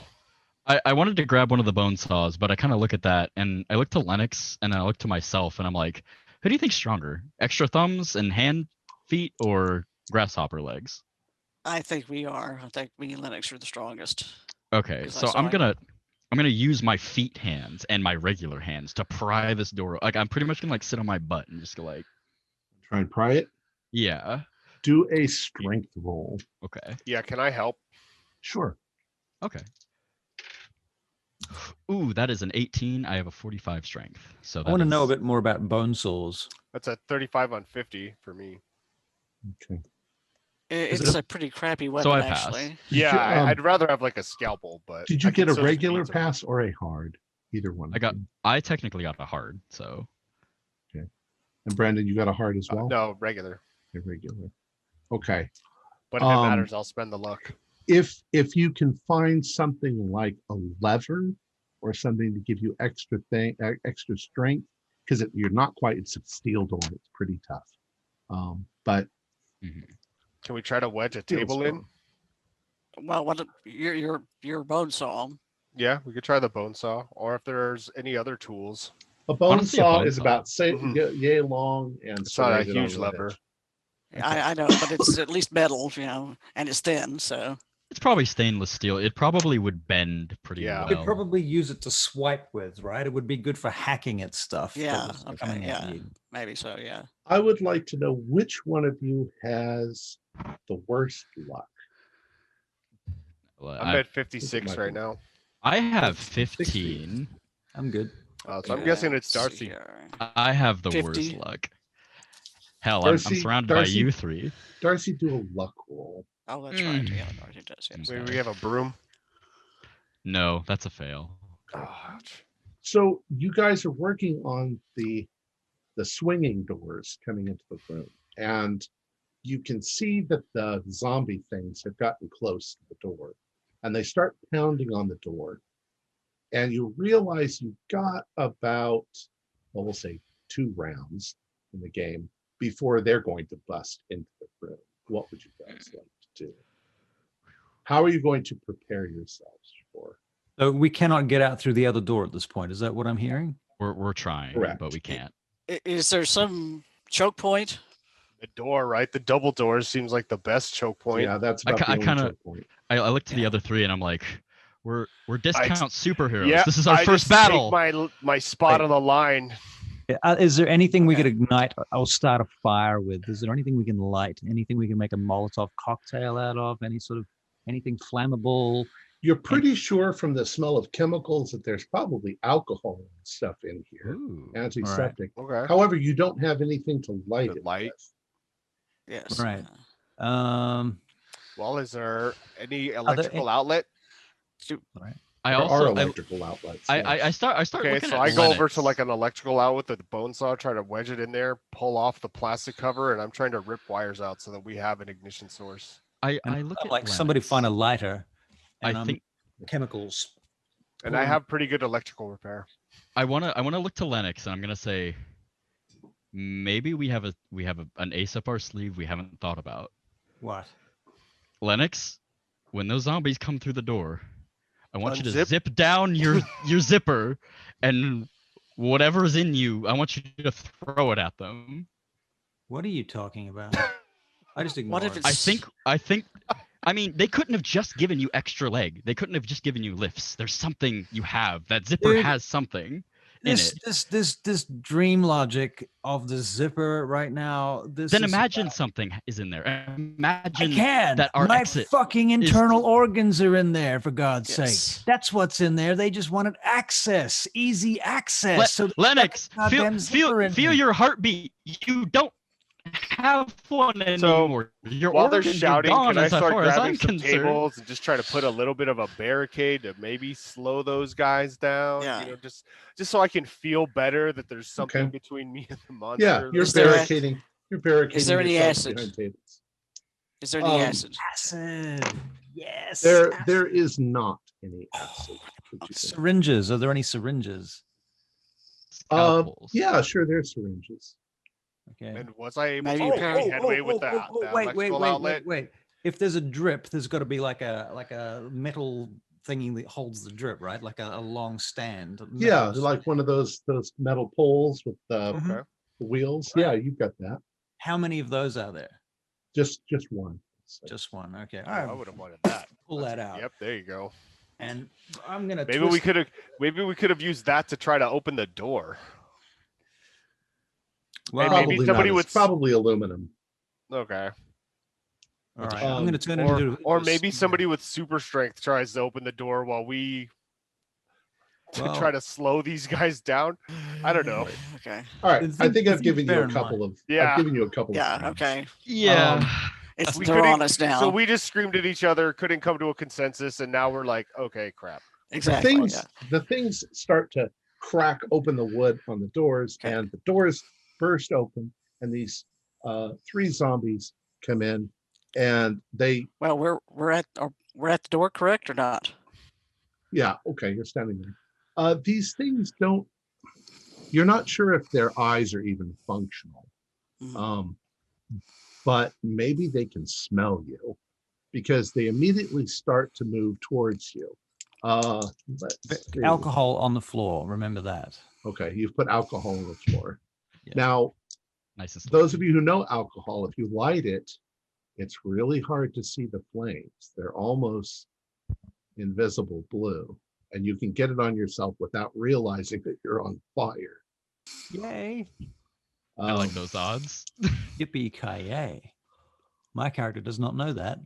I wanted to grab one of the bone saws, but I kind of look at that and I look to Lennox and I look to myself and I'm like, who do you think's stronger? Extra thumbs and feet, or grasshopper legs? I think we are. I think me and Linux are the strongest. Okay, 'Cause I so saw I'm it. gonna use my feet hands and my regular hands to pry this door. Like I'm pretty much gonna like sit on my butt and just go like, Try and pry it. yeah, Do a strength roll. okay, Yeah, can I help? Sure. okay. Ooh, that is an 18. I have a 45 strength. So I want to know a is- bit more about bone saws. That's a 35 on 50 for me. Okay. Is It's it a pretty crappy weapon, I pass. actually. Did Yeah, you, I'd rather have like a scalpel, but Did you I can get a still just regular beat them. pass or a hard? Either one. I got. I technically got a hard. So And Brandon, you got a hard as well. No, regular. A regular. Okay. But if it matters, I'll spend the luck. If you can find something like a lever or something to give you extra strength, because you're not quite. It's a steel door. It's pretty tough. But Can we try to wedge a Feels table in? strong. Well, what your bone saw? Yeah, we could try the bone saw, or if there's any other tools. a bone Honestly, a saw bone is saw. about Mhm. yay long and It's not a serrated on huge one lever. edge. I know, but it's at least metal, and it's thin. So it's probably stainless steel. It probably would bend pretty Yeah. You well. could probably use it to swipe with, right? It would be good for hacking at stuff. that Yeah, was okay, coming at yeah. you. maybe so. Yeah. I would like to know which one of you has the worst luck. Well, I'm I, at 56 might right be. now. I have 60. 15. I'm good. So I'm guessing it's Let's see Darcy. here. I have the 50. worst luck. Hell, Darcy- I'm surrounded Darcy- by you three. Darcy, do a luck roll. Oh, that's right. Mm. Yeah, Darcy does. Yes. Maybe we have a broom. No, that's a fail. Ouch. So you guys are working on the swinging doors coming into the room, and you can see that the zombie things have gotten close to the door, and they start pounding on the door, and you realize you've got about, well, we'll say 2 rounds in the game before they're going to bust into the room. What would you guys like to do? How are you going to prepare yourselves for? So we cannot get out through the other door at this point. Is that what I'm hearing? We're trying, Correct. but we can't. Is there some choke point? The door, right? The double doors seems like the best choke point. Yeah, that's I about ki- I the only kinda- choke point. I look to the Yeah. other three and I'm like, we're discount superheroes. Yeah, This is our I first just take battle. my spot Wait. on the line. Is there anything we Okay. could ignite or start a fire with? Is there anything we can light? Anything we can make a Molotov cocktail out of? Anything flammable? You're pretty sure from the smell of chemicals that there's probably alcohol and stuff in here, Ooh. antiseptic. Okay. However, you don't have anything to light To it light? with. Yes. Right. Um, Well, is there any electrical outlet? I There also are electrical outlets. I start Okay, looking so at I go over Linux. to like an electrical outlet with a bone saw, try to wedge it in there, pull off the plastic cover, and I'm trying to rip wires out so that we have an ignition source. I And look I'm at like somebody Linux. find a lighter. I And think chemicals. And I have pretty good electrical repair. I wanna look to Linux, and I'm gonna say maybe we have an ace up our sleeve we haven't thought about. What? Linux, when those zombies come through the door, I want you to Unzip. zip down your zipper, and whatever's in you, I want you to throw it at them. What are you talking about? I just ignore What if it. I think. I mean, they couldn't have just given you extra leg. They couldn't have just given you lifts. There's something you have. That zipper Dude, has something in it. This dream logic of the zipper right now. Then imagine something is in there. I Imagine can. that our My exit fucking internal organs are in there, for God's Yes. sake. That's what's in there. They just wanted access, easy access. So Lennox, goddamn zipper in feel me. your heartbeat. You don't have one anymore. Your While they're organs are shouting, gone can I as start far as grabbing I'm some concerned. tables and just try to put a little bit of a barricade to maybe slow those guys down? Yeah. You know, just so I can feel better that there's something Okay. between me and the monster. Yeah, you're Is there- barricading. You're barricading. Is there any yourself acid? behind tables. Is there any Um, acid? Acid. Yes. There is not any acid. Would you think? Syringes. Are there any syringes? Scalpels. Yeah, sure. There's syringes. Okay. And was I able Maybe to you make pair- any headway with the electrical outlet? wait. If there's a drip, there's got to be like a metal thingy that holds the drip, right? Like a long stand. Yeah, metal like one of those metal poles with the Mhm. Okay. wheels. Yeah, you've got that. How many of those are there? Just one. So, Just one. Okay. All Oh, I right. would have wanted that. Pull that out. Yep, there you go. And I'm gonna. Maybe we could have used that to try to open the door. Well, maybe probably somebody not. would It's probably aluminum. Okay. all right. I'm gonna turn it Or, into. or maybe somebody with super strength tries to open the door while we Well, try to slow these guys down. I don't know. Okay. All right, The I think thing- I've given you bear a in couple of. Yeah. I've given you a couple. Yeah. of frames. Okay. Yeah. It's We they're couldn't- on us now. So we just screamed at each other, couldn't come to a consensus, and now we're like, okay, crap. exactly. The things start to crack open the wood on the doors, Okay. and the doors burst open, and these 3 zombies come in, and they. Well, we're at the door, correct or not? Yeah, okay, you're standing there. These things don't. You're not sure if their eyes are even functional. Mhm. But maybe they can smell you because they immediately start to move towards you. Let's see. alcohol on the floor. Remember that. Okay, you've put alcohol on the floor. Yeah. Now, Nice and slow. those of you who know alcohol, if you light it, it's really hard to see the flames. They're almost invisible blue, and you can get it on yourself without realizing that you're on fire. Yay! I like Um, those odds. Yippee ki My character does not know that.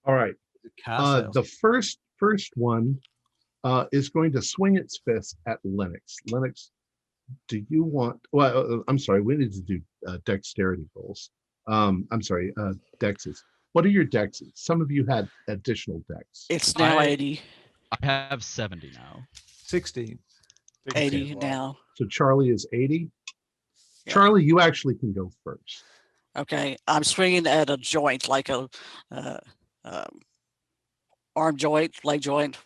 All right. Car The sales. first one is going to swing its fist at Linux. Linux, do you want? Well, I'm sorry. We need to do dexterity rolls. I'm sorry, dexes. What are your dexes? Some of you had additional dex. It's now I- 80. I have 70 now. 60. 80 now. So Charlie is 80. Yeah. Charlie, you actually can go first. Okay. I'm swinging at a joint, like a arm joint, leg joint,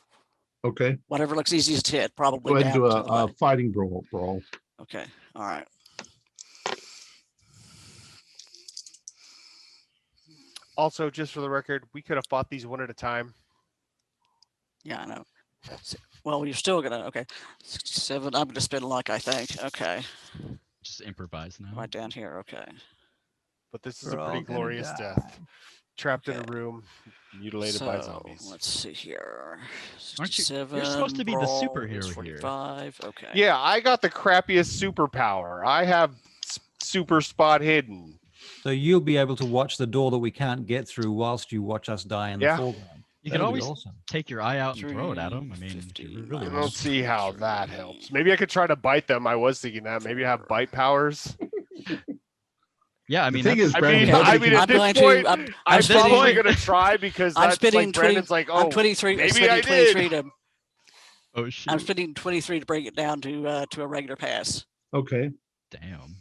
Okay. whatever looks easiest to hit. Probably. Go ahead and down do to the a leg. fighting brawl. Okay. All right. Also, just for the record, we could have fought these one at a time. Yeah, I know. Well, you're still gonna. Okay. 67. I'm gonna spin luck, I think. Okay. Just improvise now. Right down here. Okay. But this is We're a all pretty gonna glorious die. death. Trapped in a Okay. room, mutilated by So, zombies. let's see here. Aren't you- 67. you're supposed to be the brawl superhero is here. 45. Okay. Yeah, I got the crappiest superpower. I have super spot hidden. So you'll be able to watch the door that we can't get through whilst you watch us die in the Yeah. foreground. You can That'll be always awesome. take your eye out and throw it at them. I mean, 350 if you I really don't want. see how that helps. Maybe I could try to bite them. I was thinking that. Maybe I have bite powers. Yeah, I The mean, thing that's- is, I Brandon, mean, nobody I mean, can- at this going point, to. I'm spinning- probably going to try because I'm that's spinning like Brandon's like, oh, I'm 23. maybe spinning I 23 did. to. Oh shoot! I'm spending 23 to bring it down to a regular pass. Okay. Damn.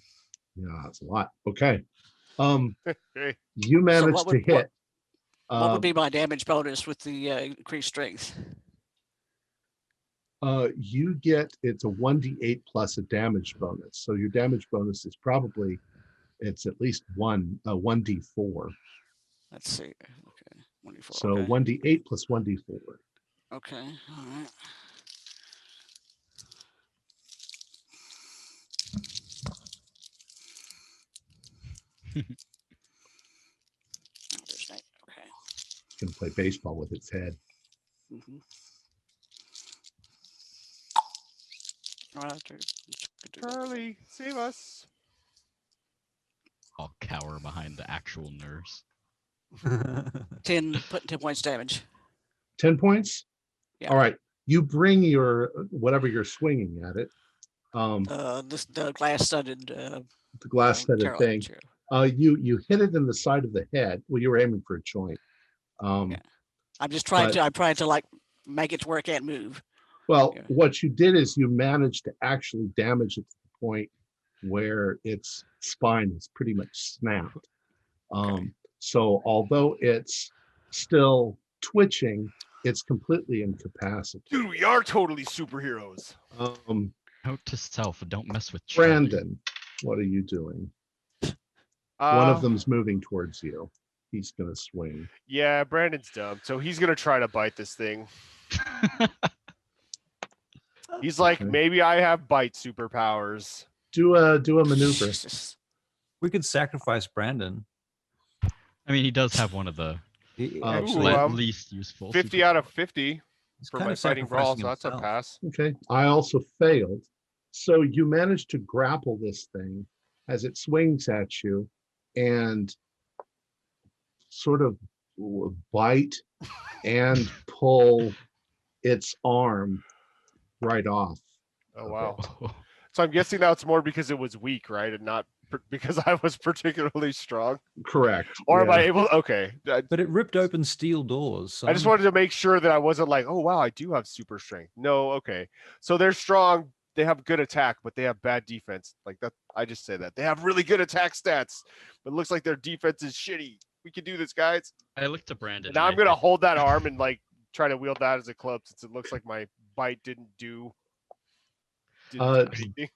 Yeah, that's a lot. Okay. Hey, You managed to hit. What would be my damage bonus with the increased strength? You get, it's a 1d8 plus a damage bonus. So your damage bonus is probably, it's at least 1d4. Let's see. Okay, 24. So Okay. 1d8 plus 1d4. Okay. All right. There's that. Okay. It's going to play baseball with its head. Mm-hmm. All right, dude. Charlie, save us. I'll cower behind the actual nurse. 10 points damage. 10 points? Yeah. All right. You bring your, whatever you're swinging at it. The glass-studded. The glass-studded thing. Chair. You hit it in the side of the head. Well, you were aiming for a joint. Yeah. I'm just trying to. I'm trying to like make it to where it can't move. Well, Yeah. what you did is you managed to actually damage it to the point where its spine is pretty much snapped. Okay. So although it's still twitching, it's completely incapacitated. Dude, we are totally superheroes. Note to self: don't mess with Charlie. Brandon, what are you doing? One of them's moving towards you. He's gonna swing. Yeah, Brandon's dumb, so he's gonna try to bite this thing. He's like, Okay. maybe I have bite superpowers. Do a maneuver. Jesus. We could sacrifice Brandon. I mean, he does have one of the He Ooh, actually, least useful. 50 out of 50 he's for kind my of fighting brawl, sacrificing so that's a himself. pass. Okay. I also failed. So you managed to grapple this thing as it swings at you and sort of bite and pull its arm right off. Oh, wow. So I'm guessing that's more because it was weak, right? And not because I was particularly strong. Correct. Or am yeah. I able? Okay. But it ripped open steel doors. So I just wanted to make sure that I wasn't like, oh, wow, I do have super strength. No, okay. So they're strong. They have good attack, but they have bad defense. Like that. I just said that. They have really good attack stats, but it looks like their defense is shitty. We can do this, guys. I looked to Brandon. And now I'm going to hold that arm and like try to wield that as a club since it looks like my bite didn't do anything.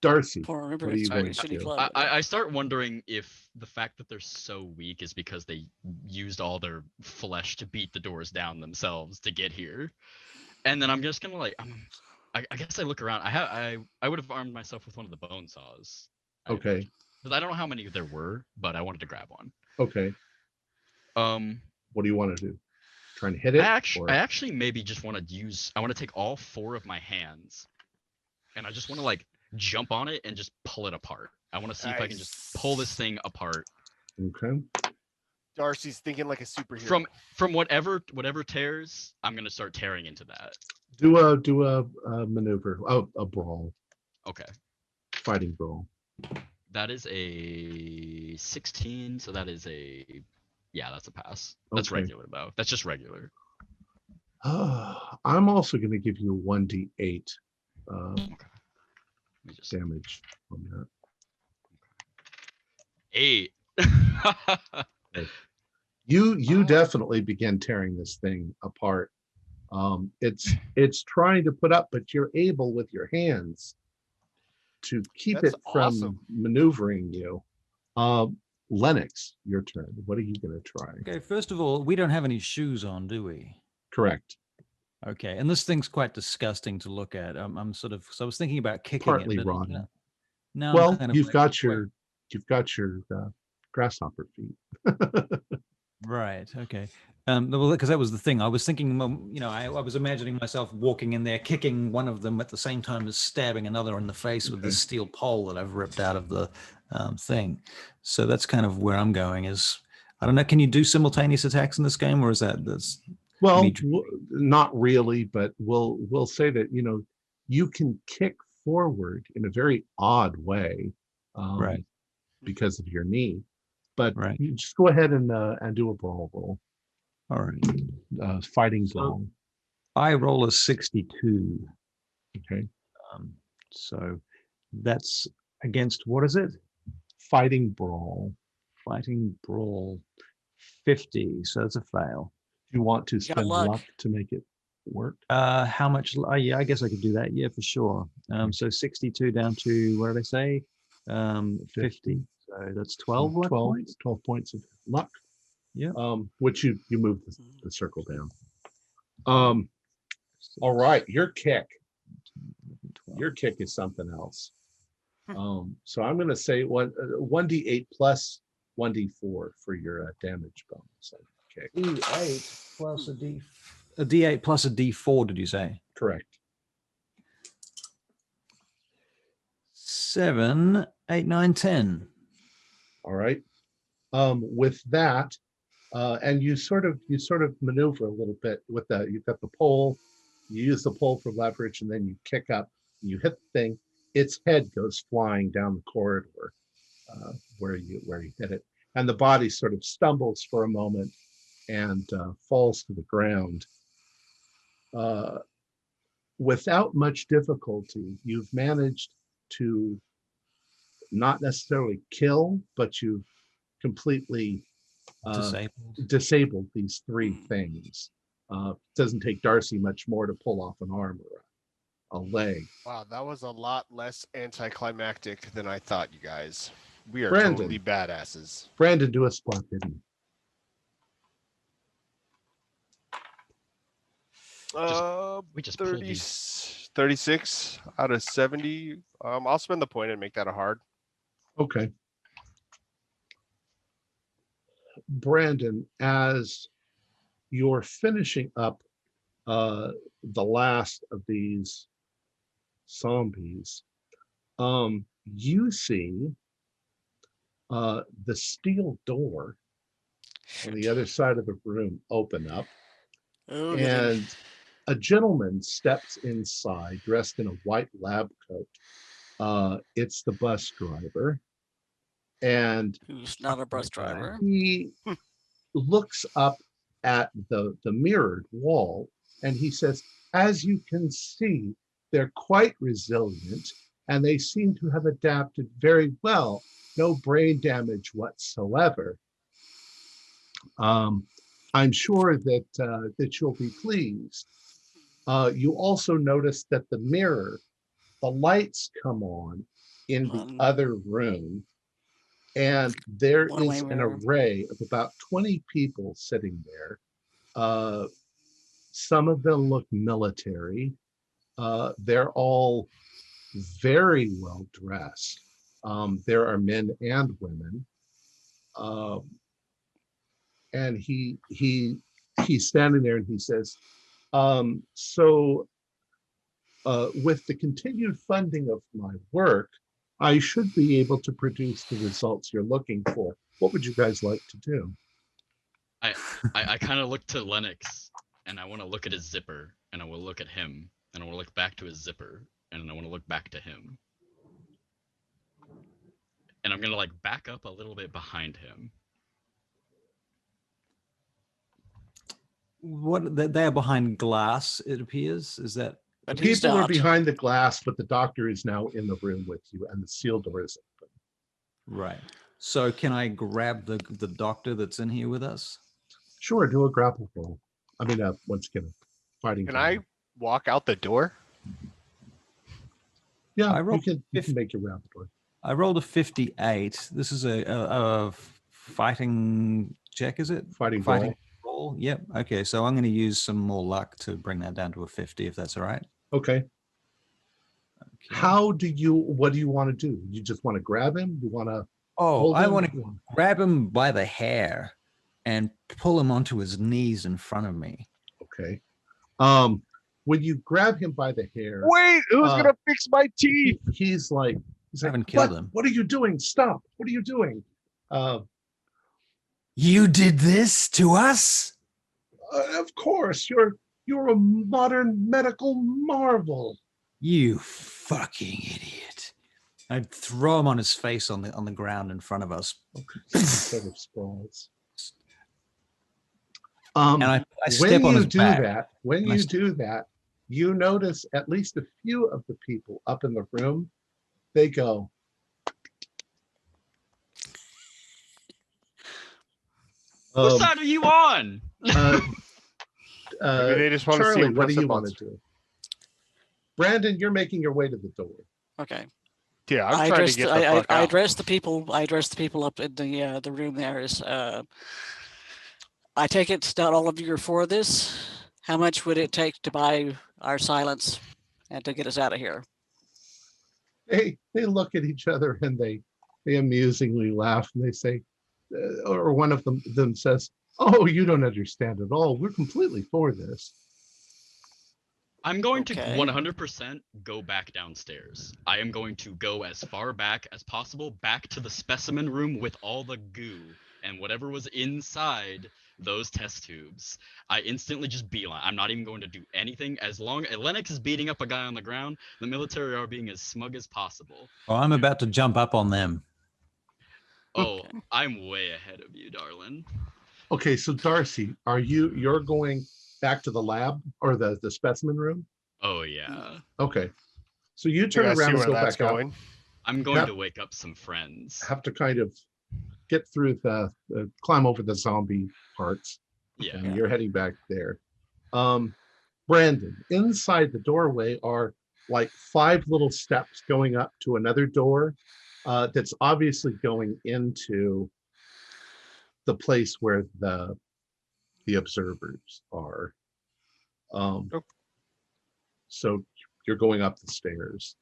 Darcy, Poor, remember, what are you it's a going to shitty do? club. I start wondering if the fact that they're so weak is because they used all their flesh to beat the doors down themselves to get here. And then I'm just gonna like, I guess I look around. I would have armed myself with one of the bone saws. Okay. Because I don't know how many there were, but I wanted to grab one. Okay. What do you want to do? Trying to hit it? I actually maybe just want to use. I want to take all 4 of my hands, and I just want to like jump on it and just pull it apart. I want to see if I can just pull this thing apart. Okay. Darcy's thinking like a superhero. From whatever tears, I'm gonna start tearing into that. Do a maneuver. Oh, a brawl. Okay. Fighting brawl. That is a 16, so that is that's a pass. That's Okay. regular though. That's just regular. I'm also going to give you a 1d8 Okay. Let me just damage on that. 8. You definitely begin tearing this thing apart. It's trying to put up, but you're able with your hands to keep That's it from awesome. maneuvering you. Lennox, your turn. What are you going to try? Okay, first of all, we don't have any shoes on, do we? Correct. Okay, and this thing's quite disgusting to look at. I'm sort of, so I was thinking about kicking Partly it. but, rotten. no, Well, I'm kind of you've like, got your grasshopper feet. right. Okay. Well, because that was the thing. I was thinking, I was imagining myself walking in there, kicking one of them at the same time as stabbing another in the face with this steel pole that I've ripped out of the thing. So that's kind of where I'm going. Is I don't know. Can you do simultaneous attacks in this game, or is that's Well, me- not really, but we'll say that you can kick forward in a very odd way, Right. because of your knee. But Right. you just go ahead and do a brawl roll, all right? fighting So- brawl. I roll a 62. Okay. So that's against, what is it? Fighting brawl. Fighting brawl. 50. So it's a fail. Do you want to got spend luck. luck to make it work? How much? Yeah, I guess I could do that. Yeah, for sure. So 62 down to, what did I say? 50. So that's 12 luck points. 12 points of luck. Yeah. Which you move the circle down. All right, your kick. Your kick is something else. So I'm going to say 1d8 plus 1d4 for your damage bonus. Okay. D8 plus a D8 plus a D4. Did you say? Correct. 7, 8, 9, 10. All right. With that, and you sort of maneuver a little bit with that. You've got the pole. You use the pole for leverage, and then you kick up. And you hit the thing. Its head goes flying down the corridor where you hit it, and the body sort of stumbles for a moment and falls to the ground. Without much difficulty, you've managed to not necessarily kill, but you've completely disabled these three things. Doesn't take Darcy much more to pull off an arm or a leg. Wow, that was a lot less anticlimactic than I thought, you guys. We are Brandon. totally badasses. Brandon, do a spot hidden. We just 30, pulled these. 36 out of 70. I'll spend the point and make that a hard. Okay. Brandon, as you're finishing up the last of these zombies, you see the steel door on the other side of the room open up, and a gentleman steps inside dressed in a white lab coat. It's the bus driver, and Who's not a bus driver? he looks up at the mirrored wall, and he says, as you can see, they're quite resilient, and they seem to have adapted very well. No brain damage whatsoever. I'm sure that you'll be pleased. You also notice that the mirror, the lights come on in the other room, and there is an array of about 20 people sitting there. Some of them look military. They're all very well dressed. There are men and women. And he's standing there and he says, with the continued funding of my work, I should be able to produce the results you're looking for. What would you guys like to do? I kind of look to Lennox, and I want to look at his zipper, and I will look at him, and I want to look back to his zipper, and I want to look back to him. And I'm going to like back up a little bit behind him. What, they are behind glass, it appears? Is that? But people are behind the glass, but the doctor is now in the room with you, and the sealed door is open. Right. So can I grab the doctor that's in here with us? Sure, do a grapple roll. I mean, once again, fighting. Can I walk out the door? Yeah, you can make your round door. I rolled a 58. This is a fighting check, is it? Fighting roll. Yep. Okay, so I'm going to use some more luck to bring that down to a 50, if that's all right. Okay. What do you want to do? You just want to grab him? You want to? Oh, I want to grab him by the hair and pull him onto his knees in front of me. Okay. When you grab him by the hair, wait, who's gonna fix my teeth? He's like, killed him. What are you doing? Stop! What are you doing? You did this to us? Of course, you're a modern medical marvel. You fucking idiot! I'd throw him on his face on the ground in front of us. Okay. Sort of sprawls. And I step on his back. When you do that, you notice at least a few of the people up in the room, they go, Whose side are you on? Maybe they just want to see Charlie, him what do press you the want to buttons. do? Brandon, you're making your way to the door. Okay. Yeah, I'm trying to get the fuck I out. address the people. I address the people up in the room. There is. I take it not all of you are for this. How much would it take to buy our silence and to get us out of here? They look at each other and they amusingly laugh and they say, or one of them says, "Oh, you don't understand at all. We're completely for this." I'm going to Okay. 100% go back downstairs. I am going to go as far back as possible, back to the specimen room with all the goo and whatever was inside those test tubes. I instantly just beeline. I'm not even going to do anything. As long as Lennox is beating up a guy on the ground, the military are being as smug as possible. Well, I'm about to jump up on them. Oh, I'm way ahead of you, darling. Okay, so Darcy, you're going back to the lab or the specimen room? Oh yeah. Okay. So you You turn guys around see and where go that's back out. going? I'm going Yep. to wake up some friends. Have to kind of get through the climb over the zombie parts. Yeah. And you're heading back there. Brandon, inside the doorway are like 5 little steps going up to another door that's obviously going into the place where the observers are. So you're going up the stairs.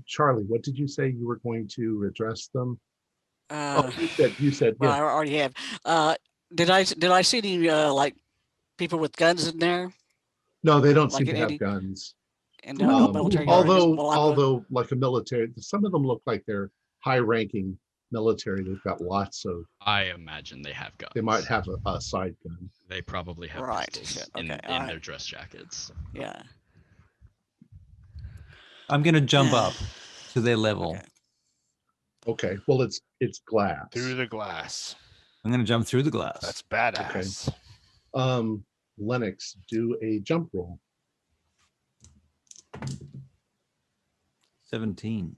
Charlie, what did you say you were going to address them? You said Well, yeah. I already have. Did I see any like people with guns in there? No, they don't Like seem to have any- guns. And no military guards? Well, Although like a military, some of them look like they're high-ranking military. They've got lots of. I imagine they have guns. They might have a side gun. They probably have Right, pistols okay, in alright. their dress jackets. yeah. I'm going to jump up to their level. Okay. Okay, well it's glass. Through the glass. I'm going to jump through the glass. That's badass. Lennox, do a jump roll. 17.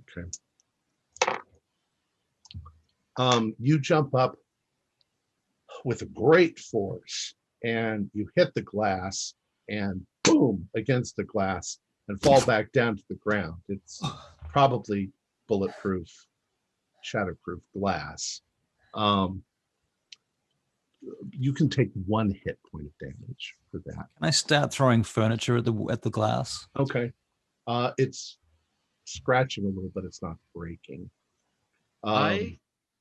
Okay. You jump up with a great force and you hit the glass and boom against the glass and fall back down to the ground. It's probably bulletproof, shatterproof glass. You can take 1 hit point of damage for that. Can I start throwing furniture at the glass? Okay. It's scratching a little, but it's not breaking.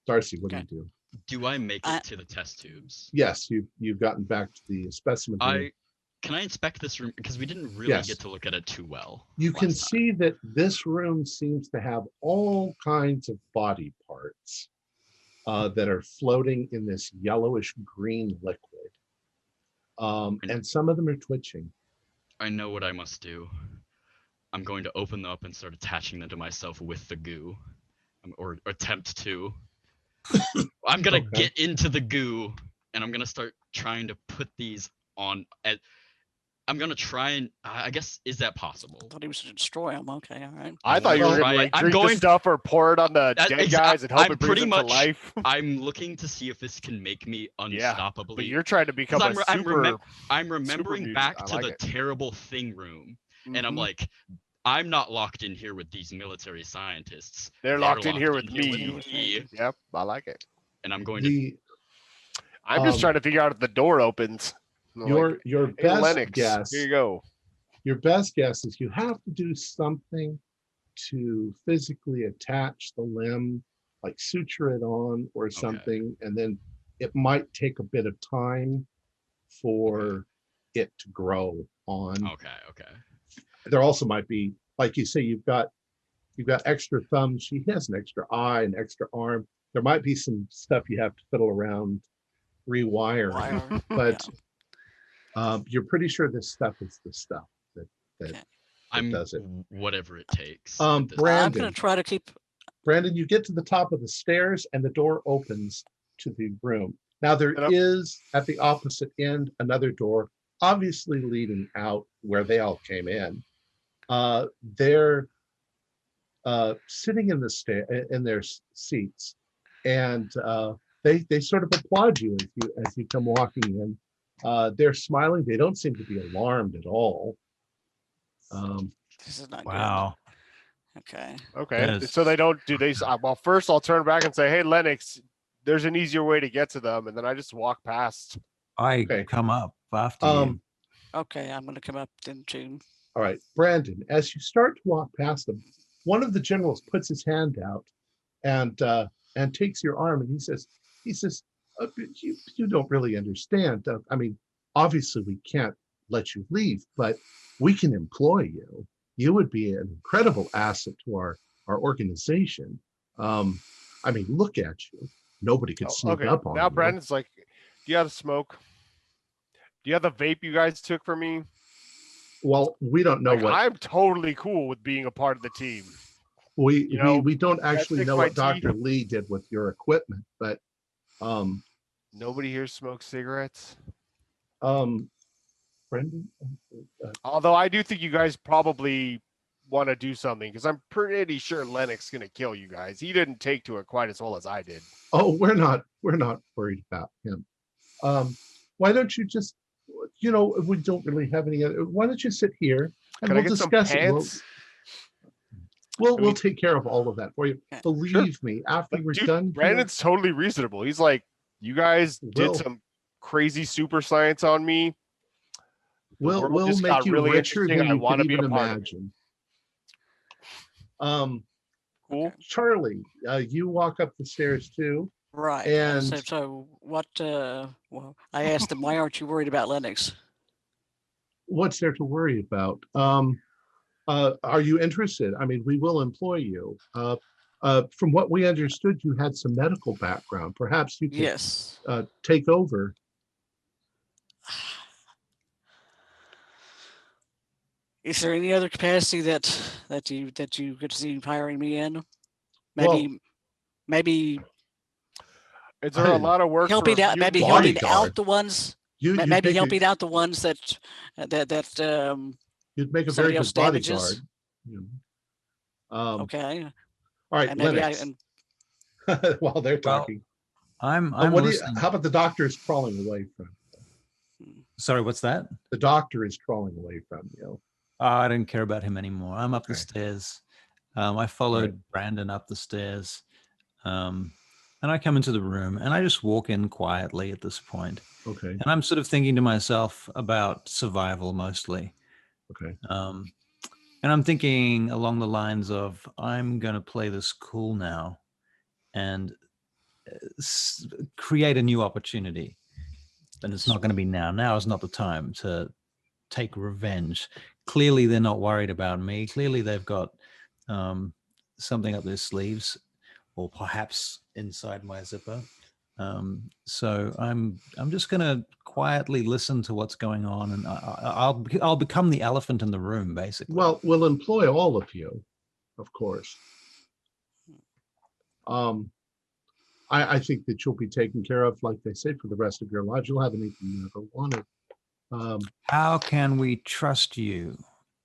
Darcy, what do you do? Do I make it to the test tubes? Yes, you've gotten back to the specimen room. Can I inspect this room? Because we didn't really Yes. get to look at it too well. You can last time. see that this room seems to have all kinds of body parts that are floating in this yellowish green liquid. And some of them are twitching. I know what I must do. I'm going to open them up and start attaching them to myself with the goo. Or attempt to. I'm going to get into the goo and I'm going to start trying to put these on. I'm going to try and, I guess, is that possible? I thought he was to destroy them. Okay, all right. I thought you were going to drink the stuff or pour it on the dead guys and hope it brings them to life. I'm looking to see if this can make me unstoppably. But you're trying to become a super. I'm remembering back to the terrible thing room, and I'm like, I'm not locked in here with these military scientists. They're locked in here with me. Yep, I like it. And I'm going to. I'm just trying to figure out if the door opens. Your best Lennox, guess. Here you go. Your best guess is you have to do something to physically attach the limb, like suture it on or something, and then it might take a bit of time for it to grow on. Okay. There also might be, like you say, you've got extra thumbs. She has an extra eye, an extra arm. There might be some stuff you have to fiddle around, rewiring, but you're pretty sure this stuff is the stuff that does it. Whatever it takes. Brandon, I'm going to try to keep. Brandon, you get to the top of the stairs and the door opens to the room. Now there Yep. is at the opposite end another door, obviously leading out where they all came in. They're sitting in their seats, and they sort of applaud you as you come walking in. They're smiling. They don't seem to be alarmed at all. This is not Wow. good. Okay. Okay. Yes. So they don't do they? Well, first I'll turn back and say, "Hey, Lennox, there's an easier way to get to them," and then I just walk past. I Okay. come up after you. Okay, I'm going to come up then too. All right, Brandon, as you start to walk past them, one of the generals puts his hand out and takes your arm, and he says, you don't really understand. I mean, obviously we can't let you leave, but we can employ you. You would be an incredible asset to our organization. I mean, look at you. Nobody could sneak Okay. up on Now you. Brandon's like, "Do you have smoke? Do you have the vape you guys took from me?" Well, we don't know Like, what I'm totally cool with being a part of the team. we know, we don't actually fix know my what Dr. teeth. Lee did with your equipment, but Nobody here smokes cigarettes. Brendan, Although I do think you guys probably want to do something, because I'm pretty sure Lennox is gonna kill you guys. He didn't take to it quite as well as I did. oh, we're not worried about him. Why don't you just, we don't really have any other. Why don't you sit here and Can I we'll get some discuss it. pants? We'll take care of all of that for you. Yeah, Believe me, after Like, we're dude, done here, Brandon's totally reasonable. He's like, "You guys Will- did some crazy super science on me. The world we'll just make got you really richer interesting. than I you want could to be even a part of it." imagine. Cool. Charlie, you walk up the stairs too. Right. And So what? Well, I asked him, why aren't you worried about Linux? what's there to worry about? Are you interested? I mean, we will employ you. From what we understood, you had some medical background. Perhaps you could Yes. take over. Is there any other capacity that you could see hiring me in? Maybe Is there a lot of work helping for out. Maybe mutant helping bodyguard. out the ones. You'd Maybe make helping out the ones that you'd make a very somebody good else bodyguard. damages. All Okay. right, And maybe Lennox. While they're talking, I'm what do you, listening. how about the doctor is crawling away from you? Sorry, what's that? The doctor is crawling away from you. I don't care about him anymore. I'm up the Okay. stairs. I followed Brandon up the stairs. And I come into the room and I just walk in quietly at this point. Okay. And I'm sort of thinking to myself about survival mostly. Okay. And I'm thinking along the lines of, I'm going to play this cool now and create a new opportunity. And it's not going to be now. Now is not the time to take revenge. Clearly, they're not worried about me. Clearly, they've got something up their sleeves, or perhaps inside my zipper. So I'm just going to quietly listen to what's going on, and I'll become the elephant in the room, basically. Well, we'll employ all of you, of course. I think that you'll be taken care of, like they say, for the rest of your lives. You'll have anything you ever wanted. How can we trust you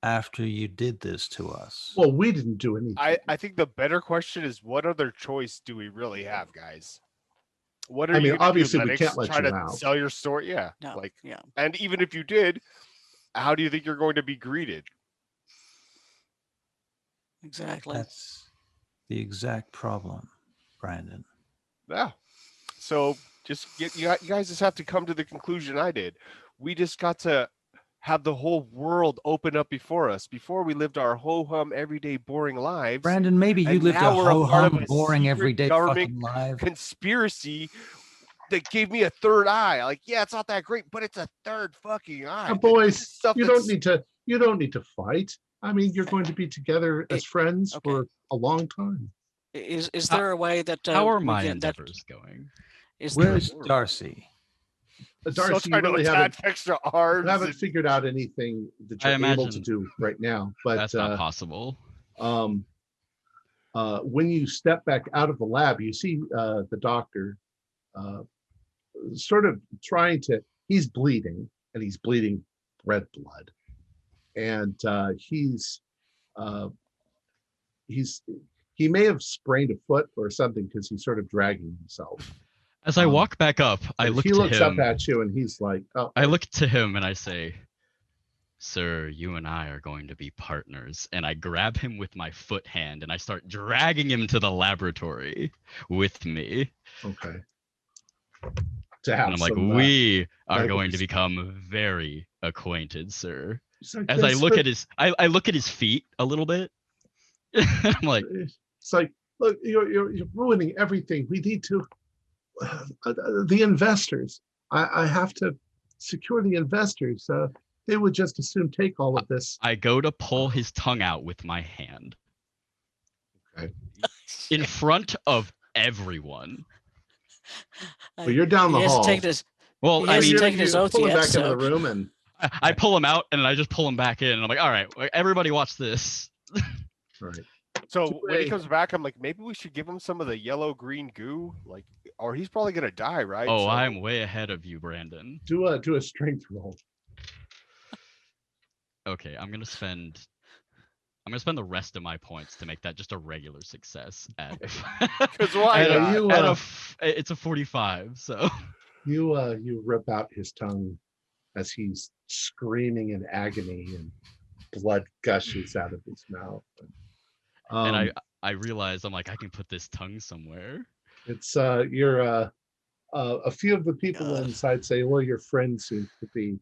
after you did this to us? Well, we didn't do anything. I think the better question is, what other choice do we really have, guys? What are you gonna obviously do, we Lennox? can't let Try you to out. sell your story? Yeah. No. Yeah. And even if you did, how do you think you're going to be greeted? Exactly. That's the exact problem, Brandon. Yeah. So you guys just have to come to the conclusion I did. We just got to have the whole world open up before us. Before we lived our ho-hum, everyday, boring lives. Brandon, maybe you And lived a now we're a part of ho-hum, a boring, secret everyday government fucking life. conspiracy that gave me a third eye. Like, yeah, it's not that great, but it's a third fucking eye. Boys, you don't need to fight. I mean, you're going to be together as friends for a long time. Is there a way that How are we my can- endeavors going? Is there Where's Darcy? Darcy, Still trying to attach extra arms. You haven't figured out anything that I you're able to imagine do right now. But that's not possible. when you step back out of the lab, you see the doctor sort of trying to. He's bleeding, and he's bleeding red blood, and he may have sprained a foot or something because he's sort of dragging himself. As I walk back up, I look he to looks him. up at you, and he's like, "Oh." I look to him and I say, "Sir, you and I are going to be partners." And I grab him with my foot hand and I start dragging him to the laboratory with me. Okay. To have And I'm like, some, we are medical going to become very acquainted, sir. like, As I look at his, I look at his feet a little bit. I'm like, it's like, look, you're ruining everything. We need to, the investors. I have to secure the investors. They would just as soon take all of this. I go to pull his tongue out with my hand. Okay. In front of everyone. But you're down the hall. Well, I mean, taking his oath yet, back into the room, and I pull him out, and I just pull him back in. And I'm like, all right, everybody watch this. Right. So when he comes back, I'm like, maybe we should give him some of the yellow-green goo, like, or he's probably gonna die, right? Oh, so... I'm way ahead of you, Brandon. Do a strength roll. Okay, I'm gonna spend the rest of my points to make that just a regular success. Because why? It's a 45, so. You rip out his tongue as he's screaming in agony, and blood gushes out of his mouth. And I realize I'm like, I can put this tongue somewhere. It's you're a few of the people inside say, well, your friend seems to be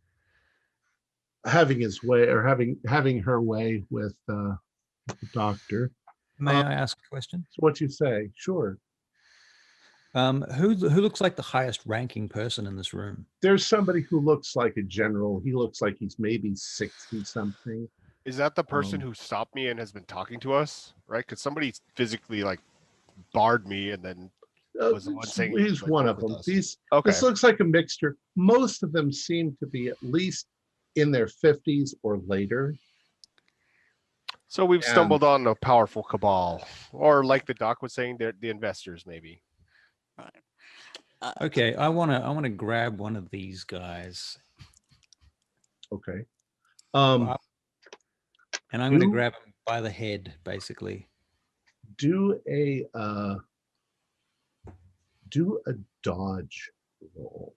having his way, or having her way with the doctor. May I ask a question? So what you say? Sure. Who looks like the highest ranking person in this room? There's somebody who looks like a general. He looks like he's maybe 60 something. Is that the person who stopped me and has been talking to us? Right? Because somebody physically like barred me and then was the one saying he's like, one of them. Okay. This looks like a mixture. Most of them seem to be at least in their 50s or later. So we've stumbled on a powerful cabal, or like the doc was saying, they're the investors maybe. Right. Okay, I wanna grab one of these guys. Okay. And I'm gonna grab him by the head, basically. Do a dodge roll.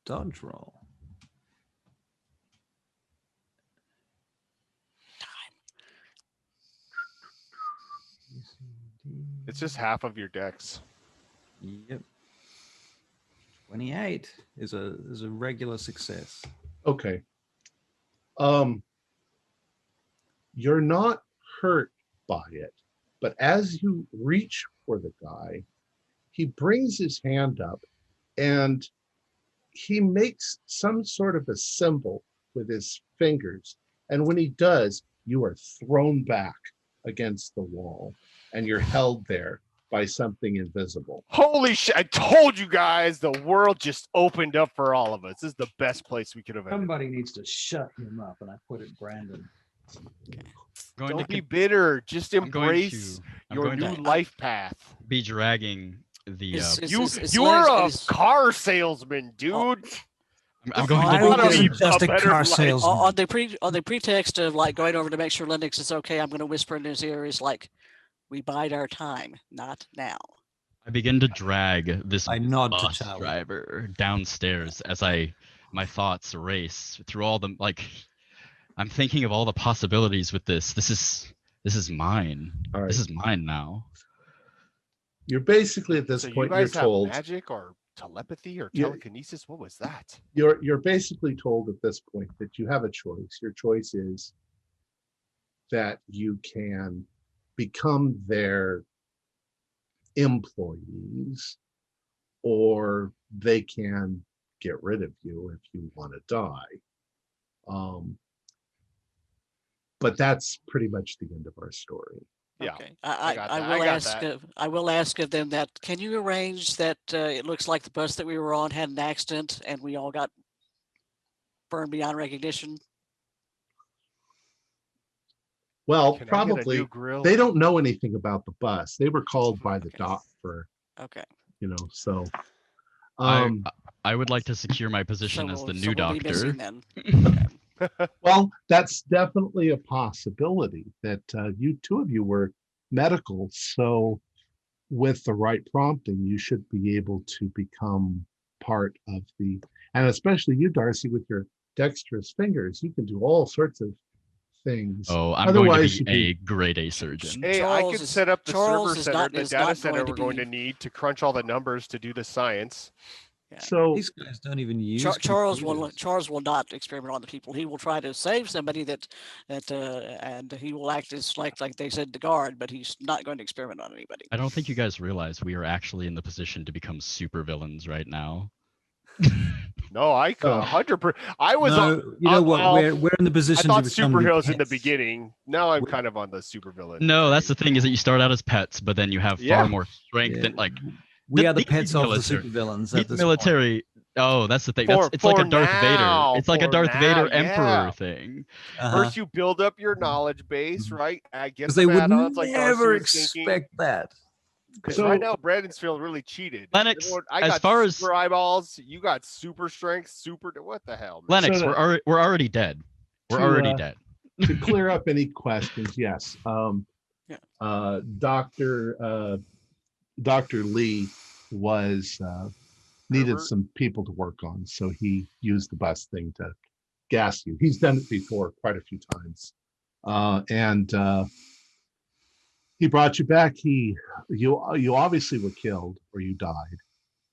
Dodge roll. It's just half of your decks. Yep. 28 is a regular success. Okay. You're not hurt by it, but as you reach for the guy, he brings his hand up and he makes some sort of a symbol with his fingers. And when he does, you are thrown back against the wall and you're held there by something invisible. Holy shit, I told you guys the world just opened up for all of us. This is the best place we could have ended. Somebody needs to shut him up, and I put it Brandon. Don't be bitter. Just embrace your new life path. Be dragging the. You are a car salesman, dude. I'm going to be just a car salesman. On the pretext of like going over to make sure Linux is okay, I'm going to whisper in his ear, is like, we bide our time, not now. I begin to drag this bus driver downstairs as my thoughts race through all the I'm thinking of all the possibilities with this. This is mine. Right. This is mine now. You're basically at this point. You're told magic or telepathy or telekinesis. What was that? You're basically told at this point that you have a choice. Your choice is that you can become their employees, or they can get rid of you if you want to die. But that's pretty much the end of our story. Yeah. Okay. I will ask of them that, can you arrange that it looks like the bus that we were on had an accident and we all got burned beyond recognition? Well, probably they don't know anything about the bus. They were called by the doc for, okay. So I would like to secure my position as the new we'll be doctor. missing then. Okay. Well, that's definitely a possibility that you two of you were medical. So with the right prompting, you should be able to become part of the, and especially you, Darcy, with your dexterous fingers, you can do all sorts of things. Oh, I'm Otherwise, going to be a grade A surgeon. Hey, I could set up the Charles server is center, not- the is data not center going to we're going be- to need to crunch all the numbers to do the science. Yeah. So These guys don't even use Charles computers. will not experiment on the people. He will try to save somebody and he will act as like they said, the guard, but he's not going to experiment on anybody. I don't think you guys realize we are actually in the position to become supervillains right now. No, I 100%. I was. No, you know what? well, We're in the I position thought to become superheroes in the pets. beginning. Now I'm kind of on the supervillain. No, that's the thing is that you start out as pets, but then you have Yeah. far more strength Yeah. than like We are the these pets of the military- supervillains. these at this military. Oh, that's the thing. For- It's like a for Darth now, Vader. It's like a for Darth now, Vader yeah. Emperor thing. point. First, you build up your knowledge base, Mhm. right? Get Because they some would add-ons like Darcy never was thinking. expect that. Because So- right now, Brandon's feeling really cheated. Lennox, Everyone- I as got far as- super eyeballs, you got super strength, super. What the hell, man? Lennox, So we're already dead. We're to, already dead. to clear up any questions, yes. Dr. Lee was needed Herbert? some people to work on, so he used the bus thing to gas you. He's done it before quite a few times, and he brought you back. You obviously were killed or you died,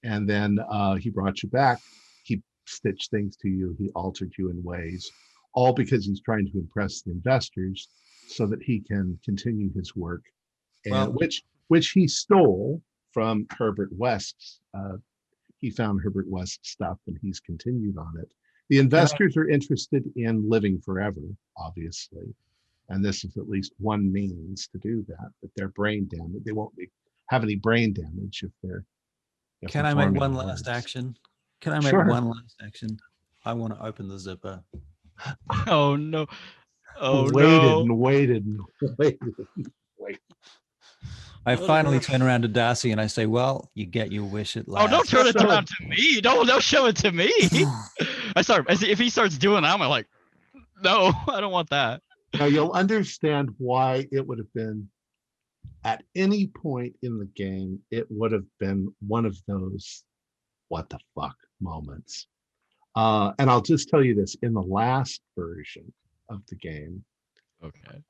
and then he brought you back. He stitched things to you. He altered you in ways, all because he's trying to impress the investors so that he can continue his work, and Well- which he stole from Herbert West's. He found Herbert West's stuff and he's continued on it. The investors are interested in living forever, obviously, and this is at least one means to do that. But they're brain damaged. They won't have any brain damage if they're. if Can the I make formula one last works. action? Can I make Sure. one last action? I want to open the zipper. Oh no. Oh waited no. and waited and waited. I finally turn around to Darcy and I say, "Well, you get your wish at last." Oh, don't turn it So- around to me. Don't show it to me. If he starts doing that, I'm like, no, I don't want that. Now you'll understand why it would have been at any point in the game, it would have been one of those what the fuck moments. And I'll just tell you this, in the last version of the game, Okay.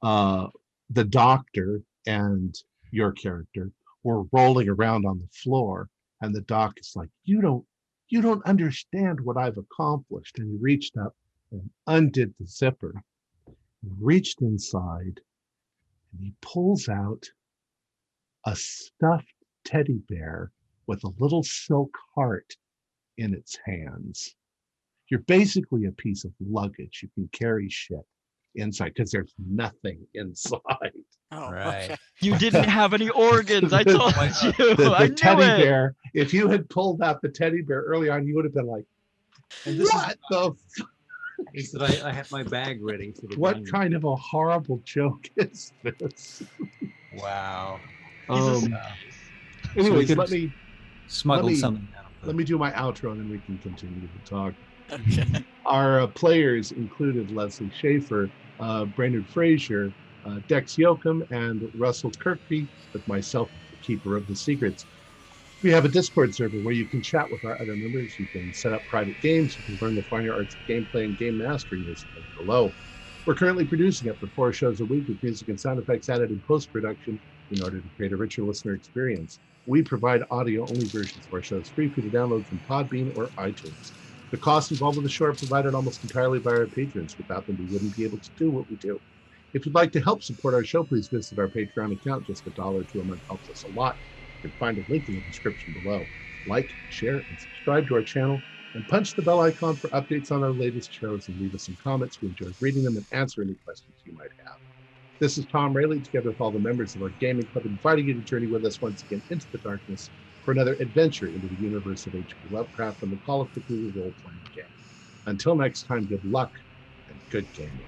the doctor and your character were rolling around on the floor, and the doc is like, you don't understand what I've accomplished. And he reached up and undid the zipper, reached inside, and he pulls out a stuffed teddy bear with a little silk heart in its hands. You're basically a piece of luggage. You can carry shit inside because there's nothing inside. Oh, Right. okay. You didn't have any organs. I told you. The I knew teddy it. bear, if you had pulled out the teddy bear early on, you would have been like, And this what the is that I had my bag ready for the what game. kind of a horrible joke is this? Wow. He's a Um, snob. anyways, could- let me Smuggled me- something out. let me do my outro and then we can continue to talk. Okay. Our players included Leslie Schaefer, Brainerd Frazier, Dex Yoakum, and Russell Kirkby, with myself, the Keeper of the Secrets. We have a Discord server where you can chat with our other members. You can set up private games. You can learn the finer arts of gameplay and game mastering. There's a link below. We're currently producing up to 4 shows a week with music and sound effects added in post-production in order to create a richer listener experience. We provide audio-only versions of our shows free for you to download from Podbean or iTunes. The costs involved with the show are provided almost entirely by our patrons. Without them, we wouldn't be able to do what we do. If you'd like to help support our show, please visit our Patreon account. Just $1 or $2 a month helps us a lot. You can find a link in the description below. Like, share, and subscribe to our channel, and punch the bell icon for updates on our latest shows, and leave us some comments. We enjoy reading them and answer any questions you might have. This is Tom Rayleigh, together with all the members of our gaming club, inviting you to journey with us once again into the darkness for another adventure into the universe of H.P. Lovecraft and the Call of Cthulhu role-playing game. Until next time, good luck and good gaming.